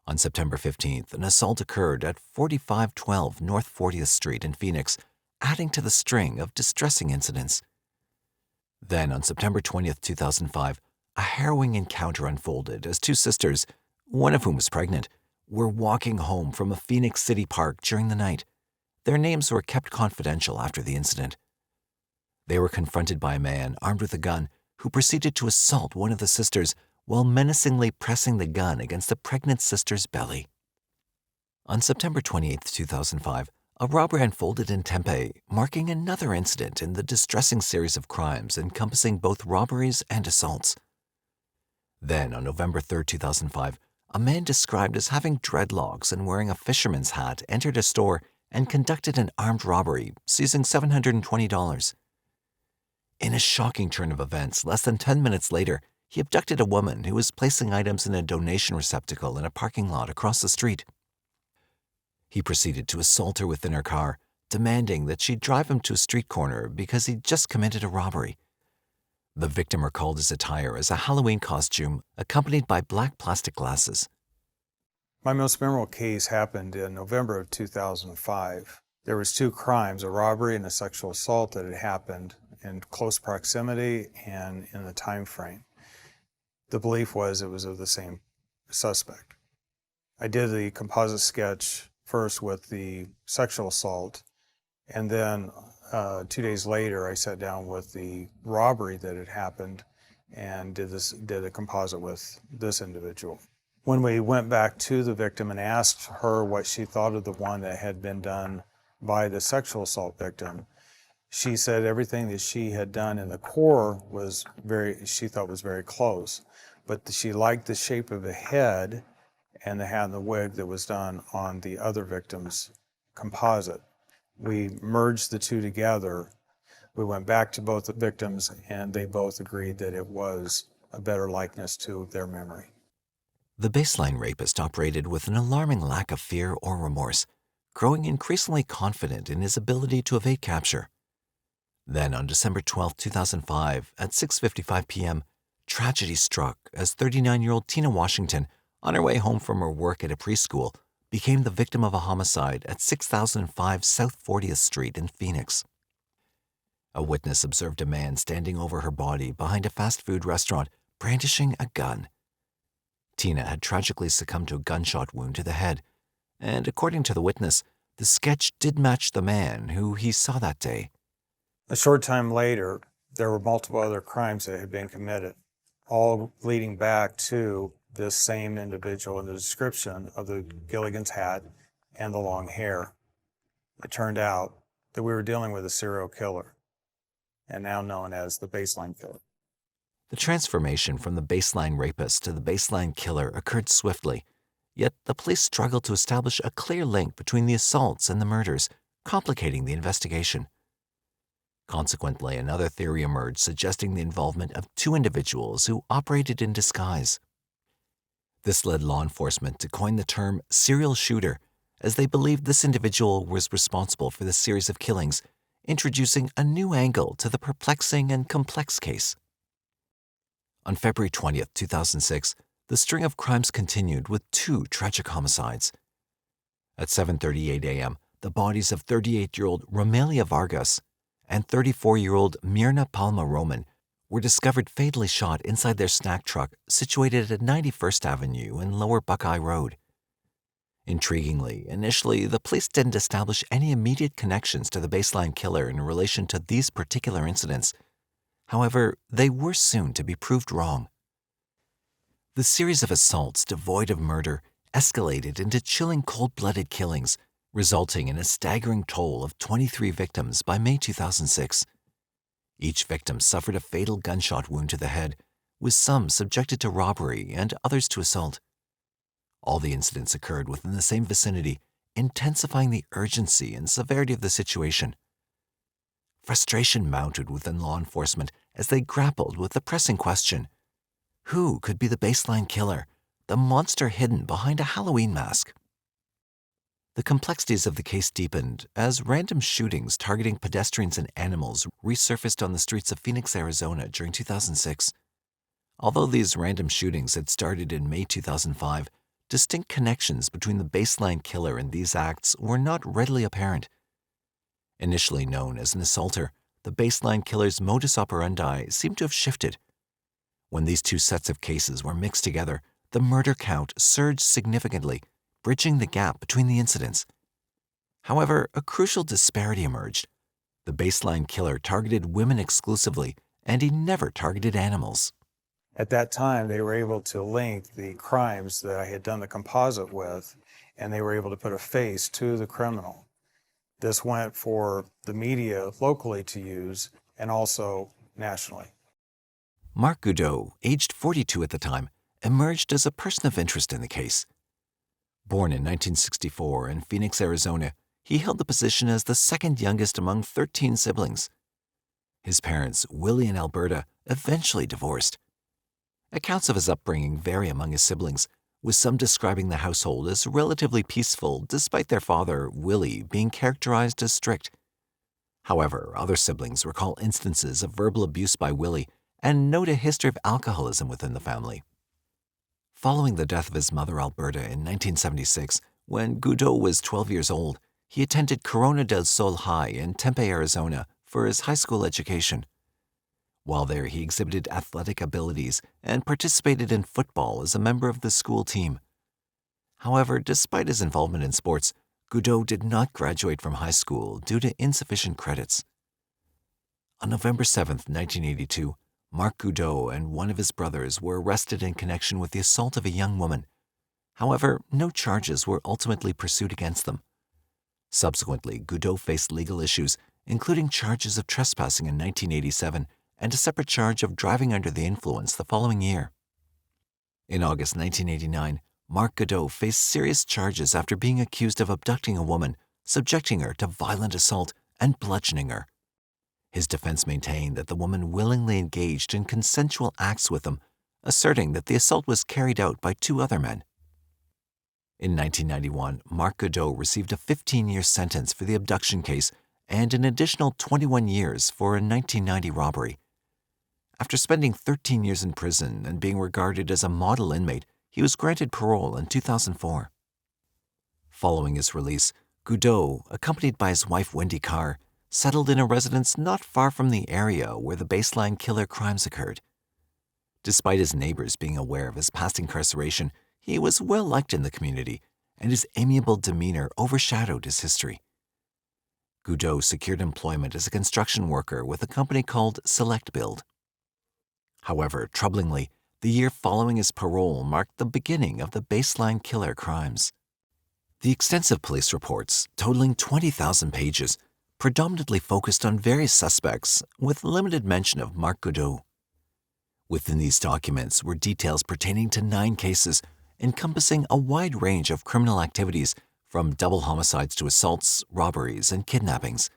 On September 15th, an assault occurred at 4512 North 40th Street in Phoenix, adding to the string of distressing incidents. Then, on September 20th, 2005, a harrowing encounter unfolded as two sisters, one of whom was pregnant, were walking home from a Phoenix City park during the night. Their names were kept confidential after the incident. They were confronted by a man armed with a gun who proceeded to assault one of the sisters while menacingly pressing the gun against the pregnant sister's belly. On September 28, 2005, a robbery unfolded in Tempe, marking another incident in the distressing series of crimes encompassing both robberies and assaults. Then, on November 3, 2005, a man described as having dreadlocks and wearing a fisherman's hat entered a store and conducted an armed robbery, seizing $720. In a shocking turn of events, less than 10 minutes later, he abducted a woman who was placing items in a donation receptacle in a parking lot across the street. He proceeded to assault her within her car, demanding that she drive him to a street corner because he'd just committed a robbery. The victim recalled his attire as a Halloween costume accompanied by black plastic glasses. My most memorable case happened in November of 2005. There was two crimes, a robbery and a sexual assault, that had happened in close proximity and in the time frame. The belief was it was of the same suspect. I did the composite sketch first with the sexual assault, and then 2 days later I sat down with the robbery that had happened and did a composite with this individual. When we went back to the victim and asked her what she thought of the one that had been done by the sexual assault victim, she said everything that she had done in the core was she thought was very close, but she liked the shape of the head and the hat and the wig that was done on the other victim's composite. We merged the two together. We went back to both the victims, and they both agreed that it was a better likeness to their memory. The baseline rapist operated with an alarming lack of fear or remorse, growing increasingly confident in his ability to evade capture. Then, on December 12, 2005, at 6:55 p.m., tragedy struck as 39-year-old Tina Washington, on her way home from her work at a preschool, became the victim of a homicide at 6005 South 40th Street in Phoenix. A witness observed a man standing over her body behind a fast food restaurant, brandishing a gun. Tina had tragically succumbed to a gunshot wound to the head, and according to the witness, the sketch did match the man who he saw that day. A short time later, there were multiple other crimes that had been committed, all leading back to this same individual in the description of the Gilligan's hat and the long hair. It turned out that we were dealing with a serial killer, and now known as the baseline killer. The transformation from the baseline rapist to the baseline killer occurred swiftly, yet the police struggled to establish a clear link between the assaults and the murders, complicating the investigation. Consequently, another theory emerged suggesting the involvement of two individuals who operated in disguise. This led law enforcement to coin the term serial shooter, as they believed this individual was responsible for the series of killings, introducing a new angle to the perplexing and complex case. On February 20th, 2006, the string of crimes continued with two tragic homicides. At 7:38 a.m., the bodies of 38-year-old Romelia Vargas and 34-year-old Mirna Palma Roman were discovered fatally shot inside their snack truck situated at 91st Avenue and Lower Buckeye Road. Intriguingly, initially, the police didn't establish any immediate connections to the baseline killer in relation to these particular incidents. However, they were soon to be proved wrong. The series of assaults devoid of murder escalated into chilling cold-blooded killings, resulting in a staggering toll of 23 victims by May 2006. Each victim suffered a fatal gunshot wound to the head, with some subjected to robbery and others to assault. All the incidents occurred within the same vicinity, intensifying the urgency and severity of the situation. Frustration mounted within law enforcement as they grappled with the pressing question: who could be the baseline killer, the monster hidden behind a Halloween mask. The complexities of the case deepened as random shootings targeting pedestrians and animals resurfaced on the streets of Phoenix, Arizona during 2006. Although these random shootings had started in May 2005, distinct connections between the baseline killer and these acts were not readily apparent. Initially known as an assaulter, the baseline killer's modus operandi seemed to have shifted. When these two sets of cases were mixed together, the murder count surged significantly, bridging the gap between the incidents. However, a crucial disparity emerged. The baseline killer targeted women exclusively, and he never targeted animals. At that time, they were able to link the crimes that I had done the composite with, and they were able to put a face to the criminal. This went for the media locally to use and also nationally. Mark Godeu, aged 42 at the time, emerged as a person of interest in the case. Born in 1964 in Phoenix, Arizona, he held the position as the second youngest among 13 siblings. His parents, Willie and Alberta, eventually divorced. Accounts of his upbringing vary among his siblings, with some describing the household as relatively peaceful despite their father, Willie, being characterized as strict. However, other siblings recall instances of verbal abuse by Willie and note a history of alcoholism within the family. Following the death of his mother, Alberta, in 1976, when Godeu was 12 years old, he attended Corona del Sol High in Tempe, Arizona, for his high school education. While there, he exhibited athletic abilities and participated in football as a member of the school team. However, despite his involvement in sports, Godeu did not graduate from high school due to insufficient credits. On November 7, 1982, Mark Godeu and one of his brothers were arrested in connection with the assault of a young woman. However, no charges were ultimately pursued against them. Subsequently, Godeu faced legal issues, including charges of trespassing in 1987 and a separate charge of driving under the influence the following year. In August 1989, Mark Godeu faced serious charges after being accused of abducting a woman, subjecting her to violent assault, and bludgeoning her. His defense maintained that the woman willingly engaged in consensual acts with him, asserting that the assault was carried out by two other men. In 1991, Mark Godeu received a 15-year sentence for the abduction case and an additional 21 years for a 1990 robbery. After spending 13 years in prison and being regarded as a model inmate, he was granted parole in 2004. Following his release, Godeu, accompanied by his wife Wendy Carr, settled in a residence not far from the area where the baseline killer crimes occurred. Despite his neighbors being aware of his past incarceration, he was well liked in the community, and his amiable demeanor overshadowed his history. Godeu secured employment as a construction worker with a company called Select Build. However, troublingly, the year following his parole marked the beginning of the baseline killer crimes. The extensive police reports, totaling 20,000 pages, predominantly focused on various suspects with limited mention of Mark Godeu. Within these documents were details pertaining to 9 cases, encompassing a wide range of criminal activities from double homicides to assaults, robberies, and kidnappings.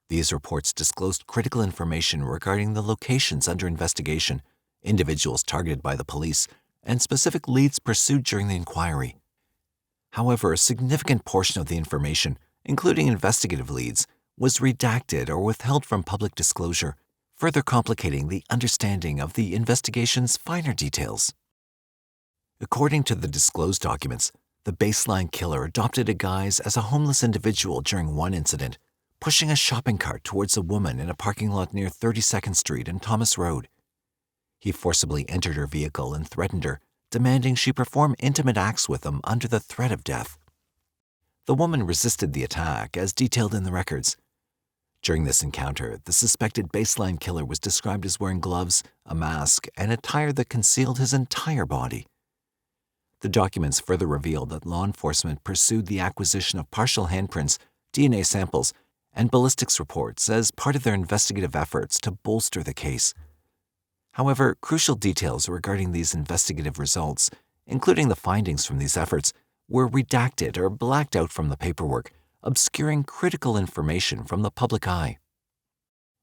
These reports disclosed critical information regarding the locations under investigation, individuals targeted by the police, and specific leads pursued during the inquiry. However, a significant portion of the information, including investigative leads, was redacted or withheld from public disclosure, further complicating the understanding of the investigation's finer details. According to the disclosed documents, the baseline killer adopted a guise as a homeless individual during one incident, pushing a shopping cart towards a woman in a parking lot near 32nd Street and Thomas Road. He forcibly entered her vehicle and threatened her, demanding she perform intimate acts with him under the threat of death. The woman resisted the attack, as detailed in the records. During this encounter, the suspected baseline killer was described as wearing gloves, a mask, and attire that concealed his entire body. The documents further revealed that law enforcement pursued the acquisition of partial handprints, DNA samples, and ballistics reports as part of their investigative efforts to bolster the case. However, crucial details regarding these investigative results, including the findings from these efforts, were redacted or blacked out from the paperwork, obscuring critical information from the public eye.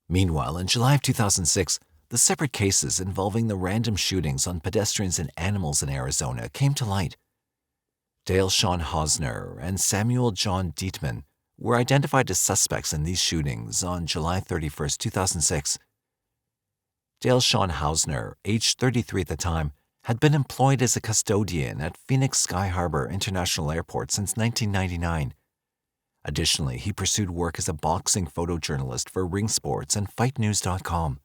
Meanwhile, in July of 2006, the separate cases involving the random shootings on pedestrians and animals in Arizona came to light. Dale Sean Hausner and Samuel John Dietman were identified as suspects in these shootings on July 31, 2006. Dale Sean Hausner, aged 33 at the time, had been employed as a custodian at Phoenix Sky Harbor International Airport since 1999. Additionally, he pursued work as a boxing photojournalist for Ring Sports and FightNews.com.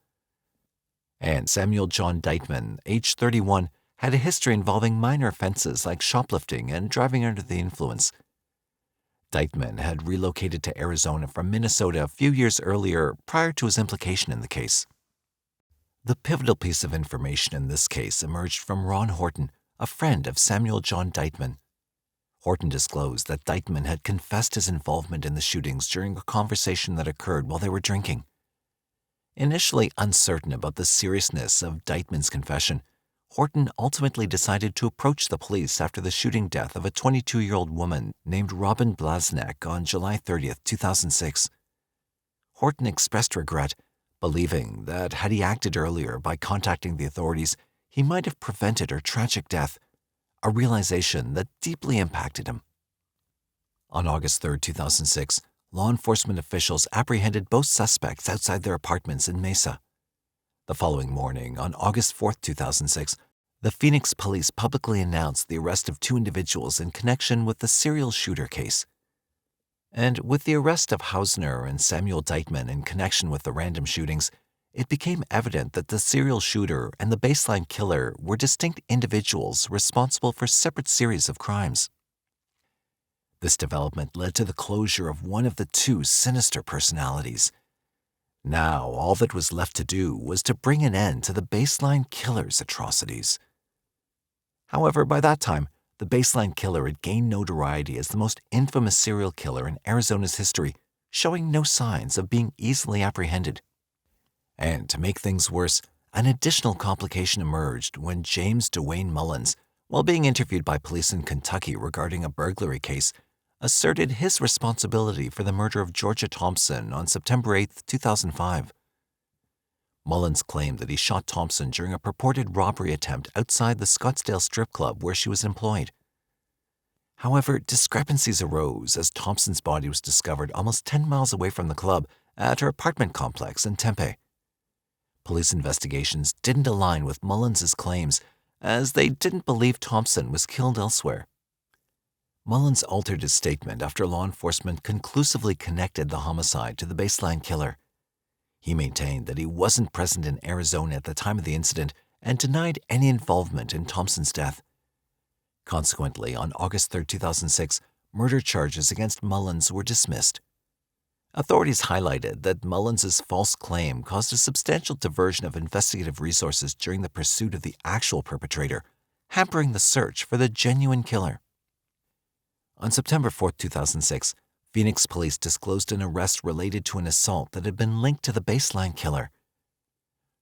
And Samuel John Dietman, aged 31, had a history involving minor offenses like shoplifting and driving under the influence. Dietman had relocated to Arizona from Minnesota a few years earlier prior to his implication in the case. The pivotal piece of information in this case emerged from Ron Horton, a friend of Samuel John Dietman. Horton disclosed that Dietman had confessed his involvement in the shootings during a conversation that occurred while they were drinking. Initially uncertain about the seriousness of Dietman's confession, Horton ultimately decided to approach the police after the shooting death of a 22-year-old woman named Robin Blasnek on July 30, 2006. Horton expressed regret, believing that had he acted earlier by contacting the authorities, he might have prevented her tragic death, a realization that deeply impacted him. On August 3, 2006, law enforcement officials apprehended both suspects outside their apartments in Mesa. The following morning, on August 4, 2006, the Phoenix police publicly announced the arrest of 2 individuals in connection with the serial shooter case. And with the arrest of Hausner and Samuel Dietman in connection with the random shootings, it became evident that the serial shooter and the baseline killer were distinct individuals responsible for separate series of crimes. This development led to the closure of one of the 2 sinister personalities. Now, all that was left to do was to bring an end to the baseline killer's atrocities. However, by that time, the baseline killer had gained notoriety as the most infamous serial killer in Arizona's history, showing no signs of being easily apprehended. And to make things worse, an additional complication emerged when James Dwayne Mullins, while being interviewed by police in Kentucky regarding a burglary case, asserted his responsibility for the murder of Georgia Thompson on September 8, 2005. Mullins claimed that he shot Thompson during a purported robbery attempt outside the Scottsdale strip club where she was employed. However, discrepancies arose as Thompson's body was discovered almost 10 miles away from the club at her apartment complex in Tempe. Police investigations didn't align with Mullins' claims, as they didn't believe Thompson was killed elsewhere. Mullins altered his statement after law enforcement conclusively connected the homicide to the baseline killer. He maintained that he wasn't present in Arizona at the time of the incident and denied any involvement in Thompson's death. Consequently, on August 3, 2006, murder charges against Mullins were dismissed. Authorities highlighted that Mullins' false claim caused a substantial diversion of investigative resources during the pursuit of the actual perpetrator, hampering the search for the genuine killer. On September 4, 2006, Phoenix police disclosed an arrest related to an assault that had been linked to the baseline killer.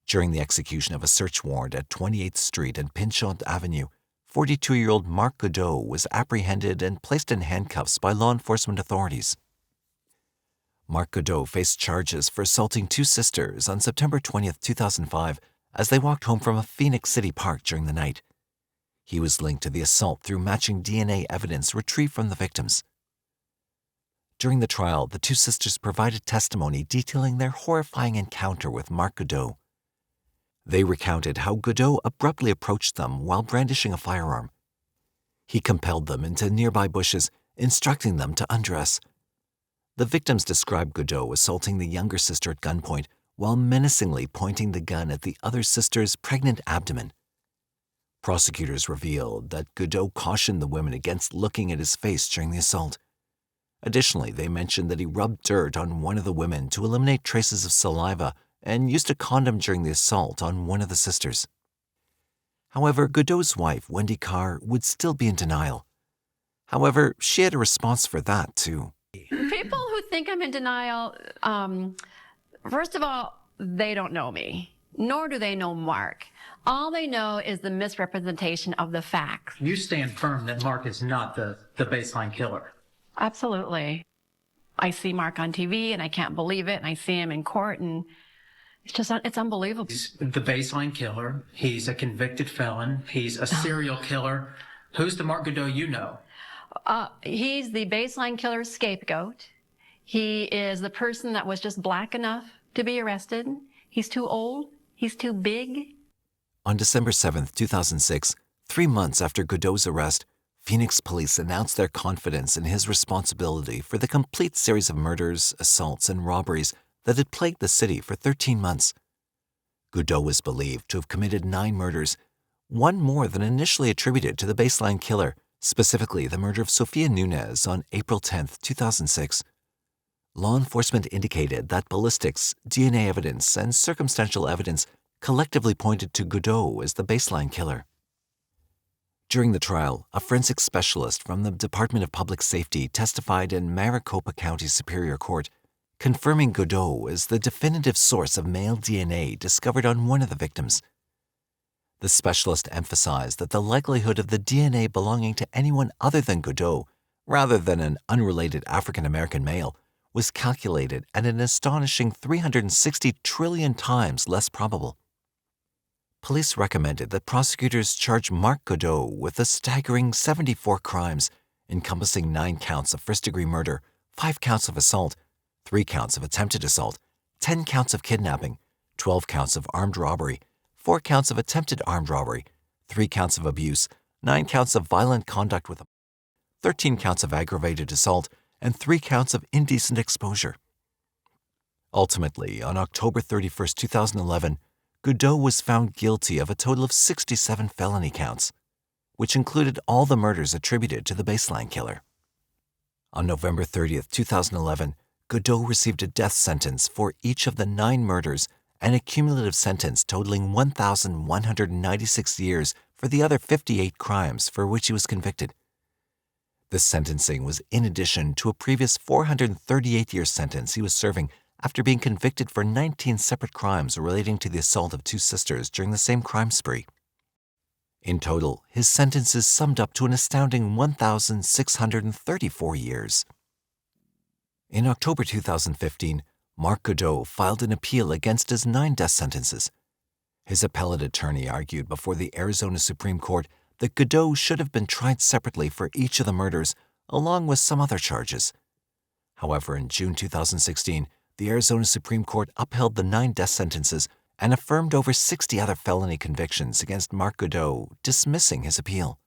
During the execution of a search warrant at 28th Street and Pinchot Avenue, 42-year-old Mark Godeu was apprehended and placed in handcuffs by law enforcement authorities. Mark Godeu faced charges for assaulting 2 sisters on September 20, 2005, as they walked home from a Phoenix City park during the night. He was linked to the assault through matching DNA evidence retrieved from the victims. During the trial, the 2 sisters provided testimony detailing their horrifying encounter with Mark Godeu. They recounted how Godeu abruptly approached them while brandishing a firearm. He compelled them into nearby bushes, instructing them to undress. The victims described Godeu assaulting the younger sister at gunpoint while menacingly pointing the gun at the other sister's pregnant abdomen. Prosecutors revealed that Godeu cautioned the women against looking at his face during the assault. Additionally, they mentioned that he rubbed dirt on one of the women to eliminate traces of saliva and used a condom during the assault on one of the sisters. However, Godeu's wife, Wendy Carr, would still be in denial. However, she had a response for that, too. People who think I'm in denial, first of all, they don't know me, nor do they know Mark. All they know is the misrepresentation of the facts. You stand firm that Mark is not the baseline killer. Absolutely. I see Mark on TV and I can't believe it, and I see him in court, and It's unbelievable. He's the baseline killer. He's a convicted felon. He's a serial killer. Who's the Mark Godeu you know? He's the baseline killer scapegoat. He is the person that was just black enough to be arrested. He's too old. He's too big. On December 7, 2006, 3 months after Godeu's arrest, Phoenix police announced their confidence in his responsibility for the complete series of murders, assaults, and robberies that had plagued the city for 13 months. Godeu was believed to have committed 9 murders, one more than initially attributed to the baseline killer, specifically the murder of Sofia Nunez on April 10, 2006. Law enforcement indicated that ballistics, DNA evidence, and circumstantial evidence collectively pointed to Godeu as the baseline killer. During the trial, a forensic specialist from the Department of Public Safety testified in Maricopa County Superior Court, confirming Godeu as the definitive source of male DNA discovered on one of the victims. The specialist emphasized that the likelihood of the DNA belonging to anyone other than Godeu, rather than an unrelated African-American male, was calculated at an astonishing 360 trillion times less probable. Police recommended that prosecutors charge Mark Godeu with a staggering 74 crimes, encompassing 9 counts of first-degree murder, 5 counts of assault, 3 counts of attempted assault, 10 counts of kidnapping, 12 counts of armed robbery, 4 counts of attempted armed robbery, 3 counts of abuse, 9 counts of violent conduct with 13 counts of aggravated assault, and 3 counts of indecent exposure. Ultimately, on October 31, 2011, Godeu was found guilty of a total of 67 felony counts, which included all the murders attributed to the baseline killer. On November 30, 2011, Godeu received a death sentence for each of the 9 murders and a cumulative sentence totaling 1,196 years for the other 58 crimes for which he was convicted. This sentencing was in addition to a previous 438-year sentence he was serving after being convicted for 19 separate crimes relating to the assault of 2 sisters during the same crime spree. In total, his sentences summed up to an astounding 1,634 years. In October 2015, Mark Godeu filed an appeal against his 9 death sentences. His appellate attorney argued before the Arizona Supreme Court that Godeu should have been tried separately for each of the murders, along with some other charges. However, in June 2016, the Arizona Supreme Court upheld the 9 death sentences and affirmed over 60 other felony convictions against Mark Godeu, dismissing his appeal.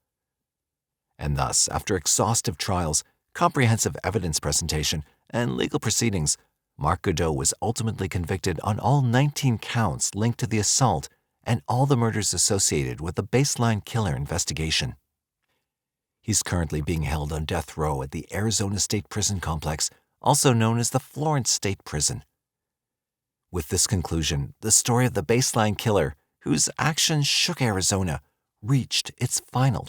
And thus, after exhaustive trials, comprehensive evidence presentation, and legal proceedings, Mark Godeu was ultimately convicted on all 19 counts linked to the assault and all the murders associated with the baseline killer investigation. He's currently being held on death row at the Arizona State Prison Complex, also known as the Florence State Prison. With this conclusion, the story of the baseline killer, whose actions shook Arizona, reached its final